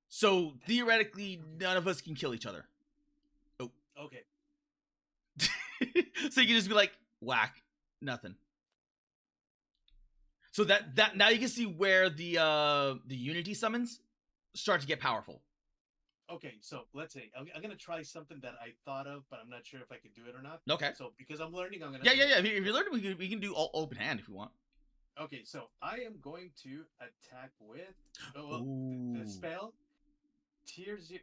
Speaker 2: So theoretically, none of us can kill each other. Oh,
Speaker 1: okay.
Speaker 2: So you can just be like whack, nothing. So that now you can see where the unity summons start to get powerful.
Speaker 1: Okay, so let's say I'm gonna try something that I thought of, but I'm not sure if I could do it or not.
Speaker 2: Okay.
Speaker 1: So because I'm learning, I'm gonna.
Speaker 2: Yeah. If you're learning, we can do all open hand if you want.
Speaker 1: Okay, so I am going to attack with the spell tier 0.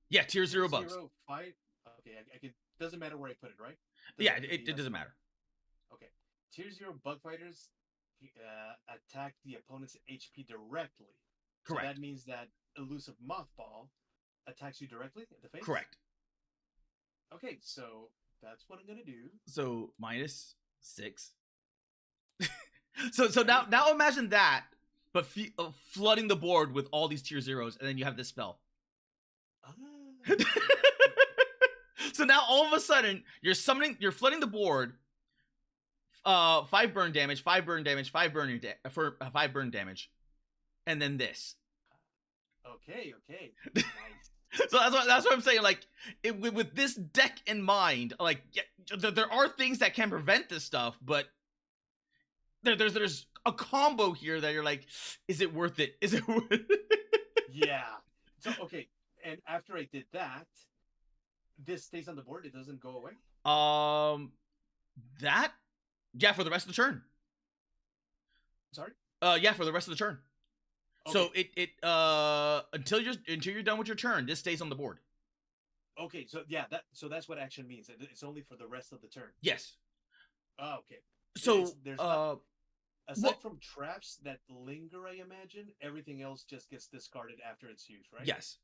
Speaker 2: Yeah, tier 0 bugs.
Speaker 1: 0 fight. Okay, I can. Doesn't matter where I put it, right?
Speaker 2: It doesn't matter.
Speaker 1: Okay, tier 0 bug fighters attack the opponent's HP directly.
Speaker 2: Correct.
Speaker 1: So that means that elusive mothball attacks you directly at the face.
Speaker 2: Correct.
Speaker 1: Okay, so that's what I'm gonna do.
Speaker 2: So -6. so now imagine that, but flooding the board with all these tier 0s, and then you have this spell. So now all of a sudden you're flooding the board. 5 burn damage, 5 burn damage, 5 for 5 burn damage, and then this.
Speaker 1: Okay. Nice.
Speaker 2: So that's what I'm saying. Like with this deck in mind, like there are things that can prevent this stuff, but there's a combo here that you're like, is it worth it? Is it worth it?
Speaker 1: Yeah. So okay, and after I did that, this stays on the board. It doesn't go away.
Speaker 2: Yeah, for the rest of the turn.
Speaker 1: Sorry.
Speaker 2: Yeah, for the rest of the turn. Okay. So it until you're done with your turn, this stays on the board.
Speaker 1: Okay, so yeah, that's what action means. It's only for the rest of the turn.
Speaker 2: Yes.
Speaker 1: Oh, okay.
Speaker 2: So
Speaker 1: aside from traps that linger, I imagine everything else just gets discarded after its use, right?
Speaker 2: Yes.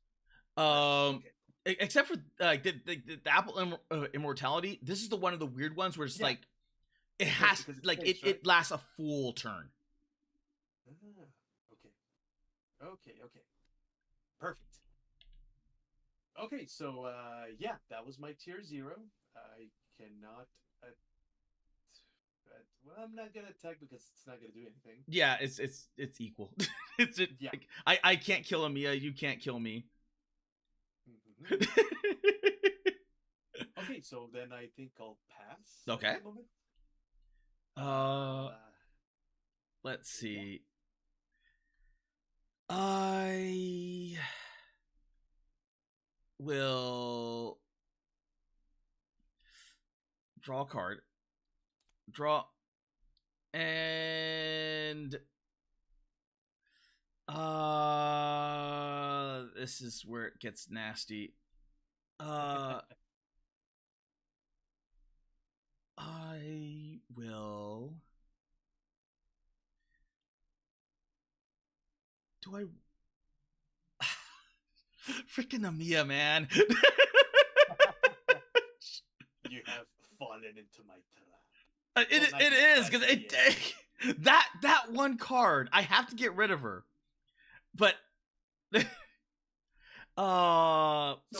Speaker 1: Okay.
Speaker 2: Except for the Apple Immortality, this is one of the weird ones where it's like it has like space, it lasts a full turn.
Speaker 1: Okay. Perfect. Okay, so yeah, that was my tier 0. I cannot. Well, I'm not gonna attack because it's not gonna do anything.
Speaker 2: Yeah, it's equal. Yeah. Like, I can't kill Amiya. You can't kill me.
Speaker 1: Mm-hmm. Okay, so then I think I'll pass.
Speaker 2: Okay. Let's see. I will draw a card. And this is where it gets nasty. I will. Do I? Freaking Amiya, man.
Speaker 1: You have fallen into my trap.
Speaker 2: It is because that one card I have to get rid of her, but so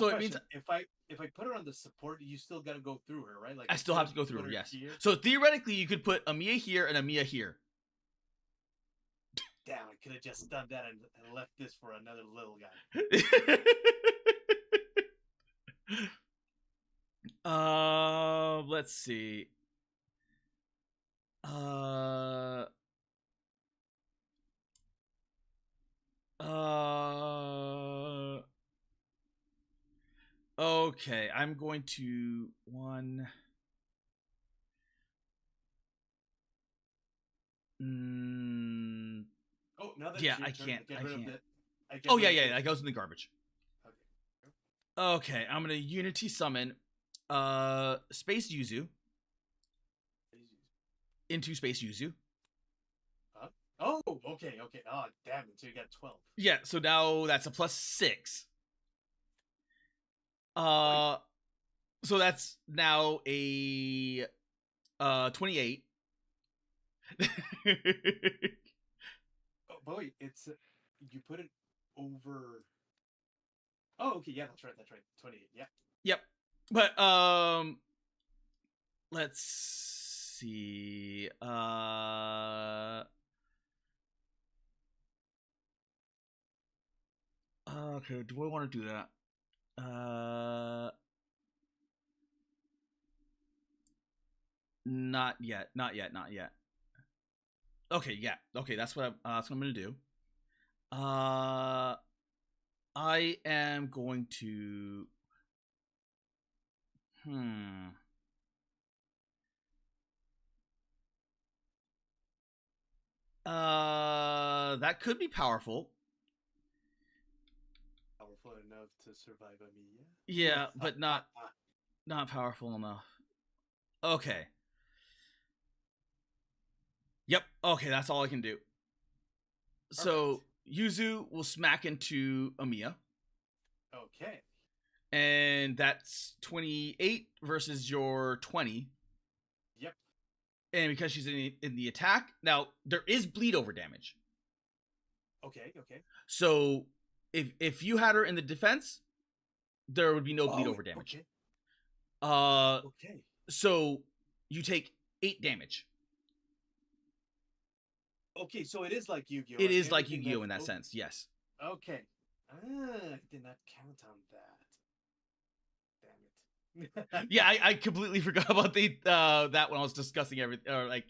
Speaker 2: it means
Speaker 1: if I put her on the support, you still gotta go through her, right? Like
Speaker 2: I still have to go through her. Yes.
Speaker 1: Here.
Speaker 2: So theoretically, you could put Amiya here and Amiya here.
Speaker 1: damn, I could have just done that and left this for another little guy.
Speaker 2: Let's see. Uh, okay, I'm going to one.
Speaker 1: Oh, now that
Speaker 2: Yeah,
Speaker 1: it's your
Speaker 2: I
Speaker 1: turn,
Speaker 2: can't.
Speaker 1: get
Speaker 2: I
Speaker 1: rid of
Speaker 2: can't.
Speaker 1: the. I get
Speaker 2: Oh
Speaker 1: rid
Speaker 2: yeah,
Speaker 1: of
Speaker 2: yeah,
Speaker 1: the-
Speaker 2: that goes in the garbage.
Speaker 1: Okay.
Speaker 2: Okay, I'm gonna Unity summon Space Yuzu into Space Yuzu.
Speaker 1: Oh, okay. Oh, damn it. So you got 12.
Speaker 2: Yeah, so now that's a +6.
Speaker 1: Wait.
Speaker 2: So that's now a 28.
Speaker 1: Oh, but wait, it's you put it over. Oh, okay. Yeah, that's right. 28. Yeah.
Speaker 2: Yep. But let's see. Okay, do I want to do that? Not yet. Not yet. Not yet. Okay, yeah. Okay, that's what I'm gonna do. I am going to. That could be powerful.
Speaker 1: Powerful enough to survive a Mia.
Speaker 2: Yeah, but not powerful enough. Okay. Yep. Okay, that's all I can do. So Yuzu will smack into Amiya.
Speaker 1: Okay.
Speaker 2: And that's 28 versus your 20.
Speaker 1: Yep.
Speaker 2: And because she's in the attack, now there is bleed over damage.
Speaker 1: Okay.
Speaker 2: So if you had her in the defense, there would be no bleed over damage.
Speaker 1: Okay.
Speaker 2: So you take 8 damage.
Speaker 1: Okay, so it is like Yu-Gi-Oh.
Speaker 2: It is like Yu-Gi-Oh in that sense, yes.
Speaker 1: Okay. I did not count on that. Damn it.
Speaker 2: Yeah, I completely forgot about the that when I was discussing everything, or like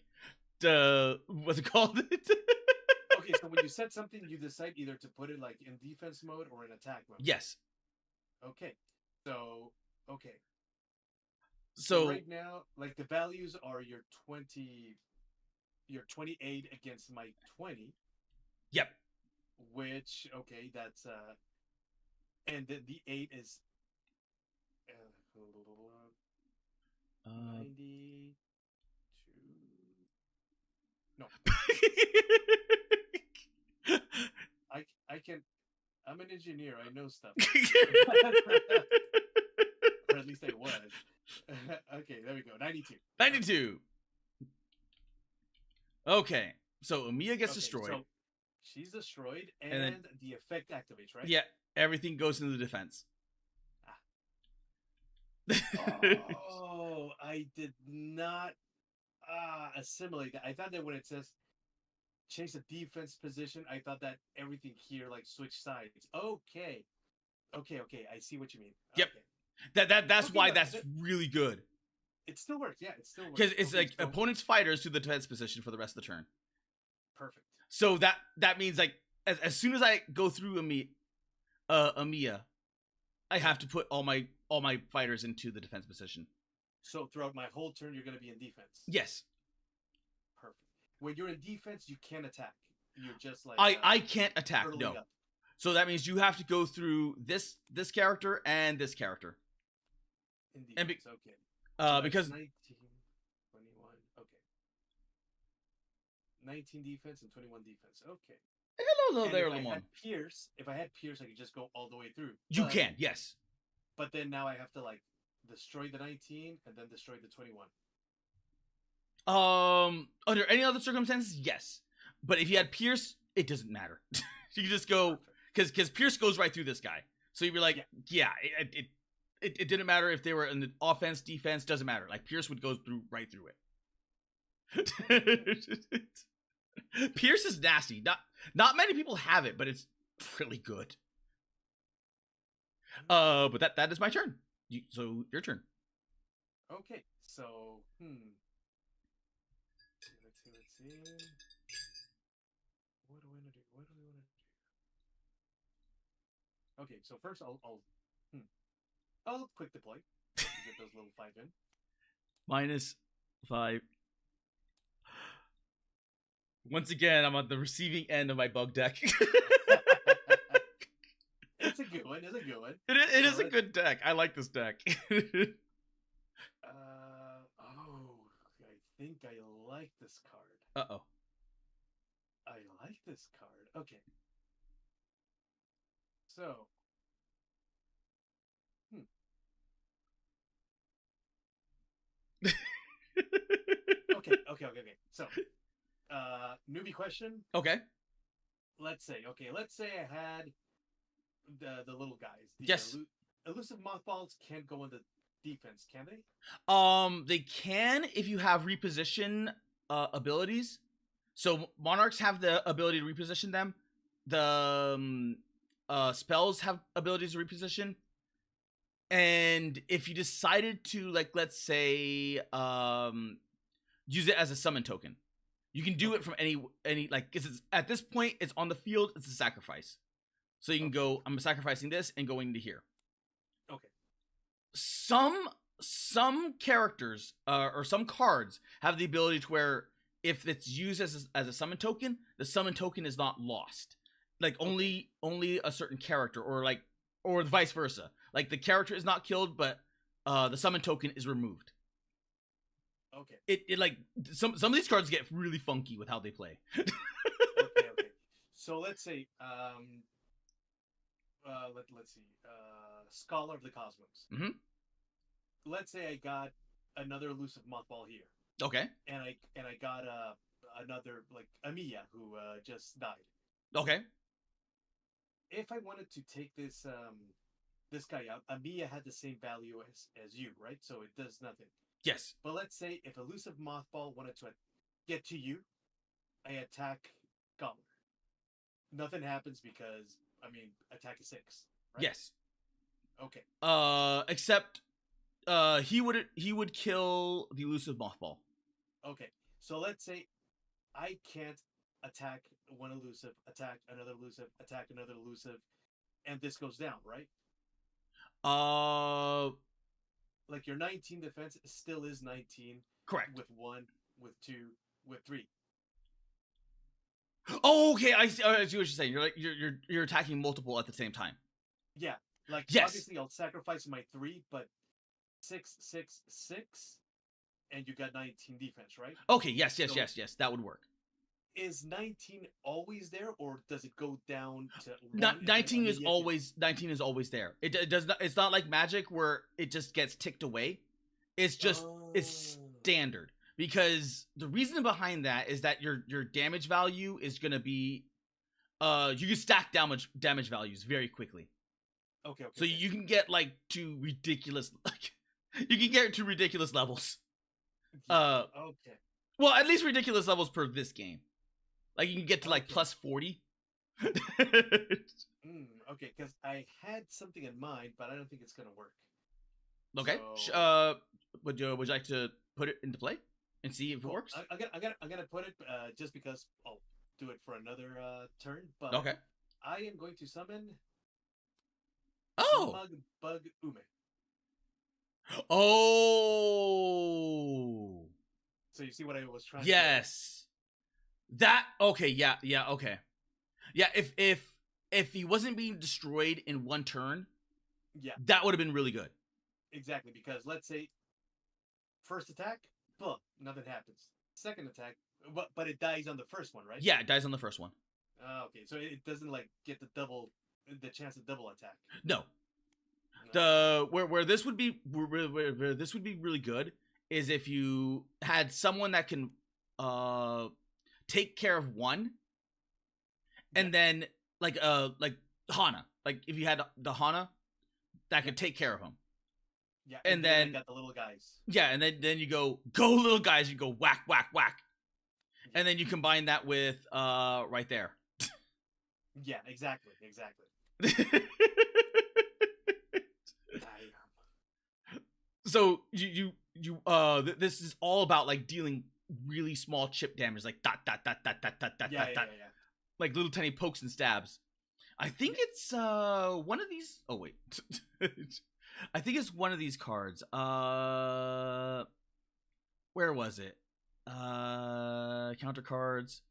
Speaker 2: what's it called?
Speaker 1: Okay, so when you set something, you decide either to put it like in defense mode or in attack mode.
Speaker 2: Yes.
Speaker 1: Okay. So okay.
Speaker 2: So
Speaker 1: right now, like the values are your 28 against my 20.
Speaker 2: Yep.
Speaker 1: Which okay, that's and the 8 is 92. No. I can. I'm an engineer. I know stuff. Or at least I was. Okay, there we go. 92.
Speaker 2: 92. Okay, so Amiya gets destroyed. So
Speaker 1: she's destroyed, and
Speaker 2: then
Speaker 1: the effect activates, right?
Speaker 2: Yeah, everything goes into the defense.
Speaker 1: Oh, I did not assimilate that. I thought that when it says change the defense position, I thought that everything here like switched sides. Okay. I see what you mean.
Speaker 2: Yep.
Speaker 1: Okay.
Speaker 2: That's why that's really good.
Speaker 1: It still works. Yeah, it still works.
Speaker 2: Because it's like opponent's fighters to the defense position for the rest of the turn.
Speaker 1: Perfect.
Speaker 2: So that means like as soon as I go through Amiya, I have to put all my fighters into the defense position.
Speaker 1: So throughout my whole turn, you're going to be in defense.
Speaker 2: Yes.
Speaker 1: Perfect. When you're in defense, you can't attack. You're just like
Speaker 2: I can't attack. No.
Speaker 1: Up.
Speaker 2: So that means you have to go through this character and this character.
Speaker 1: In defense, okay.
Speaker 2: So because
Speaker 1: 19, 21, okay. 19 defense and 21 defense, okay.
Speaker 2: Hello there, Lamont.
Speaker 1: If I had Pierce, I could just go all the way through.
Speaker 2: You can, yes.
Speaker 1: But then now I have to like destroy the 19 and then destroy the 21.
Speaker 2: Under any other circumstances, yes. But if you had Pierce, it doesn't matter. You can just go because Pierce goes right through this guy. So you'd be like, yeah, it didn't matter if they were in the offense, defense, doesn't matter. Like Pierce would go right through it. Pierce is nasty. Not many people have it, but it's really good. But that is my turn. So your turn.
Speaker 1: Okay, so let's see. What do we want to do? What do we want to do? Okay, so first I'll quick deploy to get those little 5 in.
Speaker 2: -5. Once again, I'm on the receiving end of my bug deck.
Speaker 1: It's a good one. It's a good one.
Speaker 2: It is a good deck. I like this deck.
Speaker 1: I think I like this card.
Speaker 2: Uh-oh.
Speaker 1: I like this card. Okay. So. Okay. So, newbie question.
Speaker 2: Okay.
Speaker 1: Let's say I had the little guys. The
Speaker 2: Yes.
Speaker 1: Elusive mothballs can't go into defense, can they?
Speaker 2: They can if you have reposition abilities. So monarchs have the ability to reposition them. The spells have abilities to reposition. And if you decided to, like, let's say, use it as a summon token, you can do it from any like, it's, at this point it's on the field, it's a sacrifice. So you can go, I'm sacrificing this and going to here.
Speaker 1: Okay.
Speaker 2: Some characters or some cards have the ability to where if it's used as a summon token, the summon token is not lost. Like only a certain character, or vice versa. Like the character is not killed, but the summon token is removed.
Speaker 1: Okay.
Speaker 2: It like some of these cards get really funky with how they play.
Speaker 1: Okay. So let's say let's see, Scholar of the Cosmos.
Speaker 2: Mm-hmm.
Speaker 1: Let's say I got another elusive mothball here.
Speaker 2: Okay.
Speaker 1: And I got another, like, Amiya who just died.
Speaker 2: Okay.
Speaker 1: If I wanted to take this this guy out, Amiya had the same value as you, right? So it does nothing.
Speaker 2: Yes.
Speaker 1: But let's say if elusive mothball wanted to get to you, I attack Scholar. Nothing happens because, I mean, attack is 6. Right?
Speaker 2: Yes.
Speaker 1: Okay.
Speaker 2: Except he would kill the elusive mothball.
Speaker 1: Okay. So let's say I can't attack one elusive, attack another elusive, and this goes down, right? Like your 19 defense still is 19.
Speaker 2: Correct.
Speaker 1: With 1, with 2, with 3.
Speaker 2: Oh, okay. I see what you're saying. You're like you're attacking multiple at the same time.
Speaker 1: Yeah. Like,
Speaker 2: yes.
Speaker 1: Obviously I'll sacrifice my 3, but 6, 6, 6, and you got 19 defense, right?
Speaker 2: Okay. Yes. That would work.
Speaker 1: Is 19 always there, or does it go down to
Speaker 2: 19 is always there. It does not. It's not like Magic where it just gets ticked away. It's just it's standard, because the reason behind that is that your damage value is gonna be you can stack damage values very quickly.
Speaker 1: Okay.
Speaker 2: So you can get like to ridiculous levels.
Speaker 1: Okay.
Speaker 2: Well, at least ridiculous levels per this game. Like, you can get to, like, plus 40.
Speaker 1: Okay, because I had something in mind, but I don't think it's going to work.
Speaker 2: Okay. So... would you like to put it into play and see if it works?
Speaker 1: I'm gonna put it just because I'll do it for another turn. But
Speaker 2: okay.
Speaker 1: I am going to summon... Bug Ume.
Speaker 2: Oh!
Speaker 1: So you see what I was trying to...
Speaker 2: Yes! That okay, yeah, okay. Yeah, if he wasn't being destroyed in one turn,
Speaker 1: yeah,
Speaker 2: that would have been really good.
Speaker 1: Exactly, because let's say first attack, nothing happens. Second attack, but it dies on the first one, right?
Speaker 2: Yeah, it dies on the first one.
Speaker 1: Okay, so it doesn't like get the chance to double attack.
Speaker 2: No. Where this would be where this would be really good is if you had someone that can take care of one, and then like Hana, like if you had the Hana that could take care of him.
Speaker 1: Yeah,
Speaker 2: and then
Speaker 1: got the little guys.
Speaker 2: Yeah, and then you go little guys, you go whack whack whack, And then you combine that with right there.
Speaker 1: Yeah, exactly. Damn.
Speaker 2: So this is all about like dealing really small chip damage, like dot dot dot dot dot dot dot
Speaker 1: Yeah,
Speaker 2: dot
Speaker 1: yeah,
Speaker 2: dot,
Speaker 1: yeah, yeah.
Speaker 2: like little tiny pokes and stabs. I think
Speaker 1: Yeah.
Speaker 2: it's one of these. Oh wait, I think it's one of these cards. Where was it? Counter cards.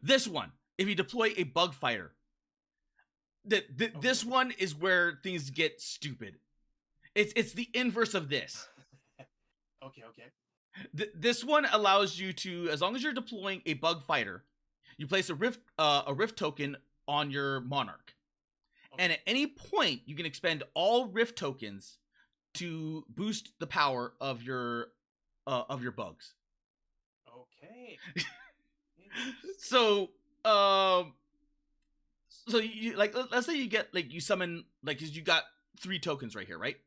Speaker 2: This one. If you deploy a bug fighter, this one is where things get stupid. It's the inverse of this.
Speaker 1: Okay.
Speaker 2: This one allows you to, as long as you're deploying a bug fighter, you place a rift token on your monarch, and at any point you can expend all rift tokens to boost the power of your bugs.
Speaker 1: Okay.
Speaker 2: So so you like, let's say you get like, you summon like, 'cause you got 3 tokens right here, right?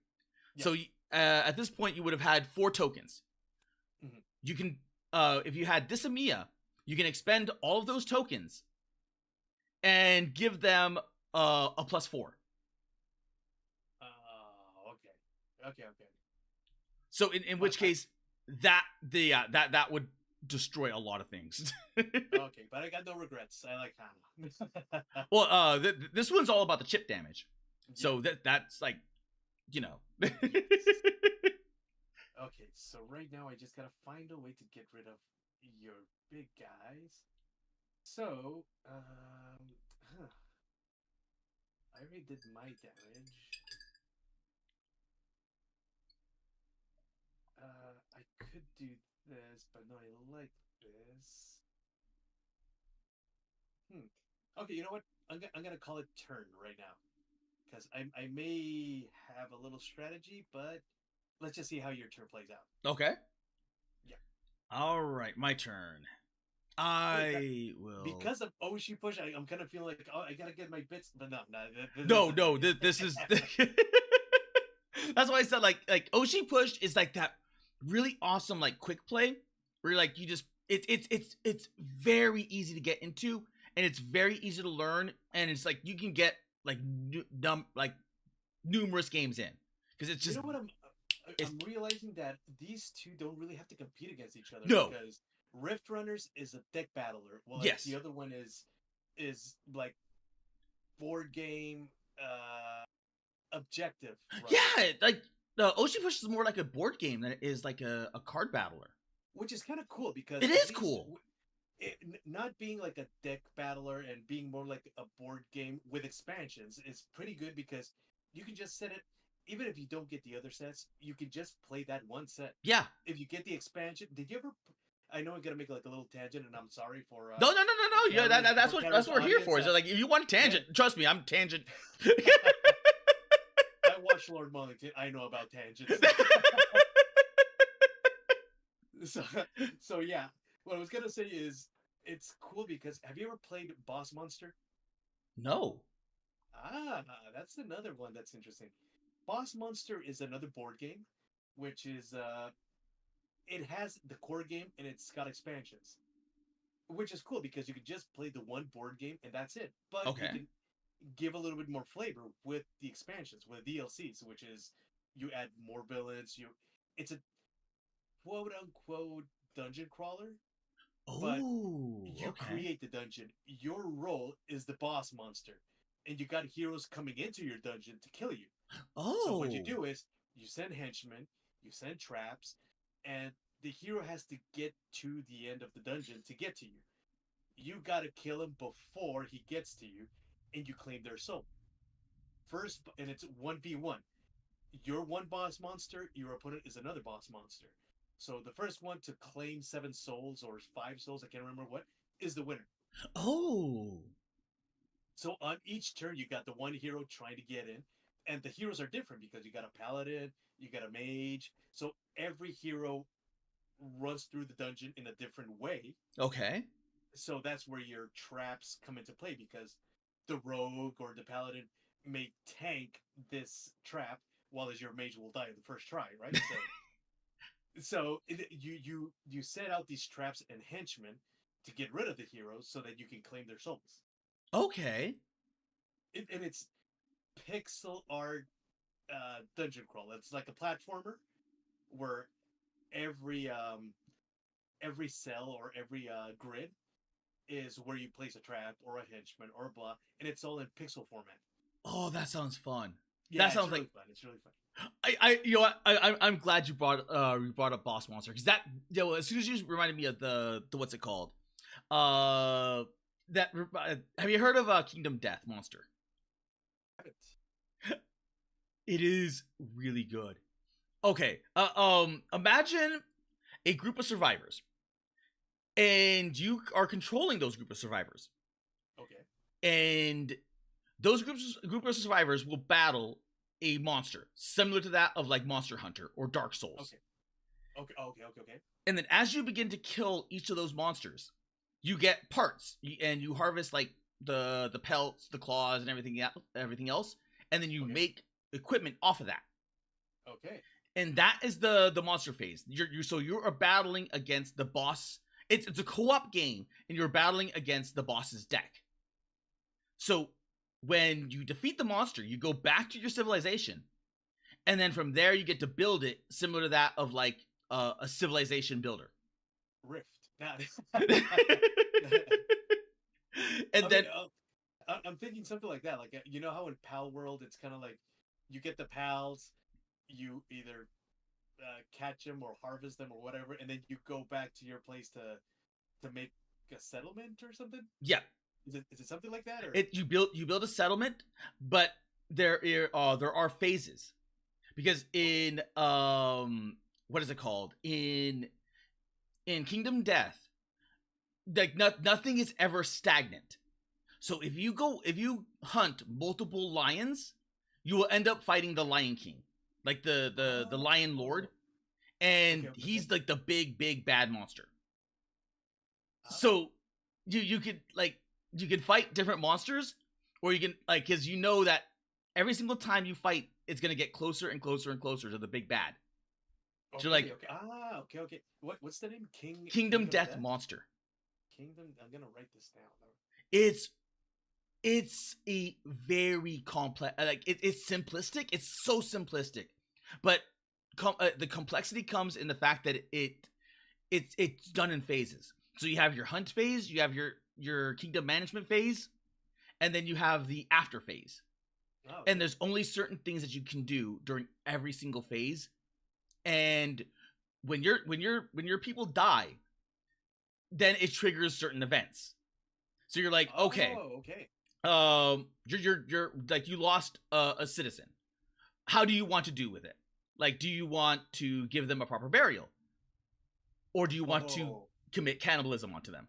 Speaker 1: Yeah.
Speaker 2: So at this point you would have had 4 tokens.
Speaker 1: Mm-hmm.
Speaker 2: You can if you had Disamiya, you can expend all of those tokens and give them a +4.
Speaker 1: Okay.
Speaker 2: So in which case that would destroy a lot of things.
Speaker 1: Okay, but I got no regrets. I like Hana.
Speaker 2: Well, this one's all about the chip damage. So that's like, you know.
Speaker 1: Yes. Okay, so right now I just gotta find a way to get rid of your big guys. So, I already did my damage. I could do this, but no, I like this. Okay, you know what? I'm gonna call it turn right now, because I may have a little strategy, but let's just see how your turn plays out.
Speaker 2: Okay.
Speaker 1: Yeah.
Speaker 2: All right, my turn. I will.
Speaker 1: Because of Oshi push, I'm kind of feeling like, oh, I gotta get my bits, but no.
Speaker 2: This is. That's why I said like Oshi push is like that really awesome like quick play where like you just it's very easy to get into, and it's very easy to learn, and it's like you can get like numerous games in, because it's just,
Speaker 1: you know what, I'm realizing that these two don't really have to compete against each other.
Speaker 2: No.
Speaker 1: Because Rift Runners is a deck battler, while
Speaker 2: Yes.
Speaker 1: the other one is like board game objective. Runner.
Speaker 2: Yeah, like the Oshi push is more like a board game than it is like a card battler,
Speaker 1: which is kind of cool, because
Speaker 2: it is cool.
Speaker 1: Not being like a deck battler and being more like a board game with expansions is pretty good, because you can just set it. Even if you don't get the other sets, you can just play that one set.
Speaker 2: Yeah.
Speaker 1: If you get the expansion, did you ever? I know I'm gonna make like a little tangent, and I'm sorry for.
Speaker 2: No. Yeah, that's what we're here for. So like, if you want tangent, trust me, I'm tangent.
Speaker 1: I watched Lord Mullington. I know about tangents. So yeah, what I was gonna say is, it's cool because, have you ever played Boss Monster?
Speaker 2: No.
Speaker 1: That's another one that's interesting. Boss Monster is another board game, which is it has the core game and it's got expansions, which is cool because you can just play the one board game and that's it. But
Speaker 2: Okay.
Speaker 1: you can give a little bit more flavor with the expansions, with the DLCs, which is you add more villains. It's a quote unquote dungeon crawler. But you create the dungeon. Your role is the boss monster, and you got heroes coming into your dungeon to kill you. So what you do is you send henchmen, you send traps, and the hero has to get to the end of the dungeon to get to you. You got to kill him before he gets to you, and you claim their soul. First, and it's 1v1. You're one boss monster, your opponent is another boss monster. So the first one to claim 7 souls or 5 souls, I can't remember what, is the winner. So on each turn, you got the one hero trying to get in, and the heroes are different because you got a paladin, you got a mage. So every hero runs through the dungeon in a different way.
Speaker 2: Okay.
Speaker 1: So that's where your traps come into play, because the rogue or the paladin may tank this trap, while as your mage will die in the first try, right? So So you set out these traps and henchmen to get rid of the heroes so that you can claim their souls.
Speaker 2: Okay.
Speaker 1: And it's pixel art dungeon crawl. It's like a platformer where every um, every cell or every grid is where you place a trap or a henchman or a blah, and it's all in pixel format.
Speaker 2: Oh, that sounds fun. That
Speaker 1: Yeah, it's
Speaker 2: sounds
Speaker 1: really
Speaker 2: like
Speaker 1: fun. It's really fun.
Speaker 2: you know what, I'm glad you brought up Boss Monster because that, you know, as soon as you reminded me of the what's it called, uh have you heard of Kingdom Death Monster? It is really good. Okay, imagine a group of survivors, and you are controlling those group of survivors,
Speaker 1: Okay.
Speaker 2: and those group of survivors will battle a monster similar to that of like Monster Hunter or Dark Souls.
Speaker 1: Okay. Okay. Okay. Okay. Okay.
Speaker 2: And then as you begin to kill each of those monsters, you get parts, and you harvest like the pelts, the claws, and everything else, and then you
Speaker 1: Okay.
Speaker 2: make equipment off of that.
Speaker 1: Okay.
Speaker 2: And that is the monster phase. You're battling against the boss. It's a co-op game, and you're battling against the boss's deck. So when you defeat the monster, you go back to your civilization, and then from there you get to build it similar to that of like a civilization builder.
Speaker 1: Rift. That.
Speaker 2: And then
Speaker 1: I'm thinking something like that. Like you know how in Pal World it's kind of like you get the pals, you either catch them or harvest them or whatever, and then you go back to your place to make a settlement or something.
Speaker 2: yeah,
Speaker 1: Is it something like that or?
Speaker 2: you build a settlement, but there are phases, because in what is it called, in Kingdom Death, like nothing is ever stagnant. So if you hunt multiple lions, you will end up fighting the Lion King, like the Lion Lord, and
Speaker 1: Okay, okay,
Speaker 2: he's
Speaker 1: okay.
Speaker 2: like the big bad monster.
Speaker 1: Oh,
Speaker 2: So you could like you can fight different monsters, or you can like, because you know that every single time you fight, it's gonna get closer and closer and closer to the big bad. So
Speaker 1: okay,
Speaker 2: like
Speaker 1: okay. Okay, okay. What's the name?
Speaker 2: Kingdom
Speaker 1: Kingdom
Speaker 2: Death
Speaker 1: Death?
Speaker 2: Monster.
Speaker 1: Kingdom. I'm gonna write this down.
Speaker 2: It's it's a very complex, like it's simplistic. It's so simplistic, but the complexity comes in the fact that it's done in phases. So you have your hunt phase, you have your kingdom management phase, and then you have the after phase.
Speaker 1: Oh,
Speaker 2: And
Speaker 1: okay.
Speaker 2: there's only certain things that you can do during every single phase. And when your people die, then it triggers certain events. So you're like, okay,
Speaker 1: Oh, okay.
Speaker 2: you're like, you lost a citizen. How do you want to do with it? Like, do you want to give them a proper burial, or do you want to
Speaker 1: Oh,
Speaker 2: commit cannibalism onto them?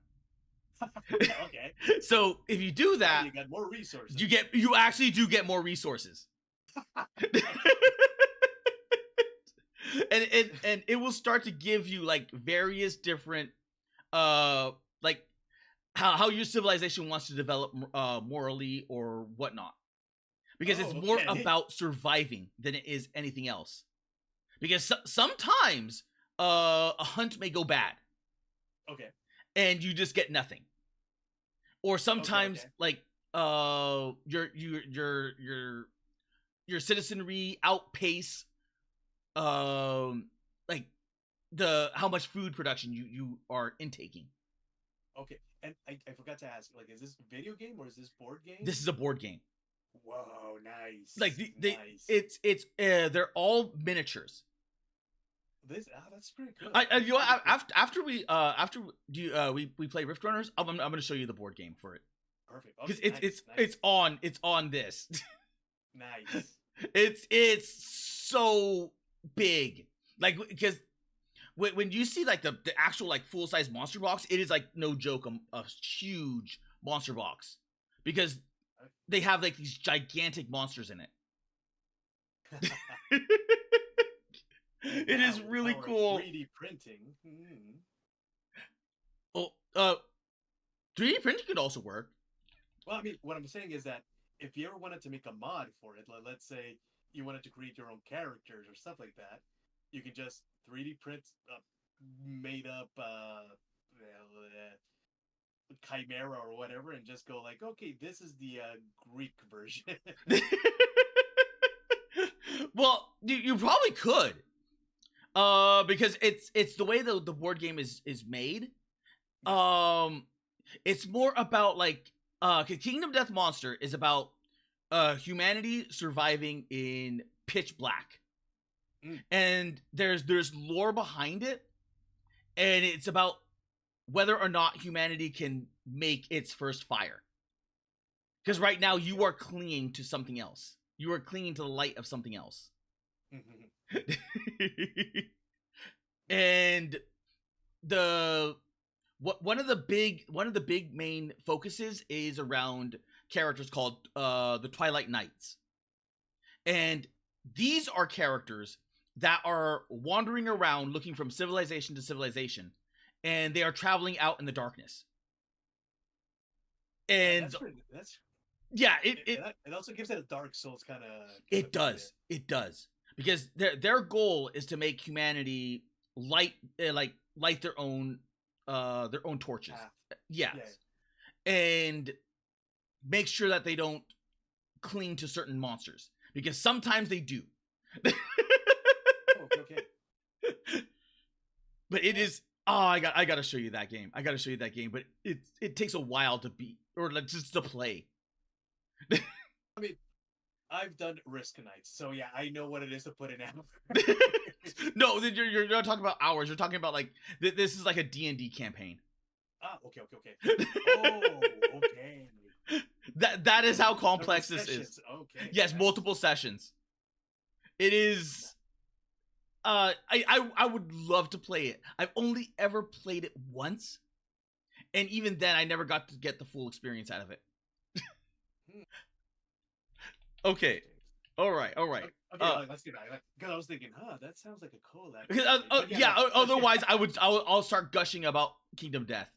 Speaker 1: okay.
Speaker 2: So if you do
Speaker 1: Now
Speaker 2: that,
Speaker 1: you got more resources.
Speaker 2: you actually do get more resources.
Speaker 1: Okay.
Speaker 2: And it will start to give you like various different like how your civilization wants to develop morally or whatnot, because it's
Speaker 1: Oh,
Speaker 2: more
Speaker 1: okay.
Speaker 2: about surviving than it is anything else. Because sometimes a hunt may go bad
Speaker 1: Okay.
Speaker 2: and you just get nothing, or
Speaker 1: Okay.
Speaker 2: sometimes
Speaker 1: Okay.
Speaker 2: like your citizenry outpace like the how much food production you are intaking.
Speaker 1: Okay. And I forgot to ask, like, is this video game or is this board game?
Speaker 2: This is a board game.
Speaker 1: Whoa,
Speaker 2: Like
Speaker 1: nice. Nice.
Speaker 2: it's they're all miniatures.
Speaker 1: That's pretty good.
Speaker 2: You know,
Speaker 1: That's pretty cool.
Speaker 2: we play Rift Runners, I'm gonna show you the board game for it,
Speaker 1: Perfect.
Speaker 2: because
Speaker 1: Okay, nice, nice,
Speaker 2: it's on this.
Speaker 1: nice.
Speaker 2: It's so big, like, because when you see like the actual like full size monster box, it is like no joke, a huge monster box, because they have like these gigantic monsters in it. It
Speaker 1: Now,
Speaker 2: is
Speaker 1: with the
Speaker 2: really
Speaker 1: power of
Speaker 2: cool.
Speaker 1: 3D printing.
Speaker 2: Oh, 3D printing could also work.
Speaker 1: Well, I mean, what I'm saying is that if you ever wanted to make a mod for it, let's say you wanted to create your own characters or stuff like that, you can just 3D print made up chimera or whatever, and just go like, okay, this is the Greek version.
Speaker 2: Well, you probably could, because it's the way the board game is made. It's more about like, Kingdom Death Monster is about humanity surviving in pitch black, and there's lore behind it, and it's about whether or not humanity can make its first fire. Because right now you are clinging to something else. You are clinging to the light of something else. And one of the big main focuses is around characters called the Twilight Knights. And these are characters that are wandering around looking from civilization to civilization, and they are traveling out in the darkness. And
Speaker 1: that's
Speaker 2: yeah,
Speaker 1: it also gives it a Dark Souls kind of.
Speaker 2: It does. It does, because their goal is to make humanity light their own torches. Yes. Yeah. And make sure that they don't cling to certain monsters, because sometimes they do.
Speaker 1: Okay.
Speaker 2: But it is. Oh, I gotta show you that game. But it takes a while to beat, or like just to play.
Speaker 1: I mean, I've done Risk Nights, so yeah, I know what it is to put in effort.
Speaker 2: No, you're not talking about hours. You're talking about like this is like a D&D campaign.
Speaker 1: Ah, okay. Oh, okay.
Speaker 2: That is how complex this is.
Speaker 1: Okay.
Speaker 2: Yes, multiple sessions. It is. I would love to play it. I've only ever played it once, and even then, I never got to get the full experience out of it. Okay. All right.
Speaker 1: Okay, let's get back. Because I was thinking, that sounds like a collab.
Speaker 2: Yeah. Otherwise, I'll start gushing about Kingdom Death.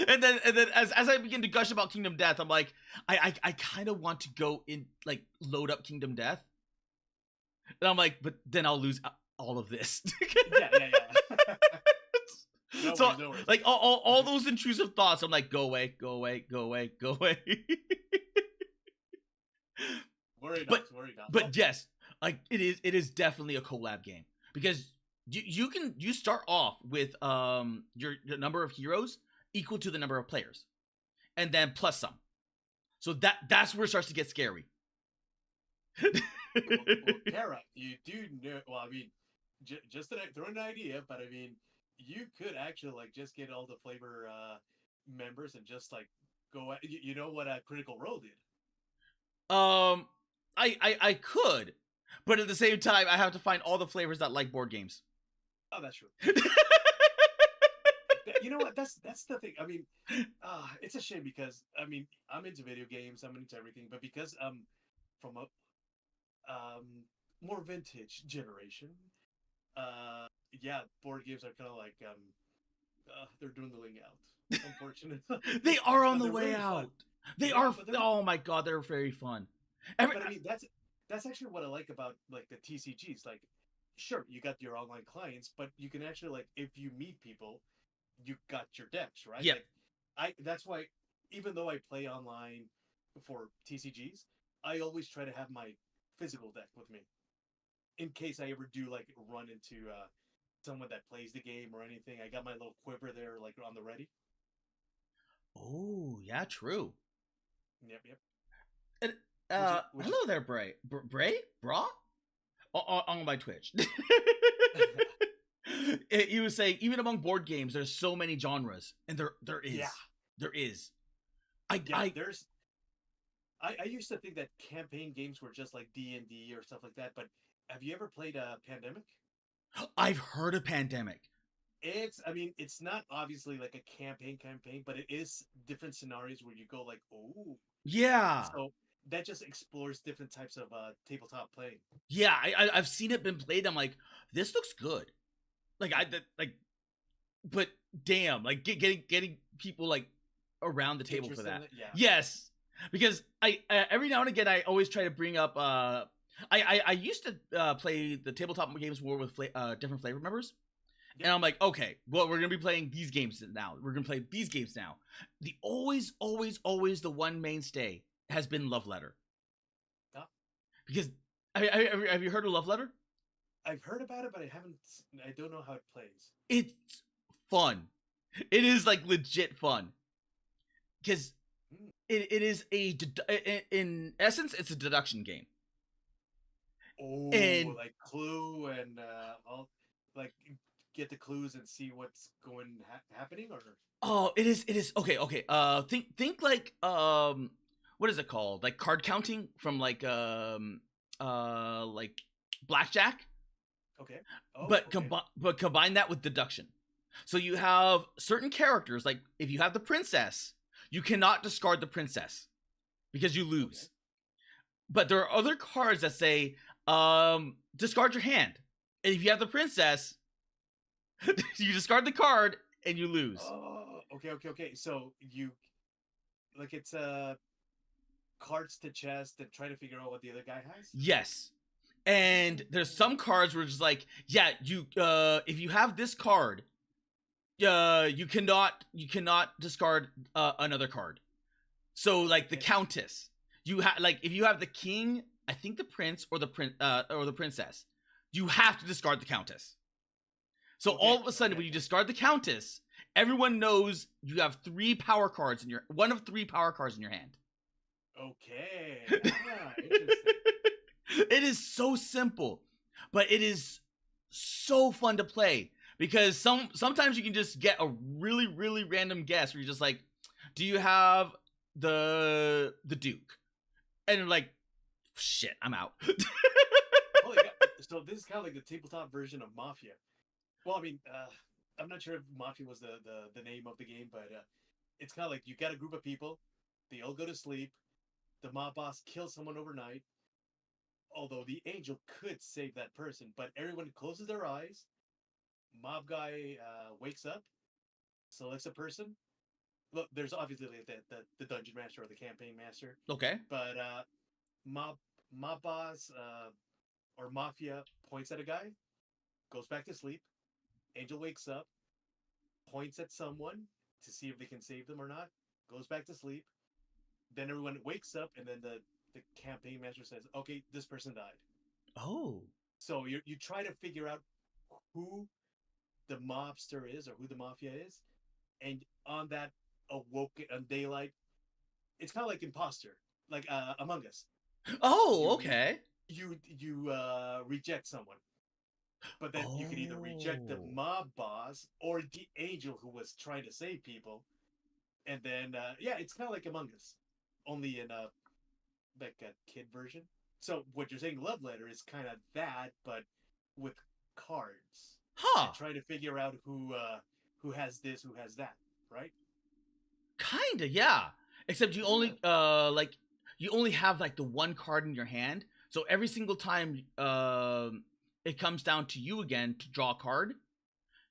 Speaker 2: and then as I begin to gush about Kingdom Death, I'm like, I kind of want to go in, like, load up Kingdom Death. And I'm like, but then I'll lose all of this.
Speaker 1: Yeah.
Speaker 2: No
Speaker 1: worries.
Speaker 2: Like all those intrusive thoughts, I'm like, go away.
Speaker 1: Worry not.
Speaker 2: But yes, like it is definitely a collab game, because you start off with your number of heroes equal to the number of players, and then plus some. So that's where it starts to get scary.
Speaker 1: Well, Kara, you do know. Well, I mean, just to throw an idea, but I mean, you could actually like just get all the flavor members and just like go. You know what Critical Role did?
Speaker 2: I could, but at the same time, I have to find all the flavors that like board games.
Speaker 1: Oh, that's true. You know what? That's the thing. I mean, it's a shame, because I mean, I'm into video games, I'm into everything, but because from a more vintage generation, yeah, board games are kind of like they're dwindling out, unfortunately.
Speaker 2: They are on the way
Speaker 1: really
Speaker 2: out.
Speaker 1: fun.
Speaker 2: They are. Oh my god, they're very fun.
Speaker 1: But I mean, that's actually what I like about like the TCGs. Like, sure, you got your online clients, but you can actually, like, if you meet people, you got your decks, right?
Speaker 2: Yeah.
Speaker 1: Like, that's why, even though I play online for TCGs, I always try to have my physical deck with me, in case I ever do like run into someone that plays the game or anything. I got my little quiver there, like, on the ready.
Speaker 2: Oh yeah, true.
Speaker 1: Yep.
Speaker 2: And, hello there, Bray. Bra? On my Twitch. He was saying, even among board games, there's so many genres, and there is.
Speaker 1: Yeah.
Speaker 2: There is.
Speaker 1: I used to think that campaign games were just like D&D or stuff like that, but have you ever played a Pandemic?
Speaker 2: I've heard of Pandemic.
Speaker 1: I mean, it's not obviously like a campaign, but it is different scenarios where you go like, oh.
Speaker 2: Yeah.
Speaker 1: So that just explores different types of tabletop playing.
Speaker 2: Yeah, I've seen it been played. I'm like, this looks good. But damn, like getting people like around the table for that.
Speaker 1: Yeah.
Speaker 2: Yes, because I every now and again I always try to bring up I used to play the tabletop games more with different flavor members.
Speaker 1: Yep.
Speaker 2: And I'm like, okay, well, we're gonna be playing these games now. We're gonna play these games now. The always, always the one mainstay has been Love Letter.
Speaker 1: Oh.
Speaker 2: Because have you heard of Love Letter?
Speaker 1: I've heard about it, but I don't know how it plays.
Speaker 2: It's fun. It is like legit fun. Because it is in essence, it's a deduction game.
Speaker 1: Oh,
Speaker 2: And
Speaker 1: like Clue and all, like get the clues and see what's happening, or
Speaker 2: oh, it is okay. Think like what is it called? Like card counting from like blackjack.
Speaker 1: okay. Oh,
Speaker 2: But
Speaker 1: okay.
Speaker 2: combine that with deduction. So you have certain characters, like if you have the princess, you cannot discard the princess because you lose.
Speaker 1: Okay.
Speaker 2: But there are other cards that say discard your hand, and if you have the princess, you discard the card and you lose.
Speaker 1: Oh, okay. So you like it's cards to chest and try to figure out what the other guy has.
Speaker 2: Yes. And there's some cards where it's just like, yeah, you if you have this card, you cannot discard another card. So like the Countess, you have like if you have the king, I think the prince or the princess, you have to discard the Countess. So all of a sudden, when you discard the Countess, everyone knows you have one of three power cards in your hand.
Speaker 1: Okay. Interesting.
Speaker 2: It is so simple, but it is so fun to play because sometimes you can just get a really, really random guess where you're just like, do you have the Duke? And you're like, shit, I'm out.
Speaker 1: Holy God. So this is kind of like the tabletop version of Mafia. Well, I mean, I'm not sure if Mafia was the name of the game, but it's kind of like you got a group of people, they all go to sleep, the mob boss kills someone overnight, although the angel could save that person, but everyone closes their eyes, mob guy wakes up, selects a person. Look, there's obviously like the dungeon master or the campaign master.
Speaker 2: Okay.
Speaker 1: But mob boss or mafia points at a guy, goes back to sleep. Angel wakes up, points at someone to see if they can save them or not, goes back to sleep. Then everyone wakes up, and then the campaign master says, okay, this person died.
Speaker 2: Oh.
Speaker 1: So you try to figure out who the mobster is or who the mafia is. And on that awoken on daylight, it's kind of like imposter, like Among Us.
Speaker 2: Oh, okay.
Speaker 1: You reject someone. But then you can either reject the mob boss or the angel who was trying to save people. And then, it's kind of like Among Us, only in like a kid version. So what you're saying, Love Letter, is kind of that, but with cards.
Speaker 2: Huh.
Speaker 1: And trying to figure out who has this, who has that, right?
Speaker 2: Kinda, yeah. Except you only you only have like the one card in your hand. So every single time it comes down to you again to draw a card.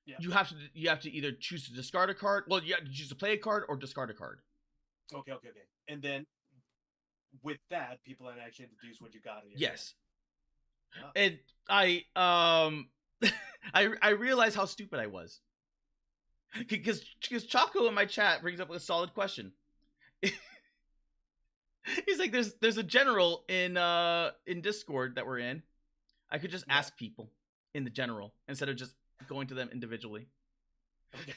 Speaker 1: Yeah.
Speaker 2: You have to either choose to discard a card. Well, you have to choose to play a card or discard a card.
Speaker 1: Okay. And then with that, people can actually deduce what you got in your
Speaker 2: yes.
Speaker 1: hand. Oh.
Speaker 2: And I realized how stupid I was. Because Chaco in my chat brings up a solid question. He's like, there's a general in Discord that we're in. I could just ask people in the general instead of just going to them individually.
Speaker 1: Okay.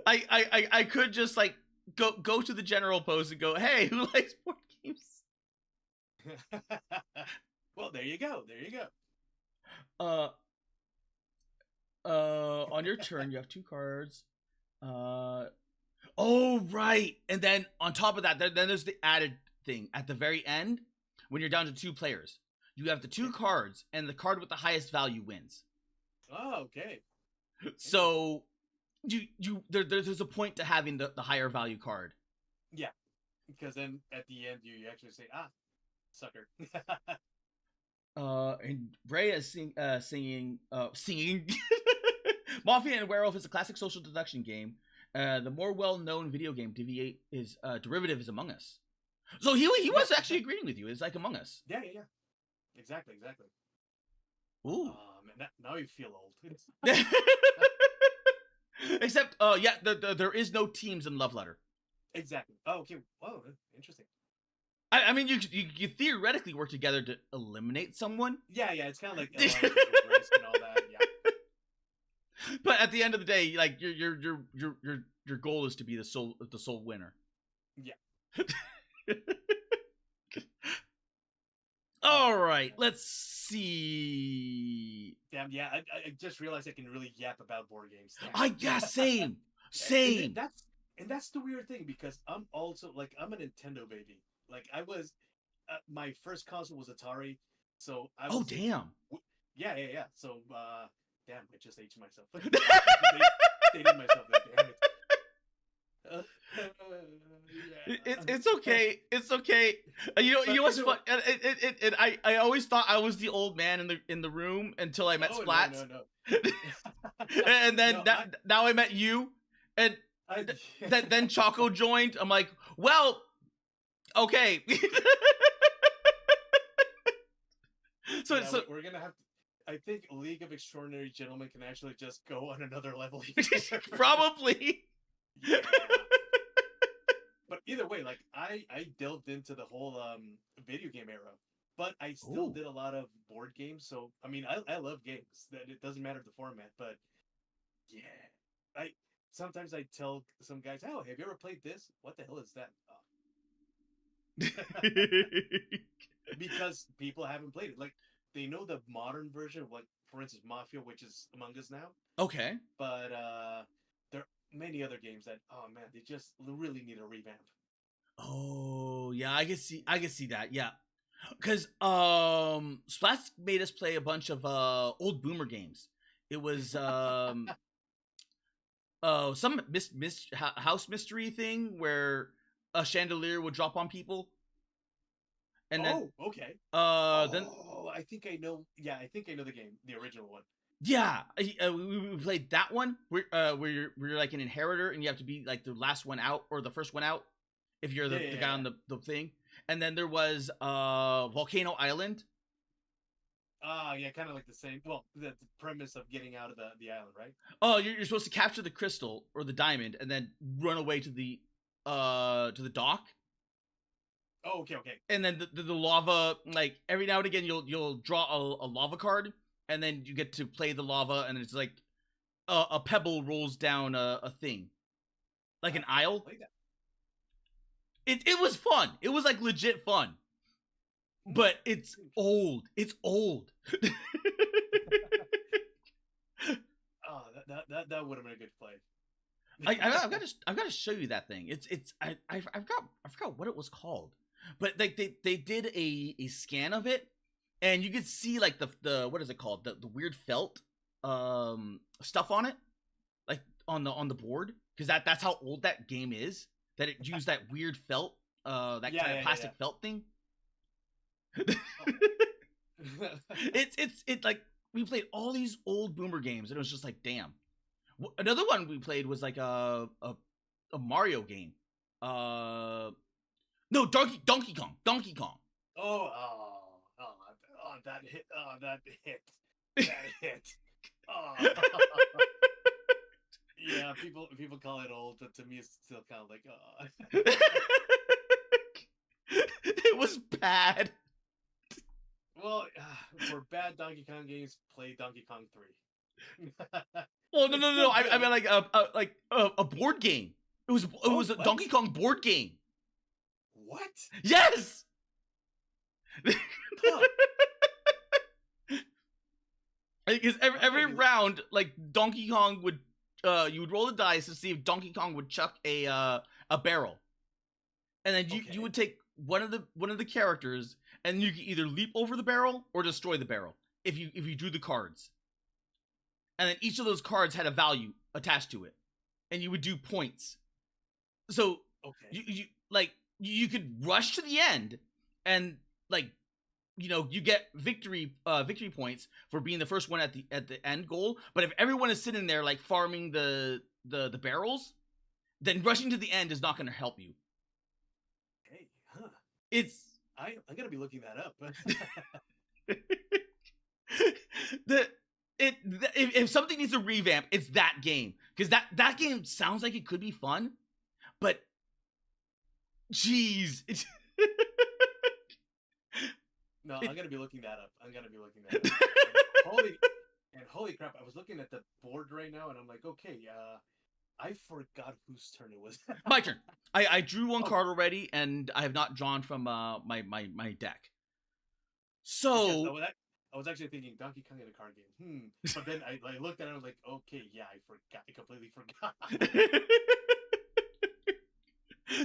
Speaker 2: I could just like go to the general post and go, hey, who likes board games?
Speaker 1: Well, there you go.
Speaker 2: On your turn, you have two cards. Oh, right. And then on top of that, then there's the added thing. At the very end, when you're down to two players, you have the two cards, and the card with the highest value wins.
Speaker 1: Oh, okay.
Speaker 2: So there's a point to having the higher value card.
Speaker 1: Yeah, because then at the end you actually say, sucker.
Speaker 2: And Brea is singing Mafia and Werewolf is a classic social deduction game. The more well-known video game derivative is Among Us. So he was actually agreeing with you. It's like Among Us.
Speaker 1: Yeah. Exactly.
Speaker 2: Ooh.
Speaker 1: Man, now you feel old.
Speaker 2: Except, there is no teams in Love Letter.
Speaker 1: Exactly. Oh, okay. Whoa, interesting.
Speaker 2: I mean, you theoretically work together to eliminate someone.
Speaker 1: Yeah. It's kind of like risk and all that. Yeah.
Speaker 2: But at the end of the day, like your goal is to be the sole winner.
Speaker 1: Yeah.
Speaker 2: All right, let's see.
Speaker 1: Damn, yeah. I just realized I can really yap about board games.
Speaker 2: Same.
Speaker 1: And that's the weird thing, because I'm also like, I'm a Nintendo baby. Like, I was my first console was Atari, so I was.
Speaker 2: Oh damn.
Speaker 1: Yeah. So damn, I just aged myself. Dated myself. Damn it.
Speaker 2: It's okay. It's okay. You know what's fun? I always thought I was the old man in the room until I met Splats.
Speaker 1: No.
Speaker 2: And then now I met you, and then Choco joined. I'm like, well, okay. So
Speaker 1: we're gonna have to. I think League of Extraordinary Gentlemen can actually just go on another level.
Speaker 2: Probably.
Speaker 1: Yeah. But either way, like I delved into the whole video game era, but I still did a lot of board games. So I mean, I love games. That it doesn't matter the format, but yeah, sometimes I tell some guys, "Oh, have you ever played this? What the hell is that?" Because people haven't played it. Like, they know the modern version of, like, for instance, Mafia, which is Among Us now.
Speaker 2: Okay.
Speaker 1: But there are many other games that, oh man, they just really need a revamp.
Speaker 2: Oh yeah, I can see that. Yeah, because Splats made us play a bunch of old boomer games. It was some house mystery thing where a chandelier would drop on people. And then,
Speaker 1: okay.
Speaker 2: Then
Speaker 1: I think I know. Yeah, I think I know the game, the original one.
Speaker 2: Yeah, we played that one where you're like an inheritor and you have to be like the last one out or the first one out if you're the guy on the thing. And then there was Volcano Island.
Speaker 1: Yeah, kind of like the same. Well, the premise of getting out of the island, right?
Speaker 2: Oh, you're supposed to capture the crystal or the diamond and then run away to the dock.
Speaker 1: Oh, okay.
Speaker 2: And then the lava, like every now and again, you'll draw a lava card, and then you get to play the lava, and it's like a pebble rolls down a thing, like an aisle. It was fun. It was like legit fun, but it's old. It's old.
Speaker 1: Oh, that would have been a good play.
Speaker 2: I've got to show you that thing. I forgot what it was called. But like they did a scan of it, and you could see like the what is it called, the weird felt stuff on it, like on the board, because that's how old that game is. That it used that weird felt, that kind of plastic felt thing. It's like we played all these old boomer games, and it was just like, damn. Another one we played was like a Mario game. No, Donkey Kong.
Speaker 1: That hit. That hit. Oh. Yeah, people call it old, but to me it's still kind of like,
Speaker 2: It was bad.
Speaker 1: Well, for bad Donkey Kong games, play Donkey Kong 3.
Speaker 2: Well, no. I mean like a board game. It was a Donkey Kong board game.
Speaker 1: What?
Speaker 2: Yes. Because every round, like Donkey Kong would, you would roll the dice to see if Donkey Kong would chuck a barrel, and then you would take one of the characters, and you could either leap over the barrel or destroy the barrel if you drew the cards, and then each of those cards had a value attached to it, and you would do points. So you could rush to the end and like you get victory points for being the first one at the end goal. But if everyone is sitting there like farming the barrels, then rushing to the end is not going to help you.
Speaker 1: Hey, huh?
Speaker 2: It's
Speaker 1: I'm gonna be looking that up.
Speaker 2: if something needs a revamp, it's that game, because that game sounds like it could be fun, but jeez,
Speaker 1: No, I'm gonna be looking that up. Holy crap! I was looking at the board right now, and I'm like, okay, I forgot whose turn it was.
Speaker 2: My turn. I drew one card already, and I have not drawn from my deck. So
Speaker 1: I was actually thinking Donkey Kong in a card game. But then I looked at it, and I was like, okay, yeah, I forgot. I completely forgot.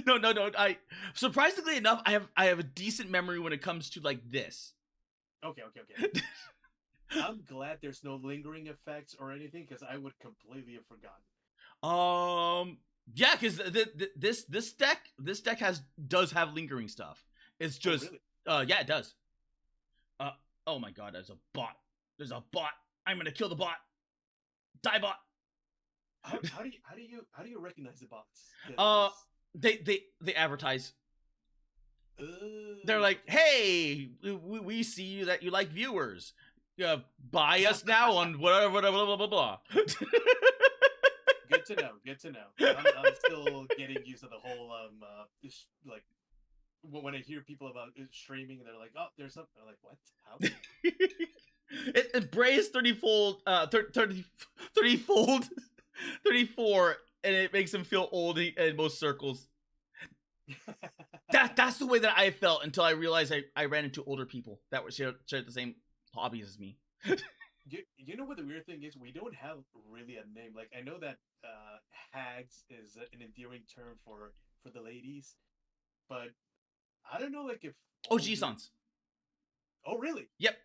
Speaker 2: No. I surprisingly enough, I have a decent memory when it comes to like this.
Speaker 1: Okay. I'm glad there's no lingering effects or anything, because I would completely have forgotten.
Speaker 2: Yeah, because this deck does have lingering stuff. It's just
Speaker 1: really?
Speaker 2: Yeah, it does. Oh my god, there's a bot. I'm gonna kill the bot. Die bot.
Speaker 1: How do you recognize the bots?
Speaker 2: They advertise. They're like, hey, we see that you like viewers. Buy us now on whatever, blah blah blah blah.
Speaker 1: Good to know. I'm still getting used to the whole like when I hear people about streaming and they're like, oh, there's something. I'm like, what? How?
Speaker 2: It braised 30-fold, 30-fold, 34, and it makes him feel old in most circles. That's the way that I felt until I realized I ran into older people that were shared the same hobbies as me.
Speaker 1: You know what the weird thing is? We don't have really a name. Like, I know that hags is an endearing term for the ladies, but I don't know, like, if
Speaker 2: OG-sans.
Speaker 1: Oh, really?
Speaker 2: Yep.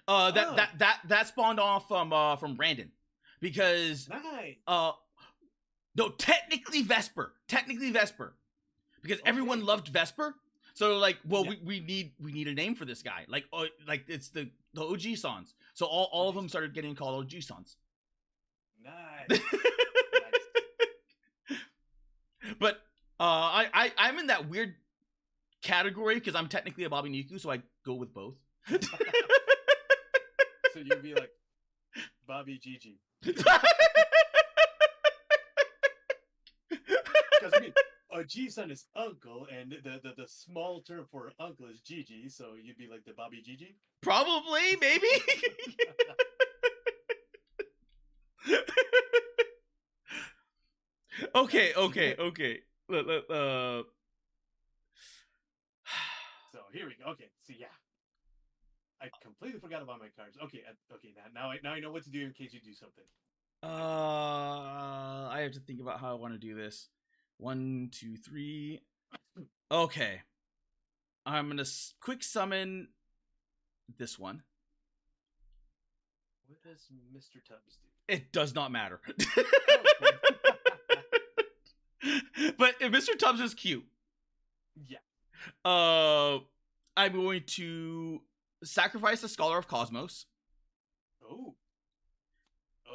Speaker 2: That spawned off from Brandon, because
Speaker 1: nice.
Speaker 2: No, technically Vesper, because everyone loved Vesper. So like, well, yeah. we need a name for this guy. Like it's the OG-sans. So all of them started getting called OG-sans.
Speaker 1: Nice.
Speaker 2: But I'm in that weird category because I'm technically a Bobby Niku, so I go with both.
Speaker 1: So you'd be like Bobby Gigi. Because I mean, G-san is uncle, and the small term for uncle is Gigi, so you'd be like the Bobby Gigi?
Speaker 2: Probably, maybe. Okay.
Speaker 1: So here we go. Okay, so yeah, I completely forgot about my cards. Okay, now I know what to do in case you do something.
Speaker 2: I have to think about how I want to do this. 1, 2, 3. Okay, I'm gonna quick summon this one.
Speaker 1: What does Mr. Tubbs do?
Speaker 2: It does not matter. But if Mr. Tubbs is cute,
Speaker 1: yeah.
Speaker 2: I'm going to sacrifice the Scholar of Cosmos.
Speaker 1: Oh.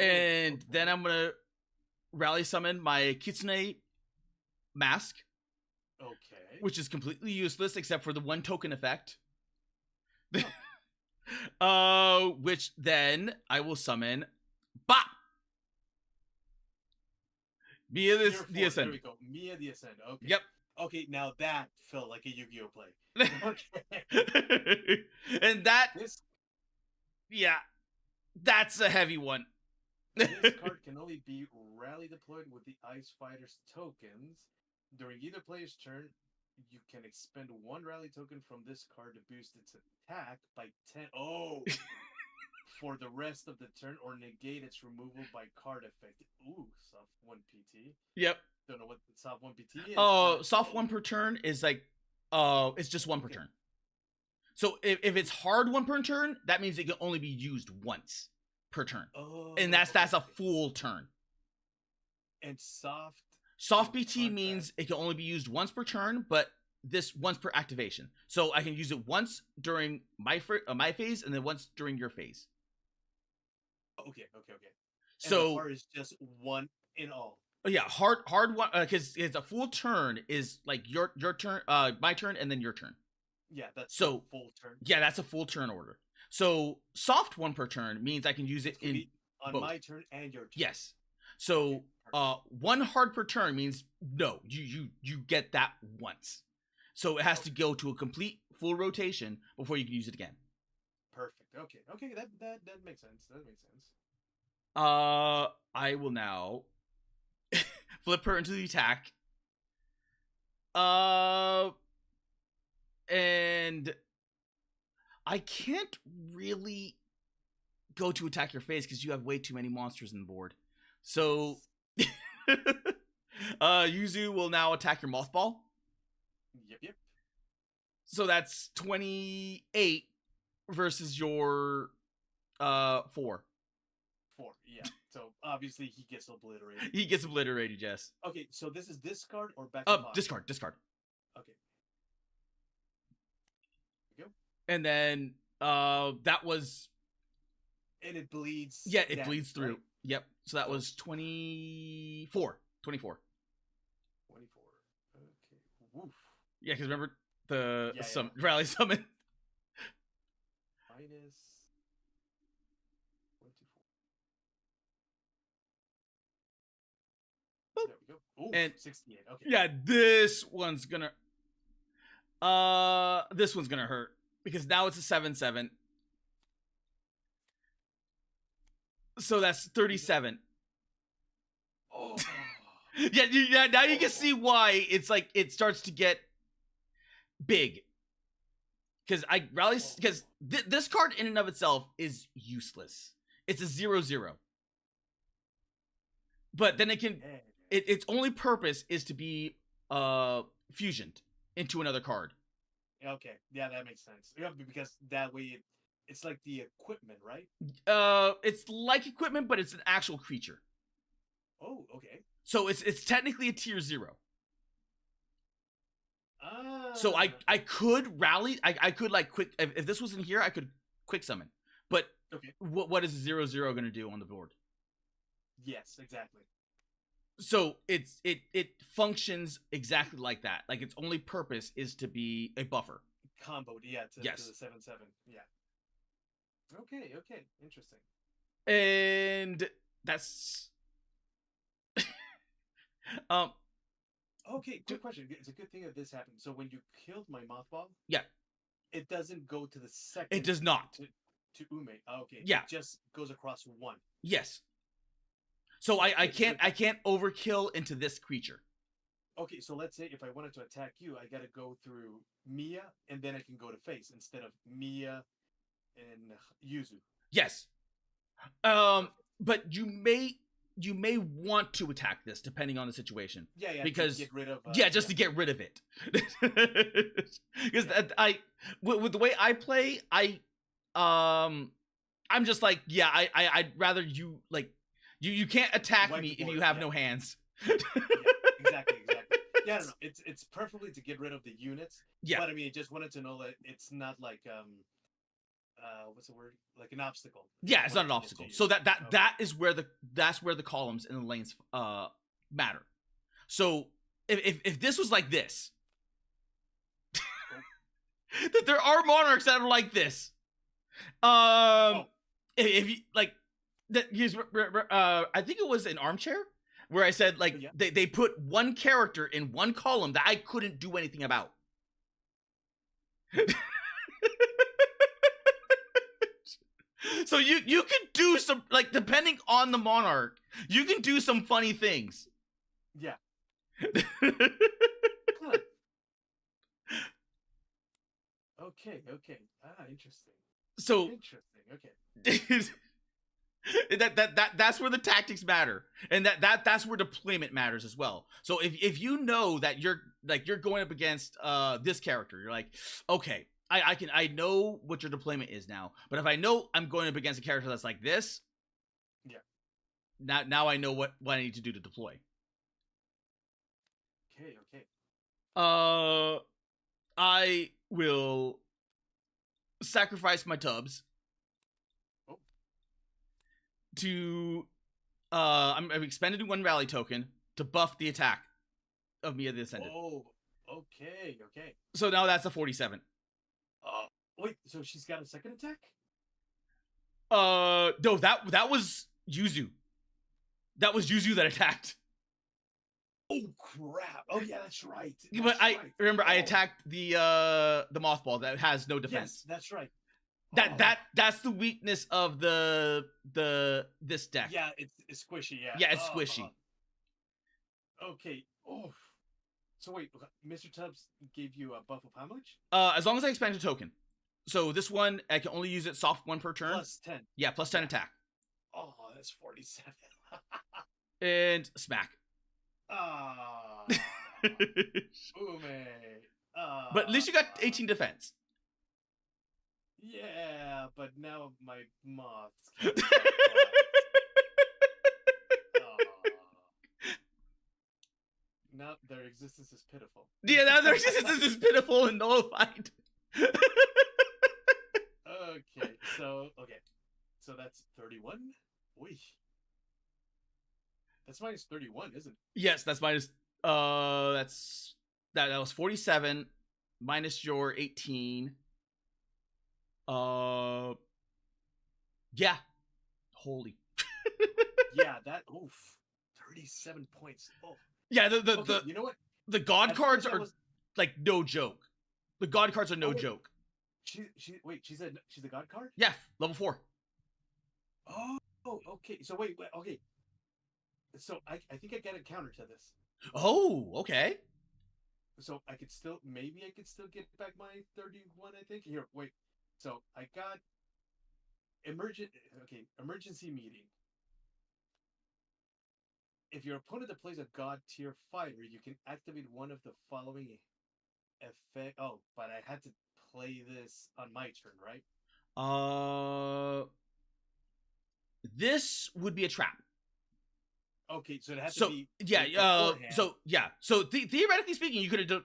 Speaker 2: And
Speaker 1: okay.
Speaker 2: then I'm gonna rally summon my Kitsune mask.
Speaker 1: Okay.
Speaker 2: Which is completely useless except for the 1 token effect. Which then I will summon Bop! Mia the Ascend.
Speaker 1: There we go. Mia the Ascend. Okay.
Speaker 2: Yep.
Speaker 1: Okay, now that felt like a Yu-Gi-Oh play.
Speaker 2: Okay. And that's a heavy one.
Speaker 1: This card can only be rally deployed with the Ice Fighter's tokens. During either player's turn, you can expend 1 rally token from this card to boost its attack by 10. Oh! For the rest of the turn, or negate its removal by card effect. Ooh, soft 1 PT.
Speaker 2: Yep.
Speaker 1: Don't know what soft 1 PT is.
Speaker 2: Oh, soft 1 per turn is like, it's just 1 per turn. So if it's hard 1 per turn, that means it can only be used once per turn.
Speaker 1: Oh,
Speaker 2: and that's a full turn.
Speaker 1: And soft
Speaker 2: PT means it can only be used once per turn, but this once per activation. So I can use it once during my phase and then once during your phase.
Speaker 1: Okay. And
Speaker 2: So
Speaker 1: the hard is just one in all.
Speaker 2: Yeah, hard one because it's a full turn is like your turn, my turn, and then your turn.
Speaker 1: Yeah, that's
Speaker 2: so
Speaker 1: full turn.
Speaker 2: Yeah, that's a full turn order. So soft one per turn means I can use it in
Speaker 1: on
Speaker 2: both.
Speaker 1: my turn and your turn.
Speaker 2: Yes. So one hard per turn means no, you get that once. So it has to go to a complete full rotation before you can use it again.
Speaker 1: Perfect. Okay, that makes sense. That makes sense.
Speaker 2: I will now flip her into the attack. And I can't really go to attack your face because you have way too many monsters on the board. So Yuzu will now attack your mothball.
Speaker 1: Yep.
Speaker 2: So that's 28 versus your 4.
Speaker 1: Yeah. So obviously he gets obliterated.
Speaker 2: He gets obliterated, yes.
Speaker 1: Okay, so this is discard or back to
Speaker 2: Discard.
Speaker 1: Okay. Go.
Speaker 2: And then that was.
Speaker 1: And it bleeds.
Speaker 2: Yeah, it bleeds through.
Speaker 1: Right?
Speaker 2: Yep. So that was 24. 24.
Speaker 1: Okay. Woof.
Speaker 2: Yeah, because remember the rally summon.
Speaker 1: Minus 24. There we go. Ooh,
Speaker 2: and
Speaker 1: 68. Okay.
Speaker 2: Yeah, this one's gonna hurt because now it's a 7/7. So that's 37.
Speaker 1: Oh.
Speaker 2: Yeah. Now you can see why it's like it starts to get big. Because this card in and of itself is useless. It's a 0/0. But then its only purpose is to be fusioned into another card.
Speaker 1: Okay, yeah, that makes sense. Yeah, because that way it's like the equipment, right?
Speaker 2: It's like equipment, but it's an actual creature.
Speaker 1: Oh, okay.
Speaker 2: So it's technically a tier 0. So I could rally. I could like quick. If this was in here, I could quick summon. But
Speaker 1: okay,
Speaker 2: what is 0/0 going to do on the board?
Speaker 1: Yes, exactly.
Speaker 2: So it functions exactly like that. Like its only purpose is to be a buffer.
Speaker 1: Comboed, yeah, to the 7/7. Yeah. Okay, interesting.
Speaker 2: And that's
Speaker 1: Okay, good question. It's a good thing that this happened. So when you killed my mothball,
Speaker 2: yeah,
Speaker 1: it doesn't go to the second.
Speaker 2: It does not
Speaker 1: to Ume. Okay,
Speaker 2: yeah,
Speaker 1: it just goes across one.
Speaker 2: Yes. So I can't overkill into this creature.
Speaker 1: Okay, so let's say if I wanted to attack you, I gotta go through Mia, and then I can go to face instead of Mia and Yuzu.
Speaker 2: Yes. But you may want to attack this depending on the situation.
Speaker 1: Yeah.
Speaker 2: Because
Speaker 1: to get rid of,
Speaker 2: just to get rid of it. Because with the way I play, I'm just like I'd rather you like you can't attack me if you have no hands.
Speaker 1: Exactly. Yeah, I don't know. It's preferably to get rid of the units.
Speaker 2: Yeah.
Speaker 1: But I mean, I just wanted to know that it's not like what's the word? Like an obstacle.
Speaker 2: Yeah, it's not an obstacle. So that's where the columns and the lanes matter. So if this was like this, that there are monarchs that are like this. If you like that, I think it was an armchair where I said like they put one character in one column that I couldn't do anything about. So you can do some, like, depending on the monarch, you can do some funny things.
Speaker 1: Yeah. Okay. Interesting.
Speaker 2: So
Speaker 1: interesting. Okay.
Speaker 2: That's where the tactics matter, and that's where deployment matters as well. So if you know that you're going up against this character, you're like, okay, I know what your deployment is now, but if I know I'm going up against a character that's like this,
Speaker 1: yeah,
Speaker 2: now I know what I need to do to deploy.
Speaker 1: Okay.
Speaker 2: I will sacrifice my tubs
Speaker 1: Oh.
Speaker 2: to I've expended 1 rally token to buff the attack of Mia the Ascended.
Speaker 1: Oh, okay, okay.
Speaker 2: So now that's a 47.
Speaker 1: Wait, so she's got a second attack?
Speaker 2: No, that was Yuzu. That was Yuzu that attacked.
Speaker 1: Oh crap! Oh yeah, that's right.
Speaker 2: But I remember I
Speaker 1: Oh.
Speaker 2: attacked the mothball that has no defense.
Speaker 1: Yes, that's right.
Speaker 2: That's the weakness of this deck.
Speaker 1: Yeah, it's squishy. Yeah.
Speaker 2: Yeah, it's squishy.
Speaker 1: Okay. Oh. So wait, Mr. Tubbs gave you a buff of how much?
Speaker 2: As long as I expend a token. So this one I can only use it soft 1 per turn.
Speaker 1: Plus 10.
Speaker 2: Yeah, plus 10 attack.
Speaker 1: Oh, that's 47.
Speaker 2: And smack.
Speaker 1: Ah. Ume.
Speaker 2: But at least you got 18 defense.
Speaker 1: Yeah, but now my moths can't now their existence is pitiful.
Speaker 2: Yeah, now their existence is pitiful and nullified.
Speaker 1: Okay, so that's 31. Oy. That's minus 31, isn't it?
Speaker 2: Yes, that's minus. That was 47 minus your 18. Yeah. Holy.
Speaker 1: Yeah, that 37 points. Oh.
Speaker 2: Yeah,
Speaker 1: Okay, you know what?
Speaker 2: the god
Speaker 1: At
Speaker 2: cards
Speaker 1: first I
Speaker 2: are
Speaker 1: was-
Speaker 2: like no joke. The god cards are no
Speaker 1: wait.
Speaker 2: joke.
Speaker 1: She's a god card?
Speaker 2: Yeah, level 4.
Speaker 1: Oh, okay. So wait, okay. So I think I get a counter to this.
Speaker 2: Oh, okay.
Speaker 1: So I could still get back my 31, I think. Here, wait. So I got emergency meeting. If your opponent plays a god tier fighter, you can activate one of the following effect. Oh, but I had to play this on my turn, right?
Speaker 2: This would be a trap.
Speaker 1: Okay, so it has to be
Speaker 2: beforehand. So theoretically speaking, you could have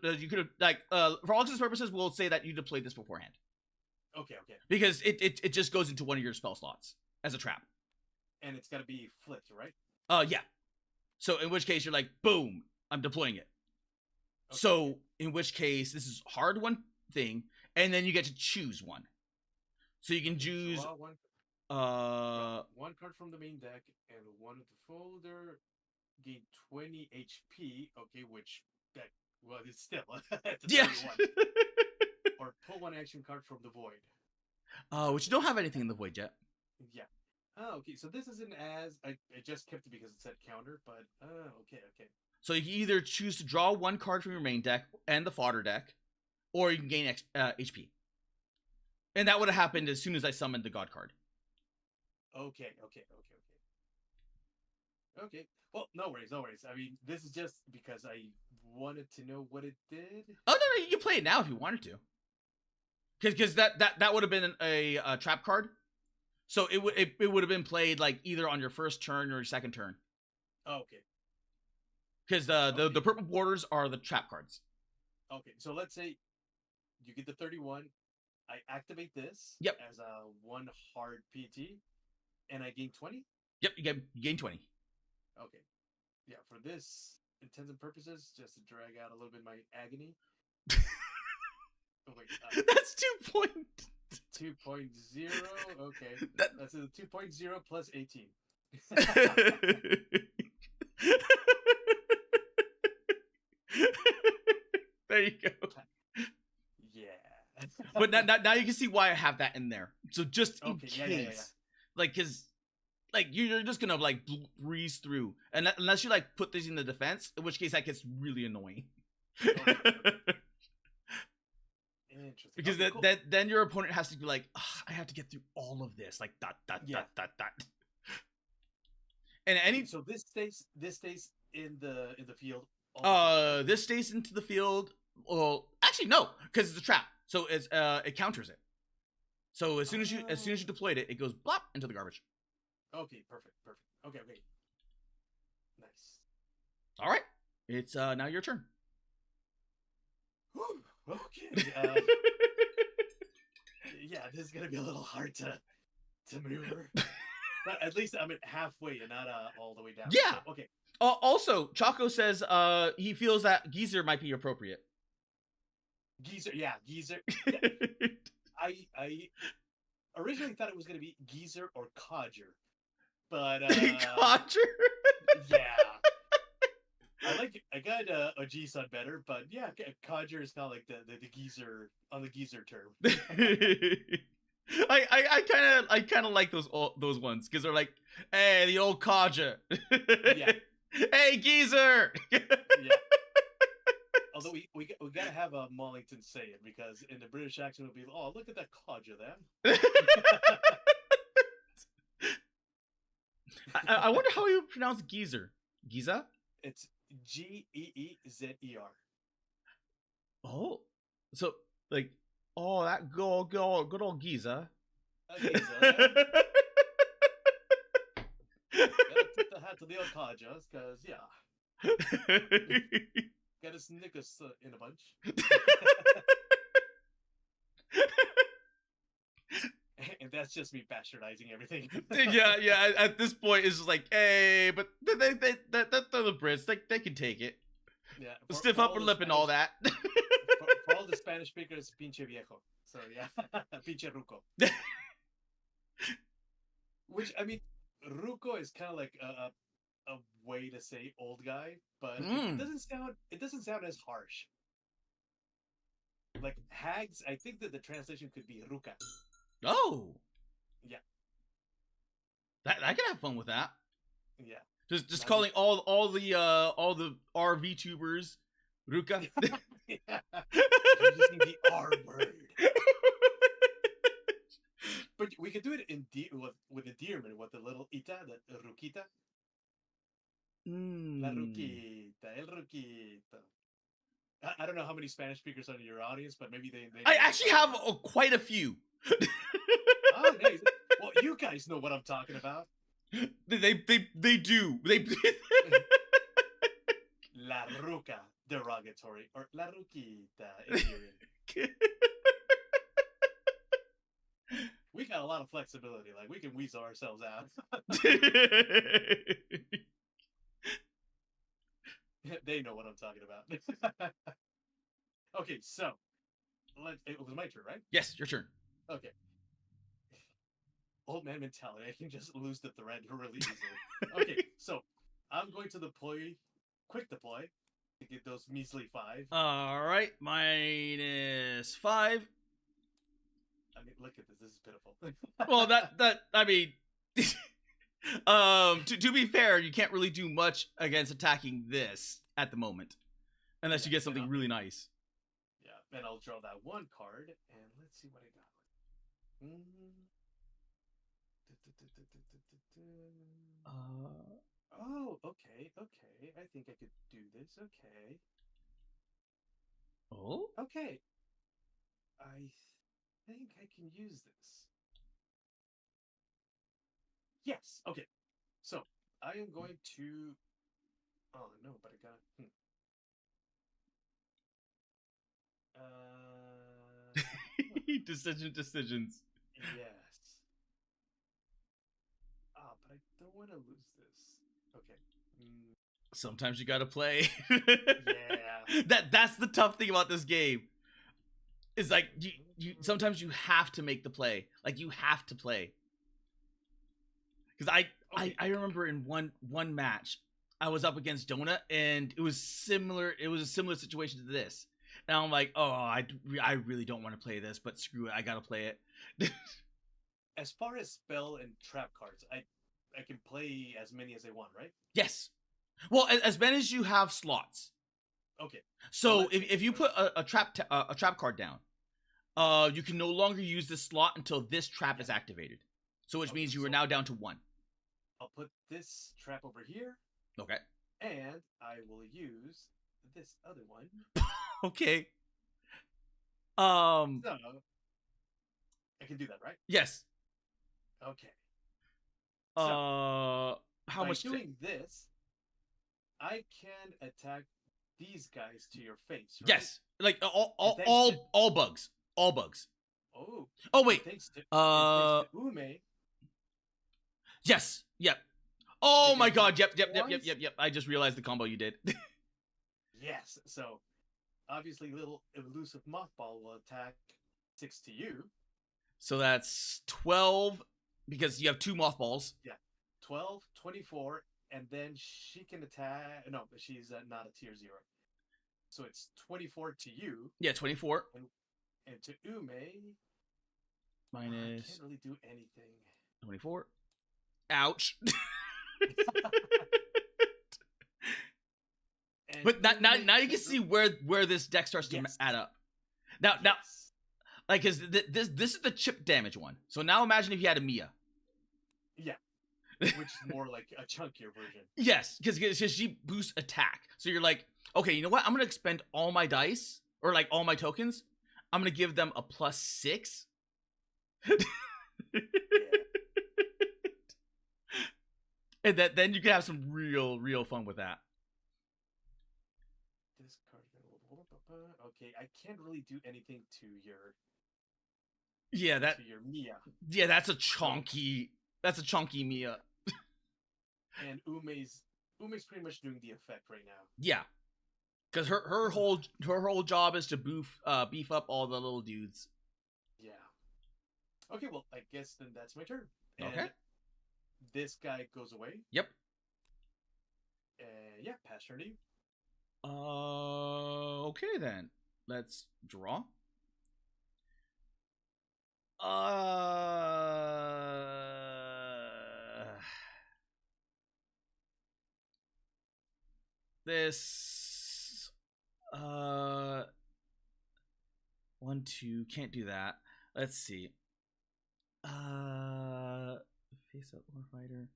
Speaker 2: like for all intents and purposes, we'll say that you deployed this beforehand.
Speaker 1: Okay.
Speaker 2: Because it just goes into one of your spell slots as a trap.
Speaker 1: And it's got to be flipped, right?
Speaker 2: Yeah. So in which case you're like, boom, I'm deploying it.
Speaker 1: Okay.
Speaker 2: So in which case this is hard one thing, and then you get to choose one. So you can choose
Speaker 1: Draw one card from the main deck and one of the folder. Gain 20 HP. Okay, it's still at the 31. Or pull one action card from the void.
Speaker 2: Which you don't have anything in the void yet.
Speaker 1: Yeah. Oh, okay. So this isn't as I just kept it because it said counter, but okay.
Speaker 2: So you can either choose to draw one card from your main deck and the fodder deck, or you can gain HP. And that would have happened as soon as I summoned the god card.
Speaker 1: Okay. Well, no worries. I mean, this is just because I wanted to know what it did.
Speaker 2: Oh no, you can play it now if you wanted to. Because that would have been a trap card, so it would have been played like either on your first turn or your second turn.
Speaker 1: Oh, okay.
Speaker 2: Because the purple borders are the trap cards.
Speaker 1: Okay, so let's say you get the 31. I activate this.
Speaker 2: Yep.
Speaker 1: As a 1 hard PT, and I gain 20.
Speaker 2: Yep, you gain 20.
Speaker 1: Okay. Yeah, for this intents and purposes, just to drag out a little bit my agony. Oh, wait,
Speaker 2: That's
Speaker 1: 2.0. Okay. That's a 2.0 plus 18.
Speaker 2: There you go.
Speaker 1: Yeah.
Speaker 2: But now you can see why I have that in there. So just in case.
Speaker 1: Yeah.
Speaker 2: Like, because like you're just gonna like breeze through, and unless you like put this in the defense, in which case that gets really annoying.
Speaker 1: Okay. Interesting.
Speaker 2: Because
Speaker 1: cool.
Speaker 2: then your opponent has to be like, I have to get through all of this, like dot. And
Speaker 1: so this stays in the field.
Speaker 2: This stays into the field. Well, actually no, because it's a trap, so it counters it. So as soon as you deployed it, it goes blop into the garbage.
Speaker 1: Okay, perfect. Okay. Nice.
Speaker 2: All right, it's now your turn.
Speaker 1: Okay. Yeah, this is gonna be a little hard to maneuver. But at least I'm at halfway and not all the way down.
Speaker 2: Yeah.
Speaker 1: So, okay.
Speaker 2: Also, Chaco says he feels that Geezer might be appropriate.
Speaker 1: Geezer, yeah, Geezer. Yeah, I originally thought it was gonna be Geezer or Codger, but
Speaker 2: Codger.
Speaker 1: yeah, I got Oji-san better, but yeah, Codger is kind of like the Geezer on the Geezer term.
Speaker 2: I kind of like those ones because they're like, hey, the old codger.
Speaker 1: Yeah.
Speaker 2: Hey, geezer.
Speaker 1: Yeah. Although we gotta have a Mollington say it because in the British accent it would be, oh, look at that codger there.
Speaker 2: I wonder how you pronounce geezer. Giza?
Speaker 1: It's Geezer.
Speaker 2: Oh, so like, oh, that good old Giza.
Speaker 1: Geezer. Yeah. Gotta tip the hat to the old codgers, because yeah, gotta snick us in a bunch. And that's just me bastardizing everything.
Speaker 2: yeah. At this point, it's just like, hey, but they're the Brits. They can take it.
Speaker 1: Yeah,
Speaker 2: Stiff upper lip and all that.
Speaker 1: for all the Spanish speakers, pinche viejo. So yeah, pinche ruco. Which I mean, ruco is kind of like a way to say old guy, but it doesn't sound as harsh. Like hags, I think that the translation could be ruca.
Speaker 2: Oh,
Speaker 1: yeah.
Speaker 2: I can have fun with that.
Speaker 1: Yeah.
Speaker 2: Just calling all the RV tubers ruca.
Speaker 1: Yeah. You're using the R word. But we could do it in with endearment, with the little ita, the ruquita. La ruquita, el ruquito. I don't know how many Spanish speakers are in your audience, but maybe they
Speaker 2: I actually have quite a few.
Speaker 1: Oh, nice. Well, you guys know what I'm talking about.
Speaker 2: They do.
Speaker 1: La ruca, derogatory, or la ruquita, endearing. We got a lot of flexibility. Like, we can weasel ourselves out. They know what I'm talking about. Okay, so it was my turn, right?
Speaker 2: Yes, your turn.
Speaker 1: Okay. Old man mentality. I can just lose the thread really easily. Okay, so I'm going to quick deploy to get those measly 5.
Speaker 2: All right, -5.
Speaker 1: I mean, look at this. This is pitiful.
Speaker 2: Well, I mean, to be fair, you can't really do much against attacking this at the moment, unless you get something really nice.
Speaker 1: Yeah, and I'll draw that one card, and let's see what I got. Oh, okay. I think I could do this. Okay.
Speaker 2: Oh?
Speaker 1: Okay. I think I can use this. Yes. Okay. So I am going to. Oh no! But I got.
Speaker 2: Decisions.
Speaker 1: Yes. But I don't want to lose this. Okay.
Speaker 2: Sometimes you gotta play.
Speaker 1: Yeah.
Speaker 2: That's the tough thing about this game. Is like you sometimes you have to make the play. Like you have to play. Because I remember in one match I was up against Donut and it was similar. It was a similar situation to this. And I'm like, oh, I really don't want to play this, but screw it, I gotta play it.
Speaker 1: As far as spell and trap cards, I can play as many as I want, right?
Speaker 2: Yes. Well, as many as you have slots.
Speaker 1: Okay.
Speaker 2: So if you put a trap card down, you can no longer use this slot until this trap is activated. So which means you are now down to 1.
Speaker 1: I'll put this trap over here.
Speaker 2: Okay.
Speaker 1: And I will use this other one.
Speaker 2: Okay.
Speaker 1: So I can do that, right?
Speaker 2: Yes.
Speaker 1: Okay.
Speaker 2: So, how much?
Speaker 1: Doing this, I can attack these guys to your face, right?
Speaker 2: Yes, like
Speaker 1: And thanks to,
Speaker 2: all bugs, all bugs.
Speaker 1: oh,
Speaker 2: Oh
Speaker 1: and
Speaker 2: wait,
Speaker 1: thanks to Ume,
Speaker 2: yes, yep.
Speaker 1: they
Speaker 2: Oh
Speaker 1: can
Speaker 2: my
Speaker 1: do
Speaker 2: god,
Speaker 1: it
Speaker 2: yep.
Speaker 1: twice.
Speaker 2: I just realized the combo you did.
Speaker 1: Yes. So obviously, little elusive mothball will attack 6 to you.
Speaker 2: So that's 12 because you have two mothballs.
Speaker 1: Yeah, 12, 24, and then she can attack. No, but she's not a tier 0. So it's 24 to you.
Speaker 2: Yeah, 24
Speaker 1: and to Ume, I
Speaker 2: minus
Speaker 1: can't really do anything.
Speaker 2: 24. Ouch. But now you can see where this deck starts to add up. Now, like, cause this is the chip damage one. So now imagine if you had a Mia.
Speaker 1: Yeah, which is more like a chunkier version.
Speaker 2: Yes, because she boosts attack. So you're like, okay, you know what? I'm gonna expend all my dice or like all my tokens. I'm gonna give them a +6.
Speaker 1: Yeah.
Speaker 2: And then you can have some real fun with that.
Speaker 1: This card. Okay, I can't really do anything to your.
Speaker 2: Yeah,
Speaker 1: to your Mia.
Speaker 2: Yeah, that's a chonky Mia.
Speaker 1: And Ume's pretty much doing the effect right now.
Speaker 2: Yeah, because her whole job is to beef up all the little dudes.
Speaker 1: Yeah. Okay, well, I guess then that's my turn. And
Speaker 2: okay.
Speaker 1: This guy goes away.
Speaker 2: Yep.
Speaker 1: Yeah, pass turn to you.
Speaker 2: Okay then. Let's draw. This 1, 2, can't do that. Let's see. Face up Warfighter.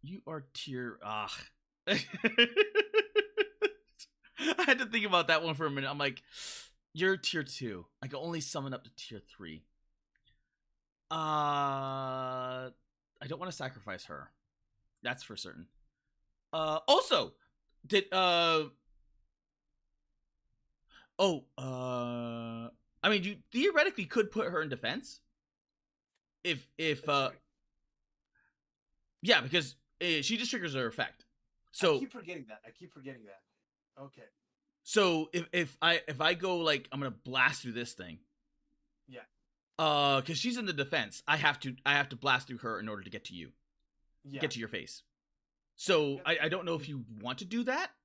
Speaker 2: You are tier I had to think about that one for a minute. I'm like, you're tier 2. I can only summon up to tier 3. I don't want to sacrifice her. That's for certain. Also, did I mean, you theoretically could put her in defense. If right. Yeah, because she just triggers her effect. So
Speaker 1: I keep forgetting that. Okay.
Speaker 2: So if I go like I'm gonna blast through this thing.
Speaker 1: Yeah.
Speaker 2: Because she's in the defense, I have to blast through her in order to get to you. Yeah. Get to your face. So I don't know if you want to do that.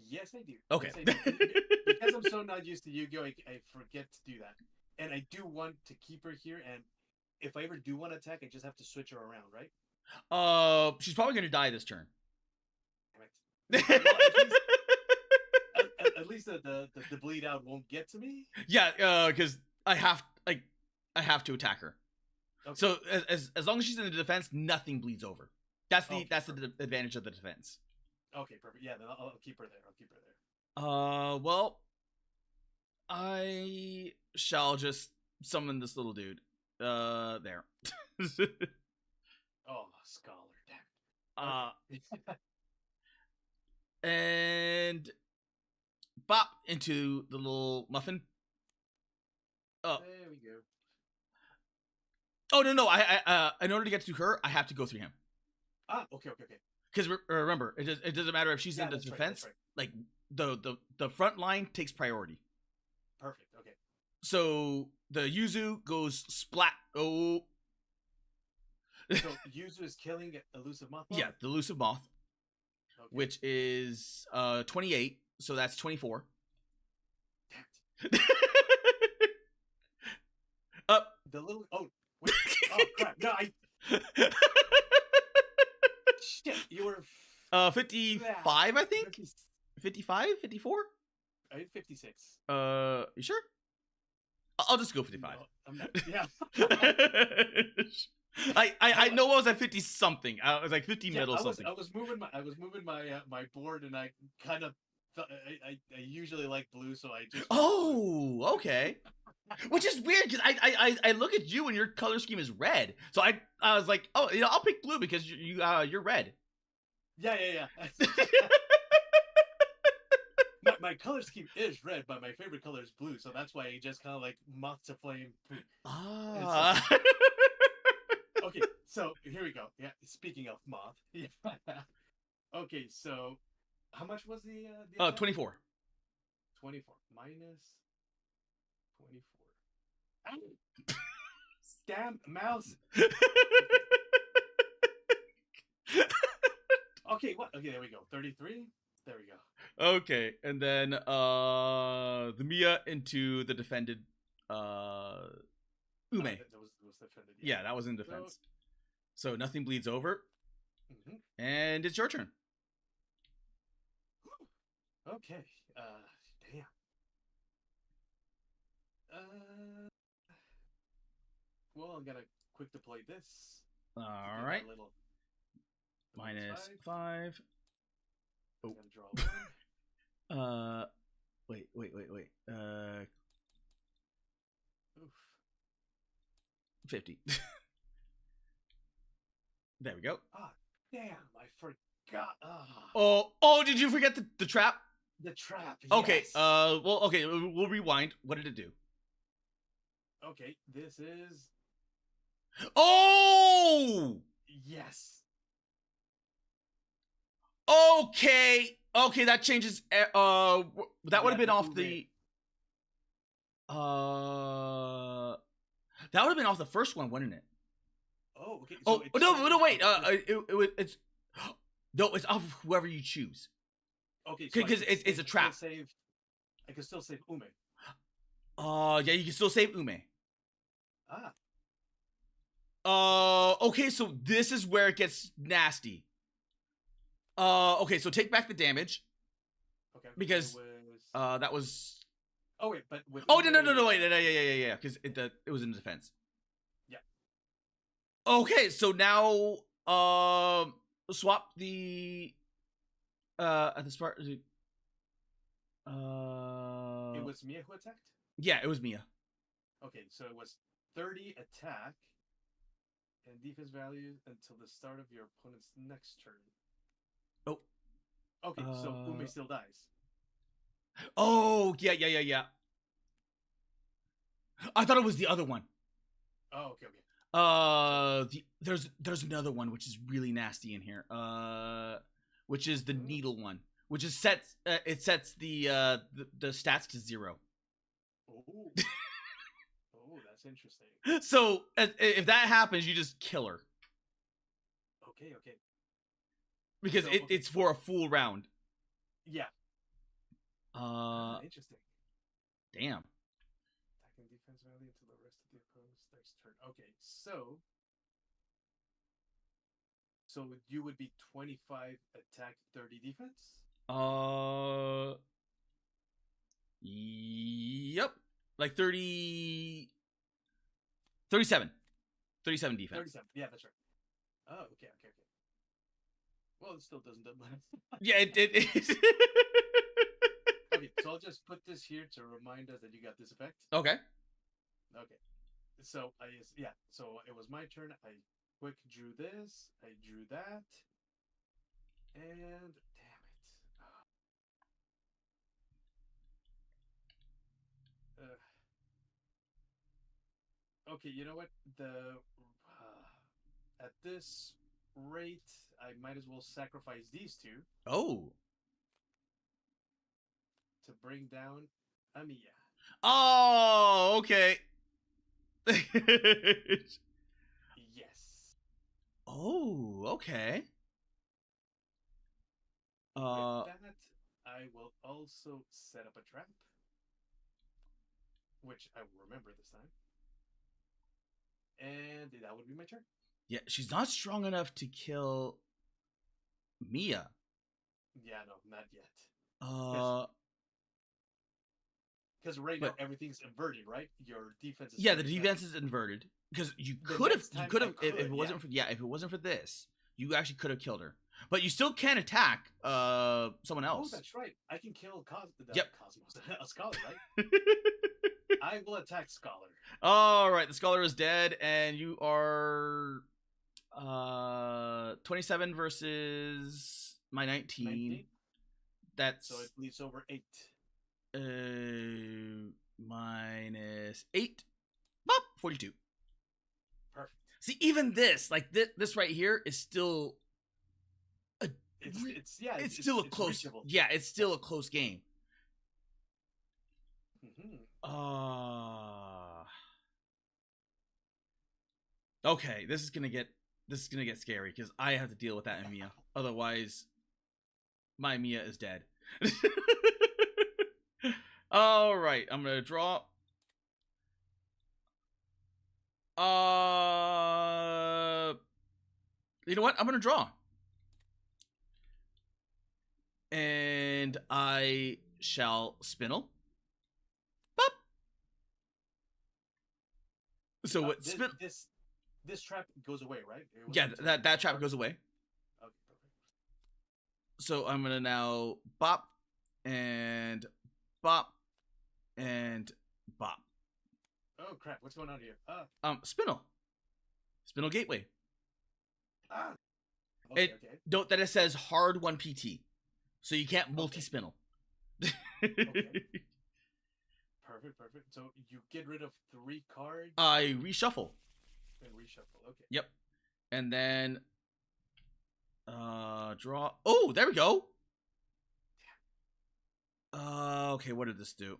Speaker 1: Yes, I do.
Speaker 2: Okay.
Speaker 1: Yes, I do. Because I'm so not used to Yu-Gi-Oh, I forget to do that. And I do want to keep her here, and if I ever do want to attack, I just have to switch her around, right?
Speaker 2: She's probably gonna die this turn.
Speaker 1: Well, at least the bleed out won't get to me.
Speaker 2: Yeah, because I have to attack her. Okay. So as long as she's in the defense, nothing bleeds over. That's the advantage of the defense.
Speaker 1: Okay, perfect. Yeah, then I'll keep her there.
Speaker 2: Well, I shall just summon this little dude. There.
Speaker 1: Oh, scholar,
Speaker 2: damn. And bop into the little muffin.
Speaker 1: Oh, there we go.
Speaker 2: Oh no! I in order to get to her, I have to go through him.
Speaker 1: Ah, okay.
Speaker 2: Because remember, it doesn't matter if she's in the defense. Right. Like the front line takes priority.
Speaker 1: Perfect. Okay.
Speaker 2: So the Yuzu goes splat. Oh.
Speaker 1: So Yuzu is killing elusive moth.
Speaker 2: Yeah, the elusive moth, okay. Which is 28. So that's 24. Up.
Speaker 1: The little. Oh wait. Oh crap! No, Shit, you were
Speaker 2: 55, I think. 55, 54.
Speaker 1: I hit 56.
Speaker 2: You sure? I'll just go 55.
Speaker 1: No, yeah.
Speaker 2: I know I was at 50 something. I was like 50 middle something.
Speaker 1: I was moving my board, and I kind of I usually like blue, so I just.
Speaker 2: Oh, okay. Which is weird because I look at you and your color scheme is red, so I was like, oh, I'll pick blue because you're red.
Speaker 1: Yeah. My color scheme is red, but my favorite color is blue, so that's why I just kind of like moth to flame. And so,
Speaker 2: Ah.
Speaker 1: okay, so here we go. Yeah, speaking of moth. Yeah. Okay, so how much was the attack?
Speaker 2: 24.
Speaker 1: 24 minus 24. Ow! Damn mouse. Okay, what? Okay, there we go. 33. There we go.
Speaker 2: Okay, and then the Mia into the defended Ume.
Speaker 1: That was defended.
Speaker 2: Yeah, that was in defense. So nothing bleeds over. And it's your turn.
Speaker 1: Okay. Damn. Well, I'm gonna quick deploy this.
Speaker 2: All right.
Speaker 1: Little
Speaker 2: minus 5.
Speaker 1: Oh. I'm gonna draw 1.
Speaker 2: Wait.
Speaker 1: Oof.
Speaker 2: 50. There we go.
Speaker 1: Ah, damn! I forgot.
Speaker 2: Oh, did you forget the trap?
Speaker 1: The trap.
Speaker 2: Okay.
Speaker 1: Yes.
Speaker 2: Well, okay. We'll rewind. What did it do?
Speaker 1: Okay, this is.
Speaker 2: Oh.
Speaker 1: Yes.
Speaker 2: Okay. That changes. That would have been off the. That would have been off the first one, wouldn't it?
Speaker 1: Oh, okay. So
Speaker 2: no, wait. It's no, it's off whoever you choose.
Speaker 1: Okay, because
Speaker 2: it's a trap.
Speaker 1: I can still save Ume.
Speaker 2: Yeah, you can still save Ume. Okay, so this is where it gets nasty. Okay, so take back the damage.
Speaker 1: Okay.
Speaker 2: Because that was.
Speaker 1: Oh wait, but with.
Speaker 2: Oh no, wait, yeah, because it was in defense.
Speaker 1: Yeah.
Speaker 2: Okay, so now swap the at the start.
Speaker 1: It was Mia who attacked?
Speaker 2: Yeah, it was Mia.
Speaker 1: Okay, so it was 30 attack and defense value until the start of your opponent's next turn.
Speaker 2: Oh.
Speaker 1: Okay, so Ume still dies.
Speaker 2: Oh, yeah. I thought it was the other one.
Speaker 1: Oh, okay.
Speaker 2: There's another one which is really nasty in here. Which is the needle one, which is sets the stats to 0.
Speaker 1: Oh, that's interesting.
Speaker 2: So if that happens, you just kill her.
Speaker 1: Okay.
Speaker 2: Because it's for a full round.
Speaker 1: Yeah. Interesting.
Speaker 2: Damn.
Speaker 1: Attacking defense value until the rest of the opponent's next turn. Okay, so you would be 25 attack, 30 defense?
Speaker 2: Yep. Like 30 37. 37 defense.
Speaker 1: 37. Yeah, that's right. Oh, okay. Well, it still doesn't do much.
Speaker 2: Yeah, it is.
Speaker 1: Okay, so I'll just put this here to remind us that you got this effect.
Speaker 2: Okay.
Speaker 1: So so it was my turn. I quick drew this. I drew that. And damn it. Okay, you know what? At this rate, I might as well sacrifice these two.
Speaker 2: Oh.
Speaker 1: To bring down Amiya.
Speaker 2: Oh, okay.
Speaker 1: Yes.
Speaker 2: Oh, okay.
Speaker 1: With that, I will also set up a trap, which I will remember this time. And that would be my turn.
Speaker 2: Yeah, she's not strong enough to kill Mia.
Speaker 1: Yeah, no, not yet. Because right now everything's inverted, right? Your defense is.
Speaker 2: Yeah, the defense is inverted. Because you could have if it wasn't for this, you actually could have killed her. But you still can attack someone else.
Speaker 1: Oh, that's right. I can kill Cosmos. A Scholar, right? I will attack Scholar.
Speaker 2: All right, the Scholar is dead, and you are 27 versus my 19.
Speaker 1: 19.
Speaker 2: That's
Speaker 1: So it bleeds over 8.
Speaker 2: minus 8. Bop, 42.
Speaker 1: Perfect.
Speaker 2: See, even this, like this right here, is still
Speaker 1: It's
Speaker 2: still a close.
Speaker 1: reachable.
Speaker 2: Yeah, it's still a close game. Okay, this is gonna get scary because I have to deal with that in Mia. Otherwise, my Mia is dead. All right, I'm gonna draw. You know what? I'm gonna draw, and I shall spinel. Bop. So what?
Speaker 1: This trap goes away, right?
Speaker 2: Yeah, that trap goes away.
Speaker 1: Okay, perfect.
Speaker 2: So I'm gonna now bop and bop and bop.
Speaker 1: Oh crap! What's going on here?
Speaker 2: Spinel gateway.
Speaker 1: Okay.
Speaker 2: Note that it says hard 1 PT, so you can't multi-spinel.
Speaker 1: Okay. Perfect. So you get rid of 3 cards.
Speaker 2: I reshuffle.
Speaker 1: And reshuffle. Okay.
Speaker 2: Yep. And then draw. Oh, there we go. Okay, what did this do?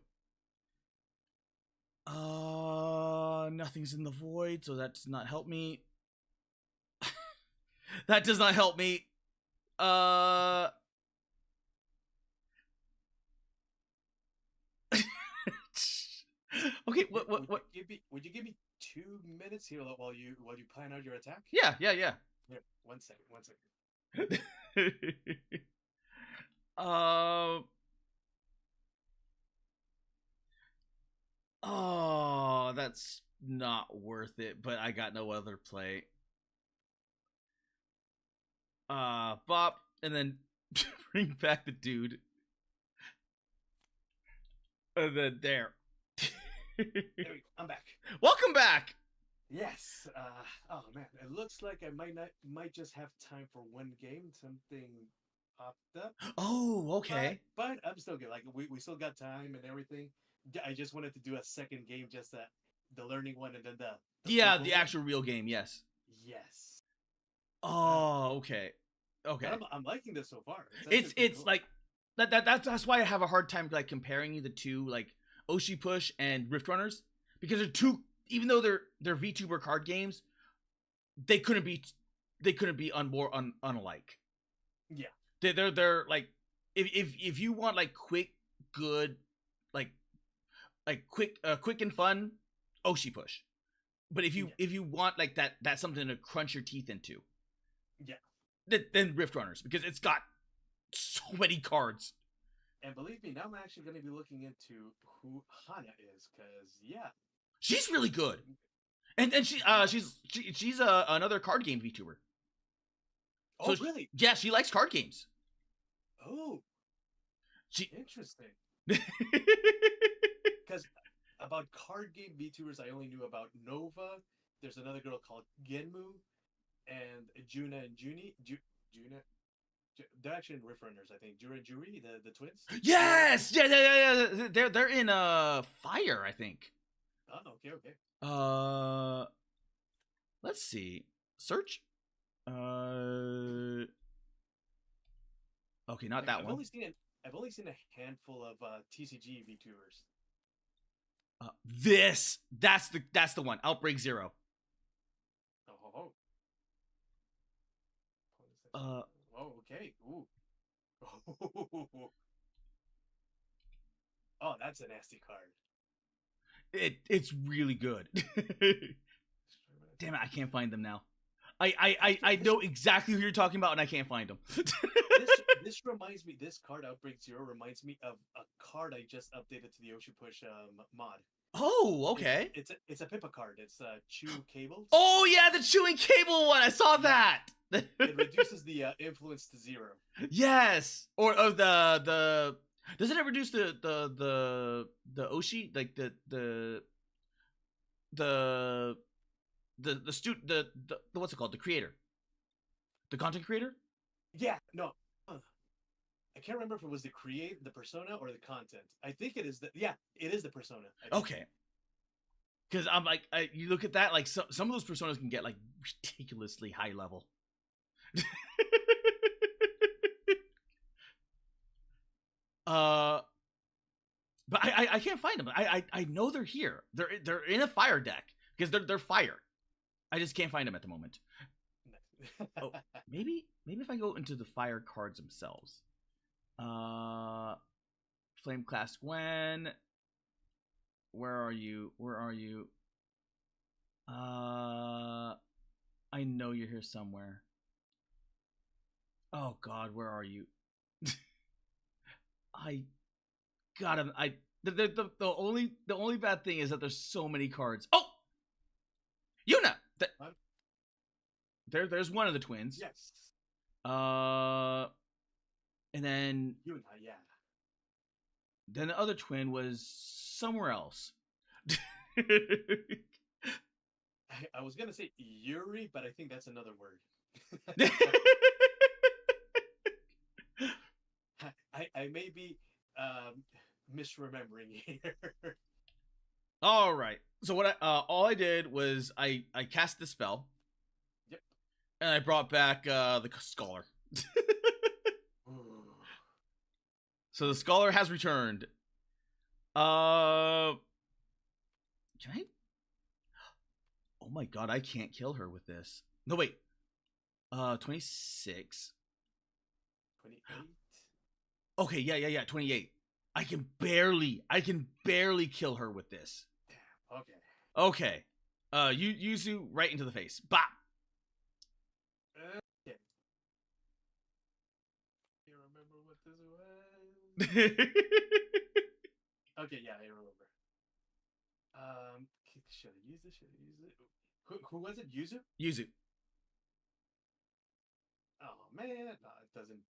Speaker 2: Nothing's in the void, so that does not help me. That does not help me. Okay, what?
Speaker 1: Would you give me 2 minutes here while you plan out your attack?
Speaker 2: Yeah.
Speaker 1: Yeah. 1 second.
Speaker 2: Oh, that's not worth it, but I got no other play. Bop, and then bring back the dude. And then there.
Speaker 1: There we go. I'm back.
Speaker 2: Welcome back.
Speaker 1: Yes. Oh man, it looks like I might just have time for 1 game. Something popped up.
Speaker 2: Oh, okay.
Speaker 1: But I'm still good. Like we still got time and everything. I just wanted to do a second game, just the learning one, and then
Speaker 2: the actual real game. Yes.
Speaker 1: Yes.
Speaker 2: Oh, okay. Okay.
Speaker 1: But I'm liking this so far.
Speaker 2: It's
Speaker 1: cool.
Speaker 2: like that's why I have a hard time like comparing the two, like Oshi Push and Rift Runners, because they're two. Even though they're VTuber card games, they couldn't be more unlike.
Speaker 1: Yeah.
Speaker 2: They're like if you want like quick, good, like quick and fun, Oshi Push. But if you want like that's something to crunch your teeth into, then Rift Runners, because it's got so many cards.
Speaker 1: And believe me, now I'm actually going to be looking into who Hana is, because
Speaker 2: she's really good, and she's another card game VTuber.
Speaker 1: Oh, so really?
Speaker 2: Yeah, she likes card games.
Speaker 1: Oh, interesting. Because about card game VTubers, I only knew about Nova. There's another girl called Genmu, and Juna and Juni. Juna. They're actually in Rift Runners, I think. Jura and Juri, the twins.
Speaker 2: Yes, yeah. They're in Fire, I think.
Speaker 1: Oh, okay.
Speaker 2: Let's see. Search. Okay, not that one.
Speaker 1: I've only seen a handful of TCG VTubers.
Speaker 2: That's the one. Outbreak Zero.
Speaker 1: Oh, okay. Ooh. Oh, that's a nasty card.
Speaker 2: It's really good. Damn it, I can't find them now. I know exactly who you're talking about, and I can't find them.
Speaker 1: This reminds me. This card, Outbreak Zero, reminds me of a card I just updated to the Oshi Push mod.
Speaker 2: Oh, okay.
Speaker 1: It's a Pippa card. It's Chew Cables.
Speaker 2: Oh yeah, the chewing cable one. I saw that.
Speaker 1: It reduces the influence to 0. Yes,
Speaker 2: or the. Doesn't it reduce the Oshi, like the what's it called, the creator, the content creator?
Speaker 1: Yeah, no. can't remember if it was the persona or the content. I think it is it is the persona. I think.
Speaker 2: Okay. Because I'm like, you look at that, like some of those personas can get like ridiculously high level. But I can't find them. I know they're here. They're in a fire deck because they're fire. I just can't find them at the moment. Oh, maybe if I go into the fire cards themselves. Flame Class Gwen. Where are you? I know you're here somewhere. Oh God, where are you? I got him. The only bad thing is that there's so many cards. Oh, Yuna. There's one of the twins.
Speaker 1: Yes.
Speaker 2: And then
Speaker 1: Yuna, yeah.
Speaker 2: Then the other twin was somewhere else.
Speaker 1: I was gonna say Yuri, but I think that's another word. I may be misremembering here.
Speaker 2: All right. So what all I did was I cast the spell.
Speaker 1: Yep.
Speaker 2: And I brought back the scholar. So the scholar has returned. Can I? Oh my God, I can't kill her with this. No, wait. 26.
Speaker 1: 28.
Speaker 2: Okay, yeah, 28. I can barely kill her with this.
Speaker 1: Damn. Okay.
Speaker 2: Okay. Yuzu right into the face. Bop.
Speaker 1: Okay. You remember what this was? Okay, yeah, I remember. Should I use it? Who was it? Yuzu?
Speaker 2: Yuzu.
Speaker 1: Oh man, no, it doesn't.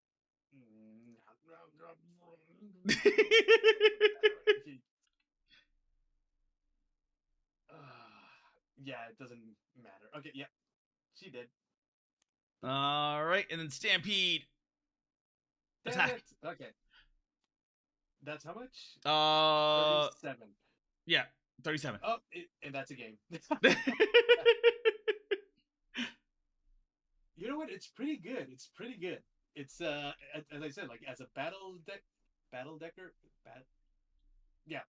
Speaker 1: Yeah, it doesn't matter. Okay, yeah, she did.
Speaker 2: All right, and then Stampede. Attack.
Speaker 1: It. Okay. That's how much? 37.
Speaker 2: Yeah, 37.
Speaker 1: Oh, and that's a game. You know what? It's pretty good. It's It's as I said, like as a yeah,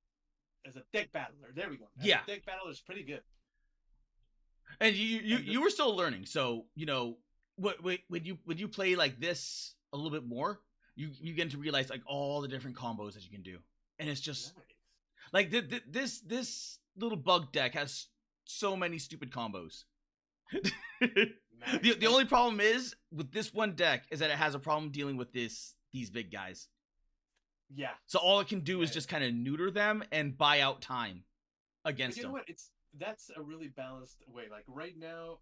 Speaker 1: as a deck battler. There we go. As a deck battler is pretty good.
Speaker 2: And you were still learning, so you know when you play like this a little bit more, you get to realize like all the different combos that you can do, and it's just nice. Like this little bug deck has so many stupid combos. The only problem is with this one deck is that it has a problem dealing with these big guys.
Speaker 1: Yeah.
Speaker 2: So all it can do is just kind of neuter them and buy out time against them.
Speaker 1: You know what? That's a really balanced way. Like right now,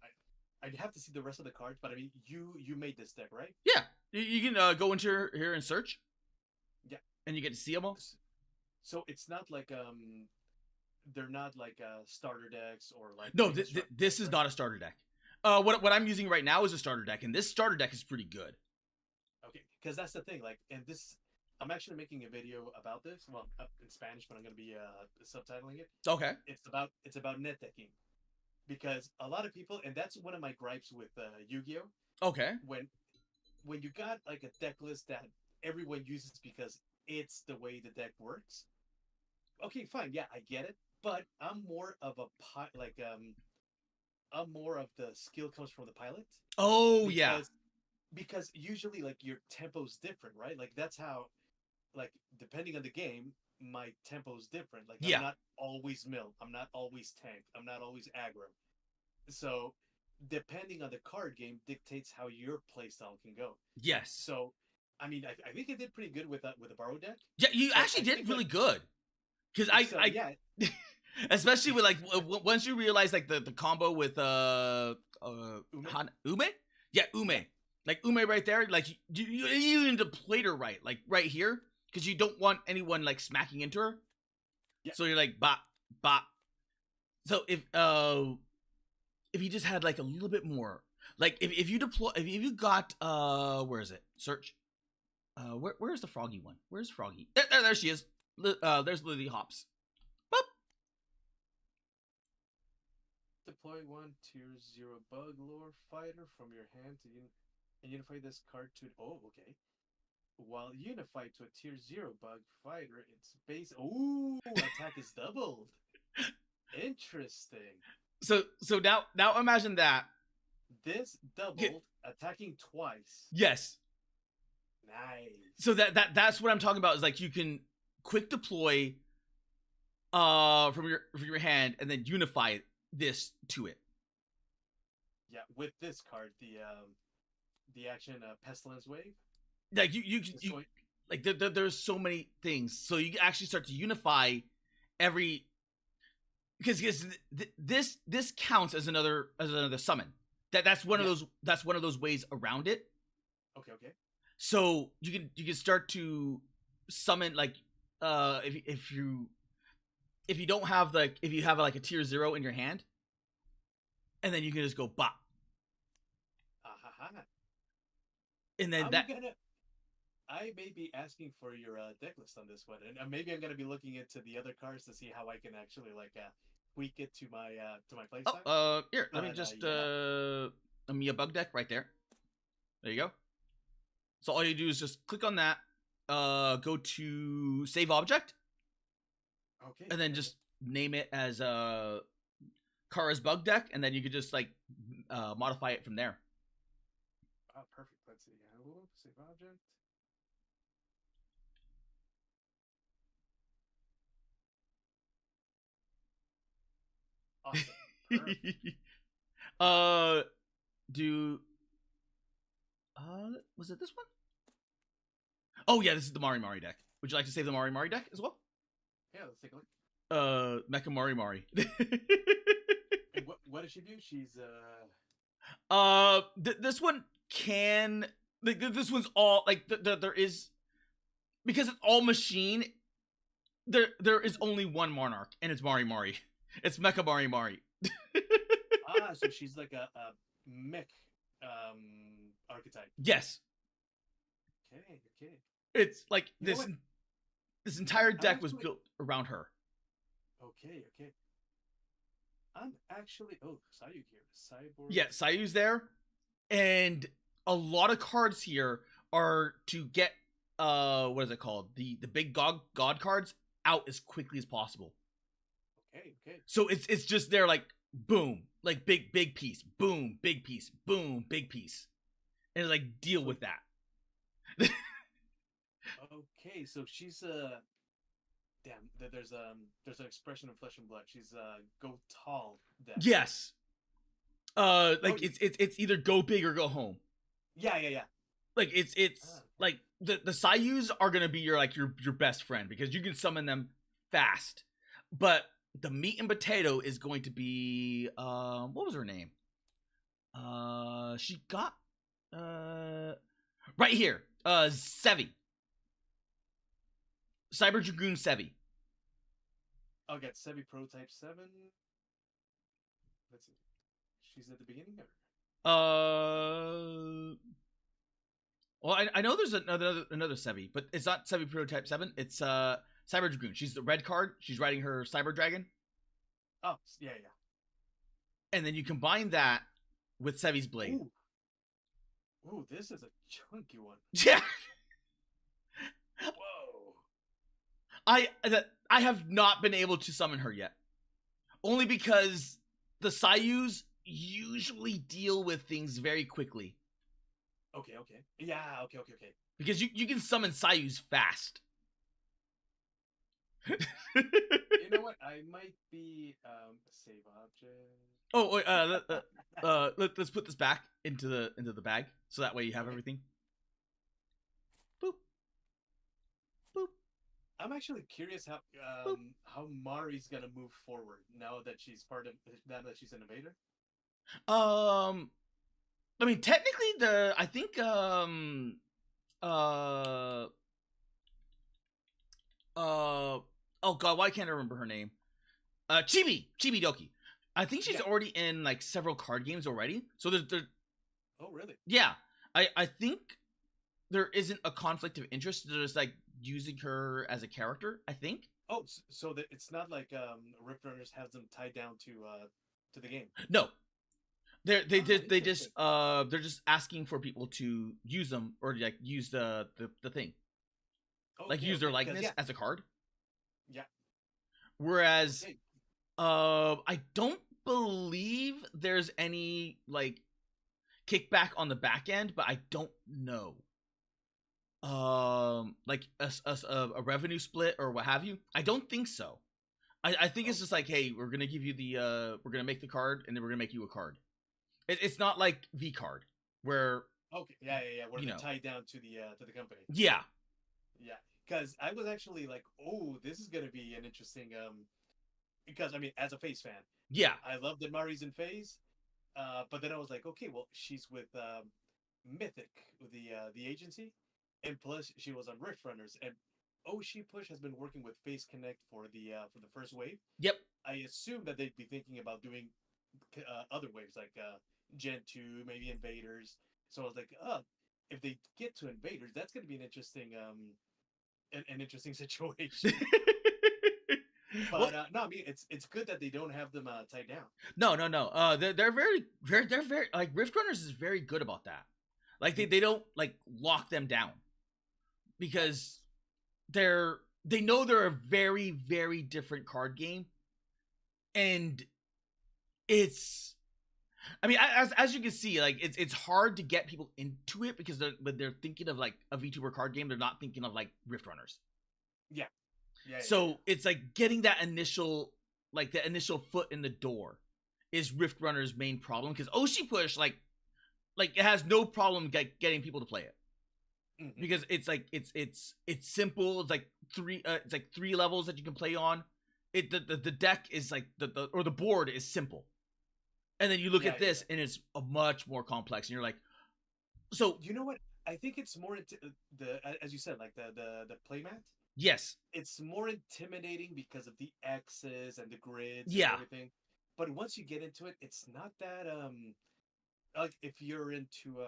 Speaker 1: I'd have to see the rest of the cards, but I mean, you made this deck, right?
Speaker 2: Yeah. You can go into here and search.
Speaker 1: Yeah.
Speaker 2: And you get to see them all.
Speaker 1: So it's not like they're not like starter decks or like.
Speaker 2: No, this is not a starter deck. What I'm using right now is a starter deck, and this starter deck is pretty good.
Speaker 1: Okay, because that's the thing. Like, and this, I'm actually making a video about this. Well, in Spanish, but I'm going to be subtitling it.
Speaker 2: Okay.
Speaker 1: It's about net decking, because a lot of people, and that's one of my gripes with Yu-Gi-Oh.
Speaker 2: Okay.
Speaker 1: When you got like a deck list that everyone uses because it's the way the deck works. Okay, fine. Yeah, I get it. But I'm more of I'm more of the skill comes from the pilot.
Speaker 2: Oh, yeah.
Speaker 1: Because usually like your tempo's different, right? Like that's how, like depending on the game, my tempo's different. Like I'm not always mill. I'm not always tank. I'm not always aggro. So depending on the card game dictates how your playstyle can go.
Speaker 2: Yes.
Speaker 1: So, I mean, I think it did pretty good with a borrow deck.
Speaker 2: Yeah, you actually did really good. Because I especially with like once you realize like the combo with Ume? Yeah, Ume. Like Ume right there, like you need to plate her right, like right here, because you don't want anyone like smacking into her. Yeah. So you're like bop bop. So if you just had like a little bit more, like if you got where is it? Search. Where's the Froggy one? Where's Froggy? There she is. There's Lily Hops. Boop.
Speaker 1: Deploy one tier 0 bug lore fighter from your hand to and unify this card to. Oh, okay. While unified to a tier 0 bug fighter, its base. Ooh, attack is doubled. Interesting.
Speaker 2: So now imagine that.
Speaker 1: This doubled, attacking twice.
Speaker 2: Yes.
Speaker 1: Nice.
Speaker 2: So that's what I'm talking about. Is like you can quick deploy from your hand and then unify this to it.
Speaker 1: Yeah, with this card, the action Pestilence Wave.
Speaker 2: Like you like there's so many things. So you actually start to unify every because this counts as another summon. That's one of those ways around it.
Speaker 1: Okay.
Speaker 2: So you can start to summon like if you don't have if you have like a tier 0 in your hand, and then you can just go bop. And then
Speaker 1: I may be asking for your deck list on this one, and maybe I'm gonna be looking into the other cards to see how I can actually like tweak it to my playstyle.
Speaker 2: Here, let me just let me a bug deck right there. There you go. So all you do is just click on that, go to save object,
Speaker 1: okay,
Speaker 2: and then just name it as Kara's bug deck, and then you could just like modify it from there.
Speaker 1: Oh, perfect. Let's see. Save object. Awesome.
Speaker 2: Was it this one? Oh yeah, this is the Mari Mari deck. Would you like to save the Mari Mari deck as well?
Speaker 1: Yeah, let's take a look.
Speaker 2: Mecha Mari Mari.
Speaker 1: What does she do? She's
Speaker 2: this one can like this one's all like there is because it's all machine. There is only one Monarch, and it's Mari Mari. It's Mecha Mari Mari.
Speaker 1: So she's like a mech archetype.
Speaker 2: Yes.
Speaker 1: Okay.
Speaker 2: It's like this entire deck was built around her.
Speaker 1: Okay. I'm actually Sayu here. Cyborg.
Speaker 2: Yeah, Sayu's there. And a lot of cards here are to get what is it called? The big god cards out as quickly as possible.
Speaker 1: Okay.
Speaker 2: So it's just there like boom, like big piece, boom, big piece, boom, big piece. And like deal with that.
Speaker 1: Okay, so she's damn, there's an expression in Flesh and Blood. She's go tall deck.
Speaker 2: Yes. It's either go big or go home.
Speaker 1: Yeah.
Speaker 2: Like it's like the Sayus are gonna be your best friend because you can summon them fast. But the meat and potato is going to be what was her name? She got right here. Sevi. Cyber Dragoon Sevi.
Speaker 1: I'll get Sevi Prototype 7. Let's see. She's at the beginning of
Speaker 2: well, I know there's another Sevi, but it's not Sevi Prototype 7. It's Cyber Dragoon. She's the red card. She's riding her Cyber Dragon.
Speaker 1: Oh, yeah.
Speaker 2: And then you combine that with Sevi's Blade.
Speaker 1: Ooh, this is a chunky one.
Speaker 2: Yeah.
Speaker 1: Whoa.
Speaker 2: I have not been able to summon her yet. Only because the Sayus usually deal with things very quickly.
Speaker 1: Okay. Yeah, okay.
Speaker 2: Because you can summon Sayus fast.
Speaker 1: You know what? I might be save object.
Speaker 2: Let's put this back into the bag so that way you have everything. Boop.
Speaker 1: I'm actually curious how Mari's gonna move forward now that she's an invader.
Speaker 2: I mean, technically, I think oh god, why can't I remember her name? Chibi Doki. I think she's already in like several card games already. So there's
Speaker 1: Oh really?
Speaker 2: Yeah, I think there isn't a conflict of interest. They're just like using her as a character, I think.
Speaker 1: Oh, so that it's not like Rift Runners has them tied down to the game.
Speaker 2: No, they
Speaker 1: Interesting.
Speaker 2: just they're just asking for people to use them or like use the thing, like
Speaker 1: Okay,
Speaker 2: use their
Speaker 1: okay, because
Speaker 2: likeness
Speaker 1: yeah,
Speaker 2: as a card.
Speaker 1: yeah,
Speaker 2: Whereas
Speaker 1: okay.
Speaker 2: I don't believe there's any like kickback on the back end, but I don't know. Like a revenue split or what have you. I don't think so. I think it's
Speaker 1: Oh,
Speaker 2: just like, hey, we're gonna give you the we're gonna make the card and then we're gonna make you a card. It's not like V card where
Speaker 1: okay, yeah, yeah, yeah. Where
Speaker 2: you
Speaker 1: they're
Speaker 2: know,
Speaker 1: tied down to the company.
Speaker 2: yeah,
Speaker 1: Yeah, because I was actually like, oh, this is gonna be an interesting because I mean, as a Phase fan,
Speaker 2: yeah,
Speaker 1: I love that Mari's in Phase, but then I was like, okay, well, she's with Mythic, with the agency, and plus she was on Rift Runners, and Oshi Push has been working with Phase Connect for the first wave.
Speaker 2: yep.
Speaker 1: I assume that they'd be thinking about doing other waves like Gen 2, maybe Invaders. So I was like, if they get to Invaders, that's going to be an interesting an interesting situation.
Speaker 2: Well,
Speaker 1: But no, I mean it's good that they don't have them tied down.
Speaker 2: no. They're they're very like Rift Runners is very good about that. Like they don't like lock them down because they know they're a very different card game, and it's I mean, as you can see, like it's hard to get people into it because they're thinking of like a VTuber card game. They're not thinking of like Rift Runners.
Speaker 1: Yeah, yeah, yeah, yeah.
Speaker 2: So it's like getting that initial like the initial foot in the door is Rift Runner's main problem because Oshi Push like it has no problem getting people to play it
Speaker 1: Mm-hmm.
Speaker 2: because it's like it's simple. It's like three levels that you can play on. The deck is like the board is simple. And then you look
Speaker 1: Yeah,
Speaker 2: at
Speaker 1: yeah,
Speaker 2: this
Speaker 1: yeah.
Speaker 2: and it's a much more complex and you're like, so
Speaker 1: You know what? I think it's more into the as you said, like the playmat.
Speaker 2: yes,
Speaker 1: It's more intimidating because of the X's and the grids and
Speaker 2: yeah,
Speaker 1: everything. But once you get into it, it's not that like if you're into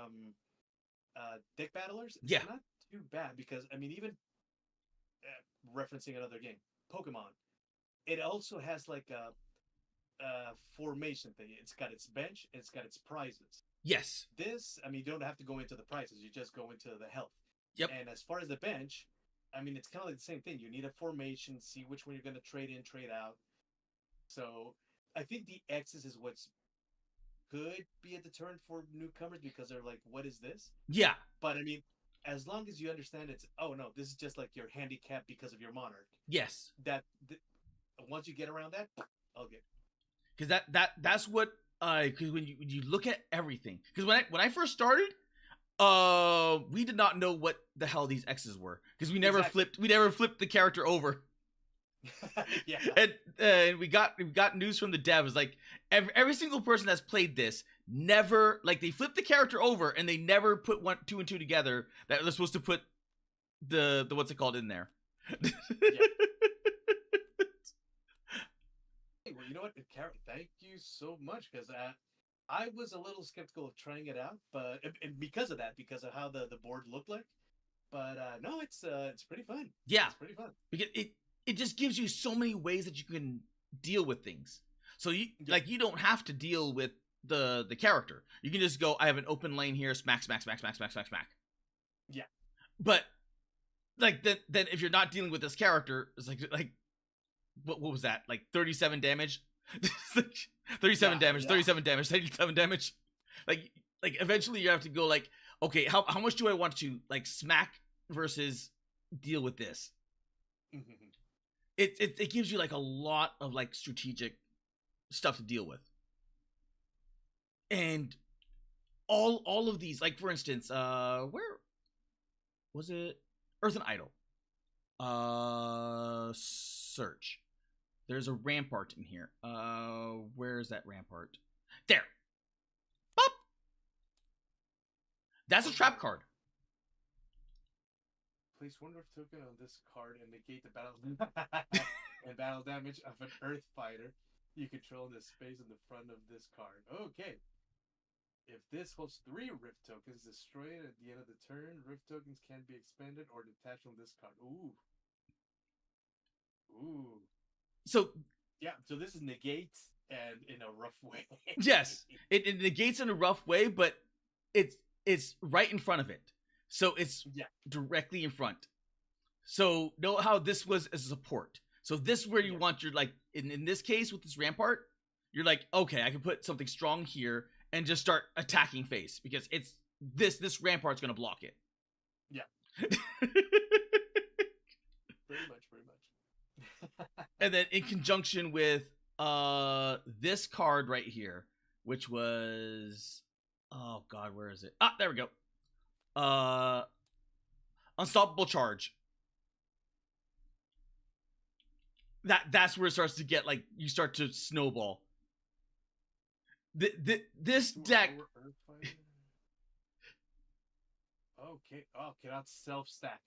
Speaker 1: deck battlers, it's
Speaker 2: yeah,
Speaker 1: not too bad because I mean even referencing another game, Pokemon, it also has like a formation thing. It's got its bench, it's got its prizes.
Speaker 2: yes,
Speaker 1: This, I mean, you don't have to go into the prizes, you just go into the health.
Speaker 2: yep,
Speaker 1: And as far as the bench, I mean, it's kind of like the same thing. You need a formation, see which one you're going to trade in, trade out. So I think the X's is what's could be a deterrent for newcomers because they're like, what is this?
Speaker 2: yeah,
Speaker 1: But I mean, as long as you understand it's, oh no, this is just like your handicap because of your monarch.
Speaker 2: yes.
Speaker 1: That once you get around that, I'll get.
Speaker 2: Because that's what because when you look at everything because when I first started we did not know what the hell these X's were because
Speaker 1: Exactly.
Speaker 2: we never flipped the character over.
Speaker 1: Yeah.
Speaker 2: And we got news from the dev. It's like every single person that's played this never like they flipped the character over and they never put two and two together that they're supposed to put the what's it called in there.
Speaker 1: Yeah. Hey, well, you know what, Carrot? Thank you so much because I was a little skeptical of trying it out, but and because of that, because of how the board looked like. But no, it's pretty fun.
Speaker 2: Yeah,
Speaker 1: It's pretty fun.
Speaker 2: because it just gives you so many ways that you can deal with things. So
Speaker 1: Yeah.
Speaker 2: you don't have to deal with the character. You can just go. I have an open lane here. Smack, smack, smack, smack, smack, smack, smack.
Speaker 1: Yeah.
Speaker 2: But like then if you're not dealing with this character, it's like what was that? Like 37 damage. 37
Speaker 1: Yeah.
Speaker 2: damage,
Speaker 1: Yeah.
Speaker 2: 37 damage, 37 damage. Like eventually you have to go like, okay, how much do I want to like smack versus deal with this?
Speaker 1: Mhm.
Speaker 2: It gives you like a lot of like strategic stuff to deal with. And all of these, like for instance, where was it? Earth and Idol. Search. There's a rampart in here. Where is that rampart? There. Pop. That's a trap card.
Speaker 1: Place one Earth token on this card and negate the battle and battle damage of an Earth fighter you control in the space in the front of this card. Okay. If this holds 3 Rift tokens, destroy it at the end of the turn. Rift tokens can be expanded or detached from this card. Ooh. Ooh.
Speaker 2: So
Speaker 1: Yeah, so this is negate and in a rough way.
Speaker 2: yes, it negates in a rough way, but it's right in front of it. So it's
Speaker 1: Yeah.
Speaker 2: directly in front. So know how this was as a support. So this is where you
Speaker 1: Yeah.
Speaker 2: want your, like, in this case with this rampart, you're like, okay, I can put something strong here and just start attacking face because it's this rampart's gonna block it.
Speaker 1: Yeah. Pretty much.
Speaker 2: And then in conjunction with this card right here, which was, oh god, where is it? Ah, there we go. Unstoppable Charge. That's where it starts to get, like, you start to snowball. This deck.
Speaker 1: Okay. Oh, cannot self-stack.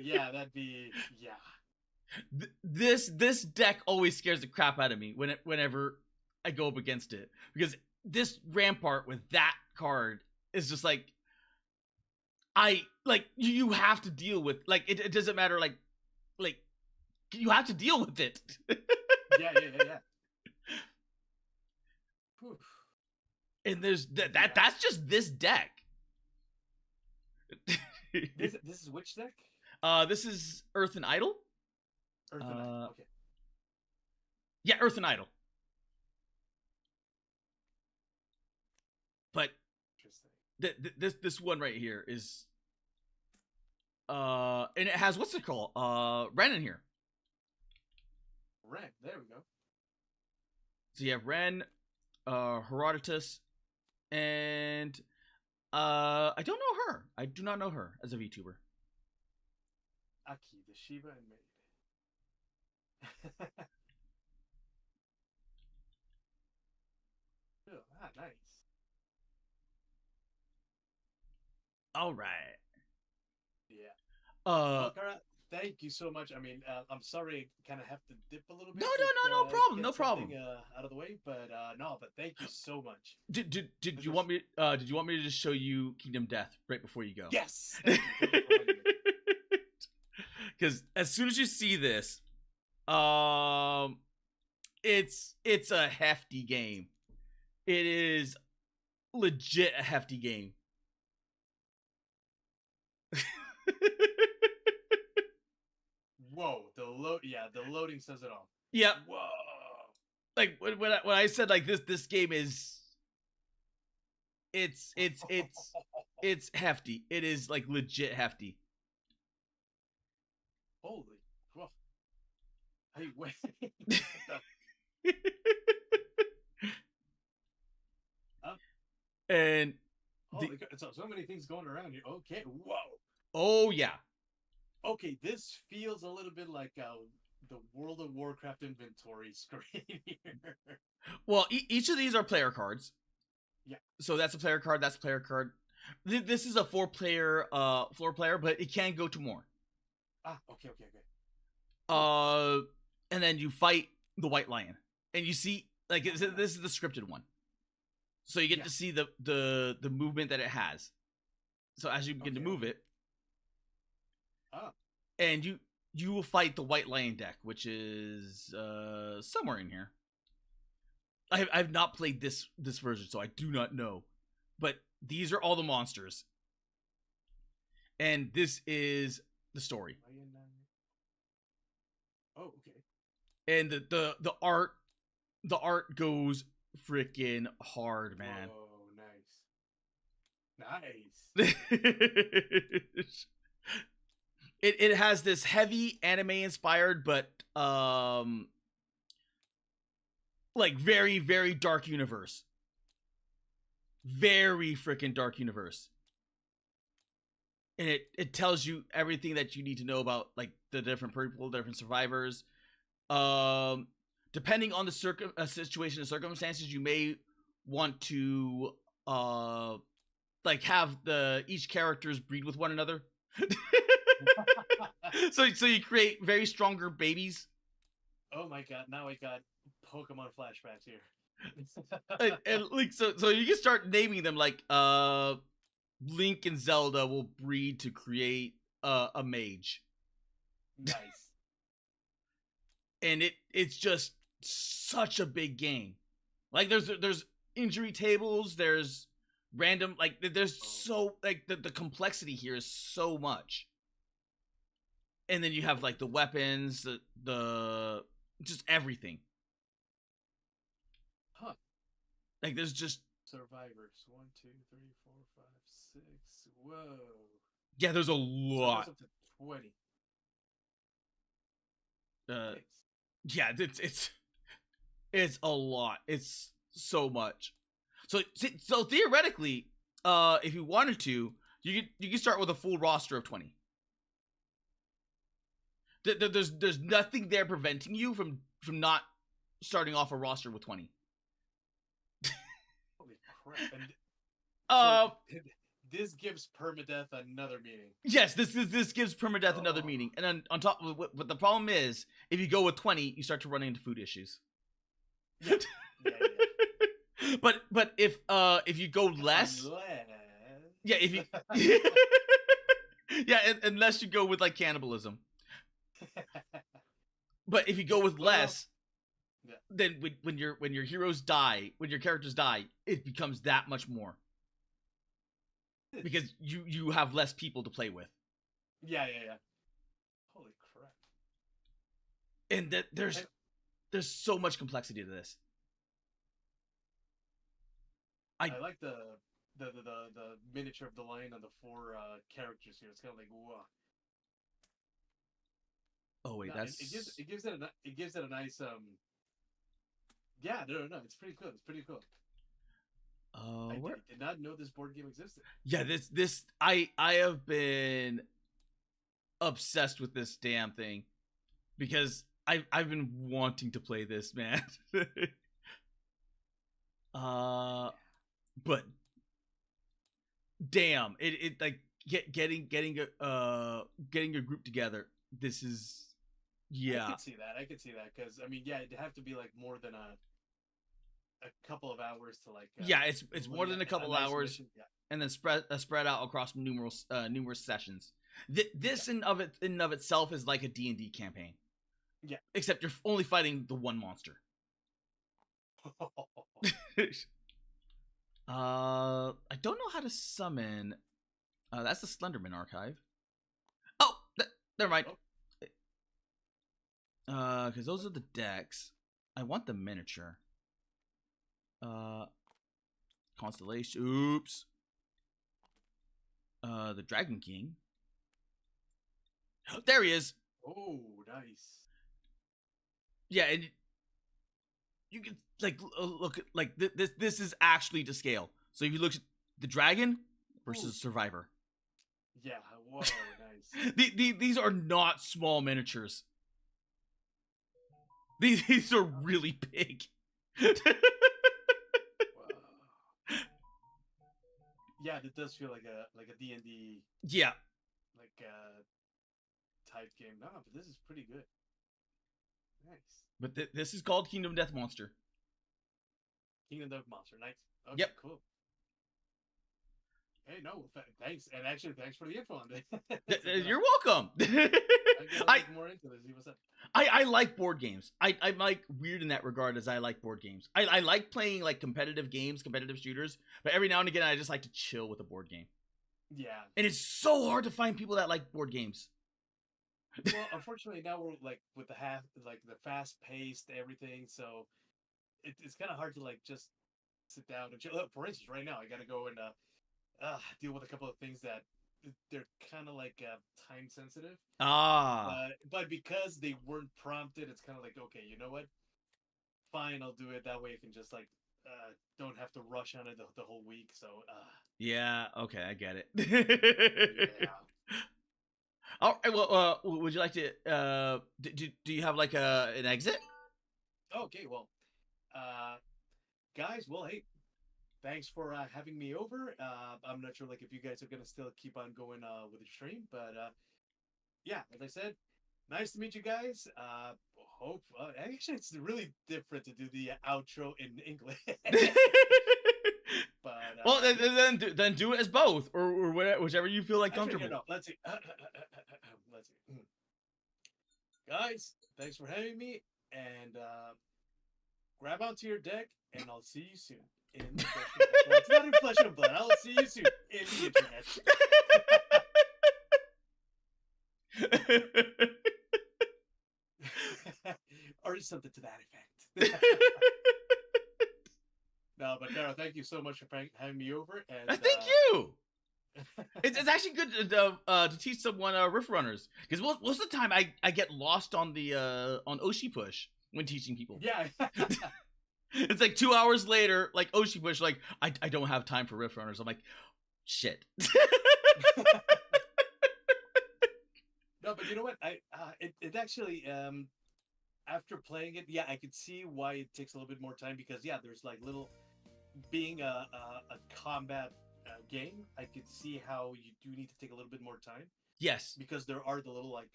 Speaker 1: Yeah, that'd be, yeah.
Speaker 2: This deck always scares the crap out of me whenever I go up against it, because this rampart with that card is just like, you have to deal with, like, it doesn't matter, like you have to deal with it.
Speaker 1: Yeah.
Speaker 2: And there's that's just this deck.
Speaker 1: This is which deck?
Speaker 2: This is Earth and Idol.
Speaker 1: Earth and Idol. Okay.
Speaker 2: Yeah, Earth and Idol. But this one right here is and it has, what's it called? Ren in here.
Speaker 1: Ren, there we go.
Speaker 2: So you have Ren, Herodotus, and I don't know her. I do not know her as a VTuber.
Speaker 1: Aki, the Shiva and Maid. Oh, nice.
Speaker 2: All right.
Speaker 1: Yeah.
Speaker 2: Well,
Speaker 1: Kara, thank you so much. I mean, I'm sorry, I kind of have to dip a little bit.
Speaker 2: No problem. No problem.
Speaker 1: Out of the way, but but thank you so much.
Speaker 2: Did you want me? Did you want me to just show you Kingdom Death right before you go?
Speaker 1: Yes.
Speaker 2: Because as soon as you see this, it's a hefty game. It is legit a hefty game.
Speaker 1: Whoa, the loading says it all.
Speaker 2: Yep.
Speaker 1: Whoa.
Speaker 2: Like when I said, like, this game is, it's hefty. It is, like, legit hefty.
Speaker 1: Holy. Whoa. Hey, wait.
Speaker 2: And
Speaker 1: so many things going around here. Okay. Whoa.
Speaker 2: Oh yeah.
Speaker 1: Okay, this feels a little bit like the World of Warcraft inventory screen here.
Speaker 2: Well, each of these are player cards.
Speaker 1: Yeah.
Speaker 2: So that's a player card. That's a player card. This is a 4-player floor player, but it can go to more.
Speaker 1: Okay.
Speaker 2: And then you fight the White Lion, and you see, like, this is the scripted one. So you get to see the movement that it has. So as you begin to move it, and you will fight the White Lion deck, which is somewhere in here. I've not played this version, so I do not know. But these are all the monsters, and this is the story.
Speaker 1: Oh, okay.
Speaker 2: And the art goes freaking hard, man.
Speaker 1: Oh, nice.
Speaker 2: It has this heavy anime inspired, but like, very, very dark universe. Very freaking dark universe. And it tells you everything that you need to know about, like, the different people, different survivors. Depending on the situation and circumstances, you may want to like, have each characters breed with one another. so you create very stronger babies.
Speaker 1: Oh my god! Now I got Pokemon flashbacks here.
Speaker 2: And like so you can start naming them like Link and Zelda will breed to create a mage.
Speaker 1: Nice.
Speaker 2: And it's just such a big game. Like there's injury tables, there's random like there's so like the complexity here is so much. And then you have like the weapons, the just everything.
Speaker 1: Huh.
Speaker 2: Like there's just
Speaker 1: Survivors. 1, 2, 3, 4, 5, 6. Whoa.
Speaker 2: yeah, there's a
Speaker 1: So it
Speaker 2: lot.
Speaker 1: goes up to 20.
Speaker 2: Uh,
Speaker 1: Nice.
Speaker 2: yeah, it's a lot. It's so much. So theoretically, if you wanted to, you could start with a full roster of 20. There's nothing there preventing you from not starting off a roster with 20.
Speaker 1: Holy crap. And
Speaker 2: Uh,
Speaker 1: so, this gives permadeath another meaning.
Speaker 2: yes, this gives permadeath another meaning, and then on top of what the problem is, if you go with 20, you start to run into food issues.
Speaker 1: Yeah. Yeah.
Speaker 2: But if you go less, yeah, if you yeah, unless you go with like cannibalism. But if you go with less,
Speaker 1: yeah.
Speaker 2: then when your heroes die, when your characters die, it becomes that much more. Because you have less people to play with.
Speaker 1: Yeah. Holy crap.
Speaker 2: And there's so much complexity to this.
Speaker 1: I like the miniature of the lion on the 4 characters here. It's kind of like whoa.
Speaker 2: Oh wait,
Speaker 1: no,
Speaker 2: that's
Speaker 1: it gives it a nice yeah, no, it's pretty cool. It's pretty cool. I did not know this board game existed.
Speaker 2: Yeah, this I have been obsessed with this damn thing because I've been wanting to play this, man. But damn, it like getting a group together. This is yeah.
Speaker 1: I could see that because I mean, yeah, it'd have to be like more than a couple of hours to like.
Speaker 2: Yeah, it's more than a couple
Speaker 1: nice
Speaker 2: hours,
Speaker 1: yeah.
Speaker 2: And then spread out across numerous sessions. This in of itself is like a D&D campaign.
Speaker 1: Yeah.
Speaker 2: Except you're only fighting the one monster. I don't know how to summon. That's the Slenderman archive. Oh, never mind. Because those are the decks. I want the miniature. Constellation. Oops. The Dragon King. There he is.
Speaker 1: Oh, nice.
Speaker 2: Yeah, and you can like look at like this is actually to scale. So if you look at the dragon versus Survivor.
Speaker 1: Yeah. Whoa, nice.
Speaker 2: These are not small miniatures. These are really big.
Speaker 1: Yeah, that does feel like a D&D.
Speaker 2: Yeah.
Speaker 1: Like type game. No, but this is pretty good. Nice.
Speaker 2: But this is called Kingdom Death Monster.
Speaker 1: Kingdom Death Monster. Nice. Okay,
Speaker 2: yep.
Speaker 1: Cool. Hey, no, thanks, and actually, thanks for the info on this.
Speaker 2: You're welcome.
Speaker 1: I more into this. See what's up.
Speaker 2: I like board games. I'm like weird in that regard as I like board games. I like playing like competitive games, competitive shooters, but every now and again I just like to chill with a board game.
Speaker 1: Yeah.
Speaker 2: And it's so hard to find people that like board games.
Speaker 1: Well, unfortunately now we're like with the fast paced everything, so it's kind of hard to like just sit down and chill. Look, for instance, right now I got to go and deal with a couple of things that they're kind of like time sensitive. But because they weren't prompted, it's kind of like, okay, you know what? Fine, I'll do it. That way I can just like don't have to rush on it the whole week. So
Speaker 2: yeah, okay, I get it.
Speaker 1: Yeah.
Speaker 2: All right, well, would you like to do you have like an exit?
Speaker 1: Okay, well, guys, well, hey, thanks for having me over. I'm not sure like if you guys are gonna still keep on going with the stream, but yeah, as I said, nice to meet you guys. Hope actually it's really different to do the outro in English, but
Speaker 2: Well,
Speaker 1: yeah.
Speaker 2: then do it as both, or whatever, whichever you feel like
Speaker 1: Actually,
Speaker 2: comfortable.
Speaker 1: no. Let's see. Let's see. Guys, thanks for having me, and grab onto your deck, and I'll see you soon in the flesh and blood. Well, it's not in flesh and blood. I'll see you soon in the internet. Or something to that effect. No, but Carol, thank you so much for having me over. And
Speaker 2: Thank you. It's actually good to teach someone riff runners, because most of the time I get lost on the on Oshi push when teaching people.
Speaker 1: Yeah.
Speaker 2: It's like 2 hours later, like Oshi push, like I don't have time for riff runners. I'm like, shit.
Speaker 1: No, but you know what? It actually after playing it, yeah, I could see why it takes a little bit more time because yeah, there's like little being a combat game. I could see how you do need to take a little bit more time
Speaker 2: Yes.
Speaker 1: because there are the little like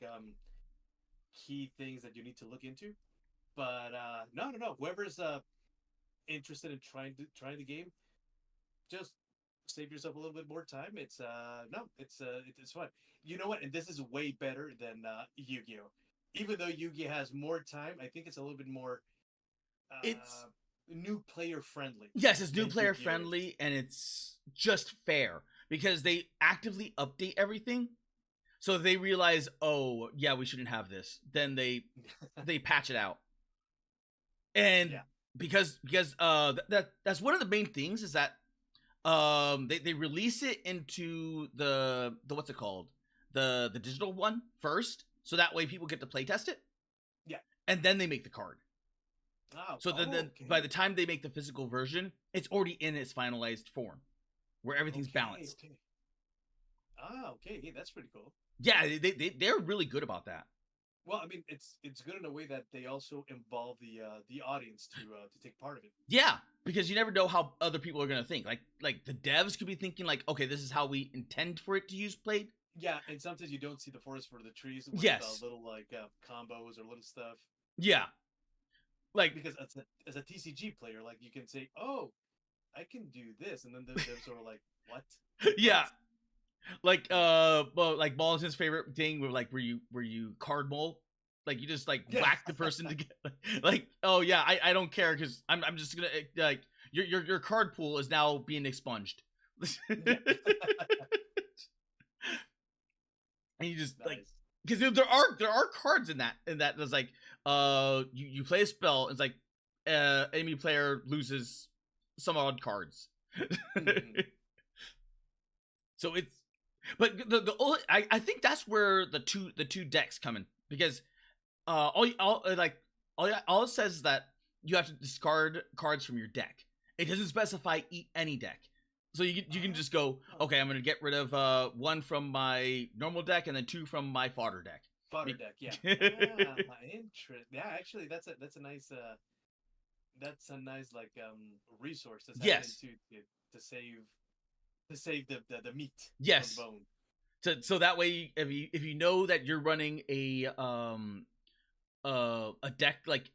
Speaker 1: key things that you need to look into. But no. Whoever's interested in trying the game, just save yourself a little bit more time. It's no, it's fun. You know what? And this is way better than Yu-Gi-Oh. Even though Yu-Gi has more time, I think it's a little bit more
Speaker 2: It's
Speaker 1: new player friendly.
Speaker 2: yes, it's new
Speaker 1: Than
Speaker 2: player
Speaker 1: Yu-Gi-Oh is.
Speaker 2: friendly, and it's just fair because they actively update everything. So they realize, oh yeah, we shouldn't have this. Then they patch it out. And
Speaker 1: Yeah.
Speaker 2: because that's one of the main things is that they release it into the what's it called, the digital one first, so that way people get to play test it.
Speaker 1: Yeah.
Speaker 2: And then they make the card.
Speaker 1: Oh,
Speaker 2: So then
Speaker 1: okay.
Speaker 2: by the time they make the physical version, it's already in its finalized form where everything's balanced.
Speaker 1: Okay. Ah, okay. Hey, that's pretty cool.
Speaker 2: Yeah, they're really good about that.
Speaker 1: Well, I mean, it's good in a way that they also involve the audience to take part of it.
Speaker 2: Yeah, because you never know how other people are gonna think. Like the devs could be thinking like, okay, this is how we intend for it to use played.
Speaker 1: Yeah, and sometimes you don't see the forest for the trees with
Speaker 2: Yes.
Speaker 1: little like combos or little stuff.
Speaker 2: Yeah. Like
Speaker 1: Because as a TCG player, like you can say, "Oh, I can do this," and then the devs are like, "What?"
Speaker 2: yeah. Like well, like Balls' favorite thing where you card mull. Like you just like
Speaker 1: Yeah.
Speaker 2: whack the person to get like, oh yeah, I don't care because I'm just gonna like your card pool is now being expunged.
Speaker 1: Yeah.
Speaker 2: And you just like,
Speaker 1: Nice.
Speaker 2: because there are cards in that that's like you play a spell, it's like enemy player loses some odd cards.
Speaker 1: Mhm.
Speaker 2: So it's, but the only, I think that's where the two decks come in, because all it says is that you have to discard cards from your deck. It doesn't specify any deck. So you can just go, okay, I'm gonna get rid of one from my normal deck and then two from my fodder deck.
Speaker 1: Fodder deck, yeah. Interest. Yeah, actually, that's a nice like resource to have
Speaker 2: Yes.
Speaker 1: into to save the meat
Speaker 2: Yes.
Speaker 1: from the bone.
Speaker 2: So that way, if you know that you're running a deck like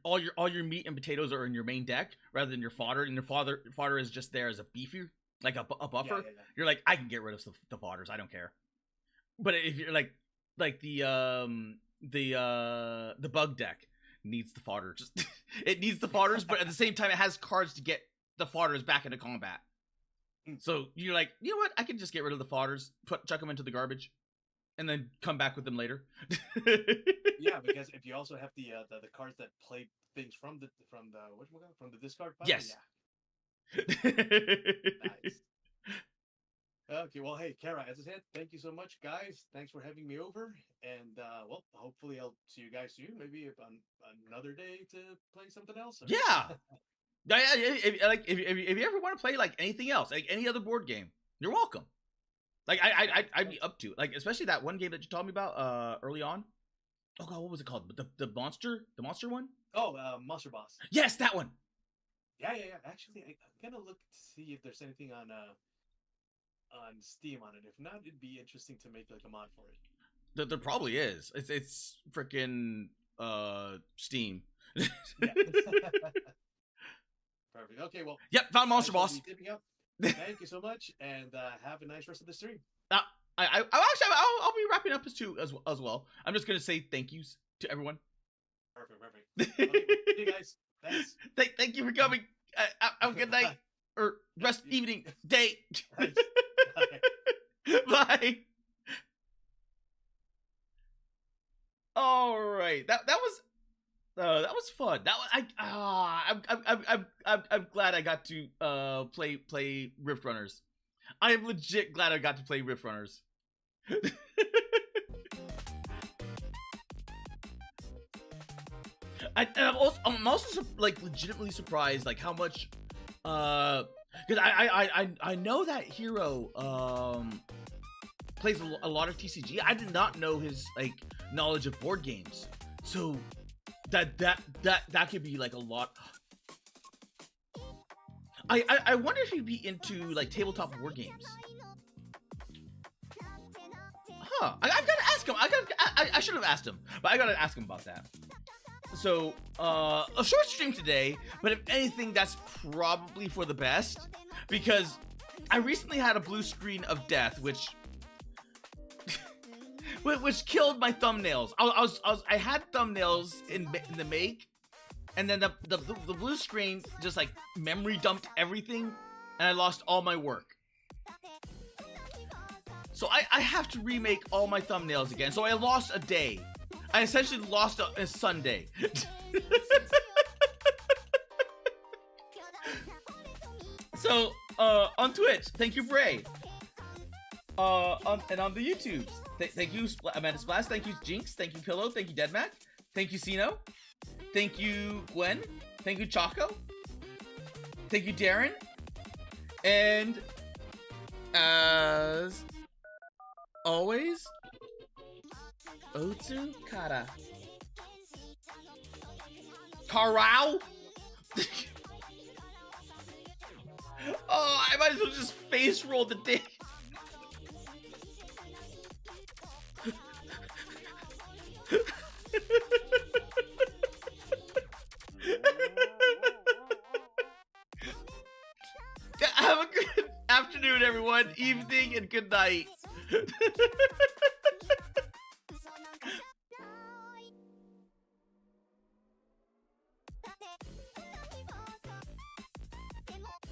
Speaker 2: all your meat and potatoes are in your main deck rather than your fodder, and your fodder is just there as a beefier, like a buffer.
Speaker 1: Yeah.
Speaker 2: You're like, I can get rid of the fodders, I don't care. But if you're like the bug deck needs the fodder, just it needs the fodders, but at the same time it has cards to get the fodders back into combat. So you're like, you know what? I can just get rid of the fodders, chuck them into the garbage, and then come back with them later.
Speaker 1: Yeah, because if you also have the cards that play things from the from the discard pile,
Speaker 2: Yes.
Speaker 1: yeah, nice. Okay, well, hey, Kara, as I said, thank you so much, guys. Thanks for having me over, and well, hopefully I'll see you guys soon. Maybe on another day to play something else. Or...
Speaker 2: Yeah. If you ever want to play like anything else, like any other board game, you're welcome. Like I'd be up to it. Like especially that one game that you told me about early on. Oh god, what was it called? The monster one?
Speaker 1: Oh, Monster Boss.
Speaker 2: Yes, that one.
Speaker 1: Yeah. Actually, I'm gonna look to see if there's anything on Steam on it. If not, it'd be interesting to make like a mod for it.
Speaker 2: There probably is. It's freaking Steam.
Speaker 1: Yeah. Perfect. Okay, well.
Speaker 2: Yep, found Monster
Speaker 1: I shall
Speaker 2: Boss.
Speaker 1: be dipping out. Thank you so much, and have a nice rest of the stream.
Speaker 2: I'll be wrapping up as well. I'm just gonna say thank yous to everyone.
Speaker 1: Perfect. Okay, see you guys. Thanks.
Speaker 2: Thank you for coming. Have a good night or rest, evening, day.
Speaker 1: Thanks. Bye.
Speaker 2: Bye. All right, that was fun. That was I'm glad I got to play Rift Runners. I am legit glad I got to play Rift Runners. I'm also like legitimately surprised like how much because I know that hero plays a lot of TCG. I did not know his like knowledge of board games, so that could be like a lot. I wonder if he'd be into like tabletop war games. Huh? I've got to ask him. I should have asked him, but I got to ask him about that. So a short stream today, but if anything, that's probably for the best because I recently had a blue screen of death, which killed my thumbnails. I had thumbnails in the make. And then the blue screen just like memory dumped everything and I lost all my work. So I have to remake all my thumbnails again. So I lost a day. I essentially lost a Sunday. So on Twitch, thank you Bray. And on the YouTubes, thank you Amanda Splash, thank you Jinx, thank you Pillow, thank you Deadmac, thank you Sino. Thank you, Gwen. Thank you, Choco. Thank you, Darren. And as always, Otsu Kara. Karao? Oh, I might as well just face roll the dick. Have a good afternoon, everyone, evening, and good night.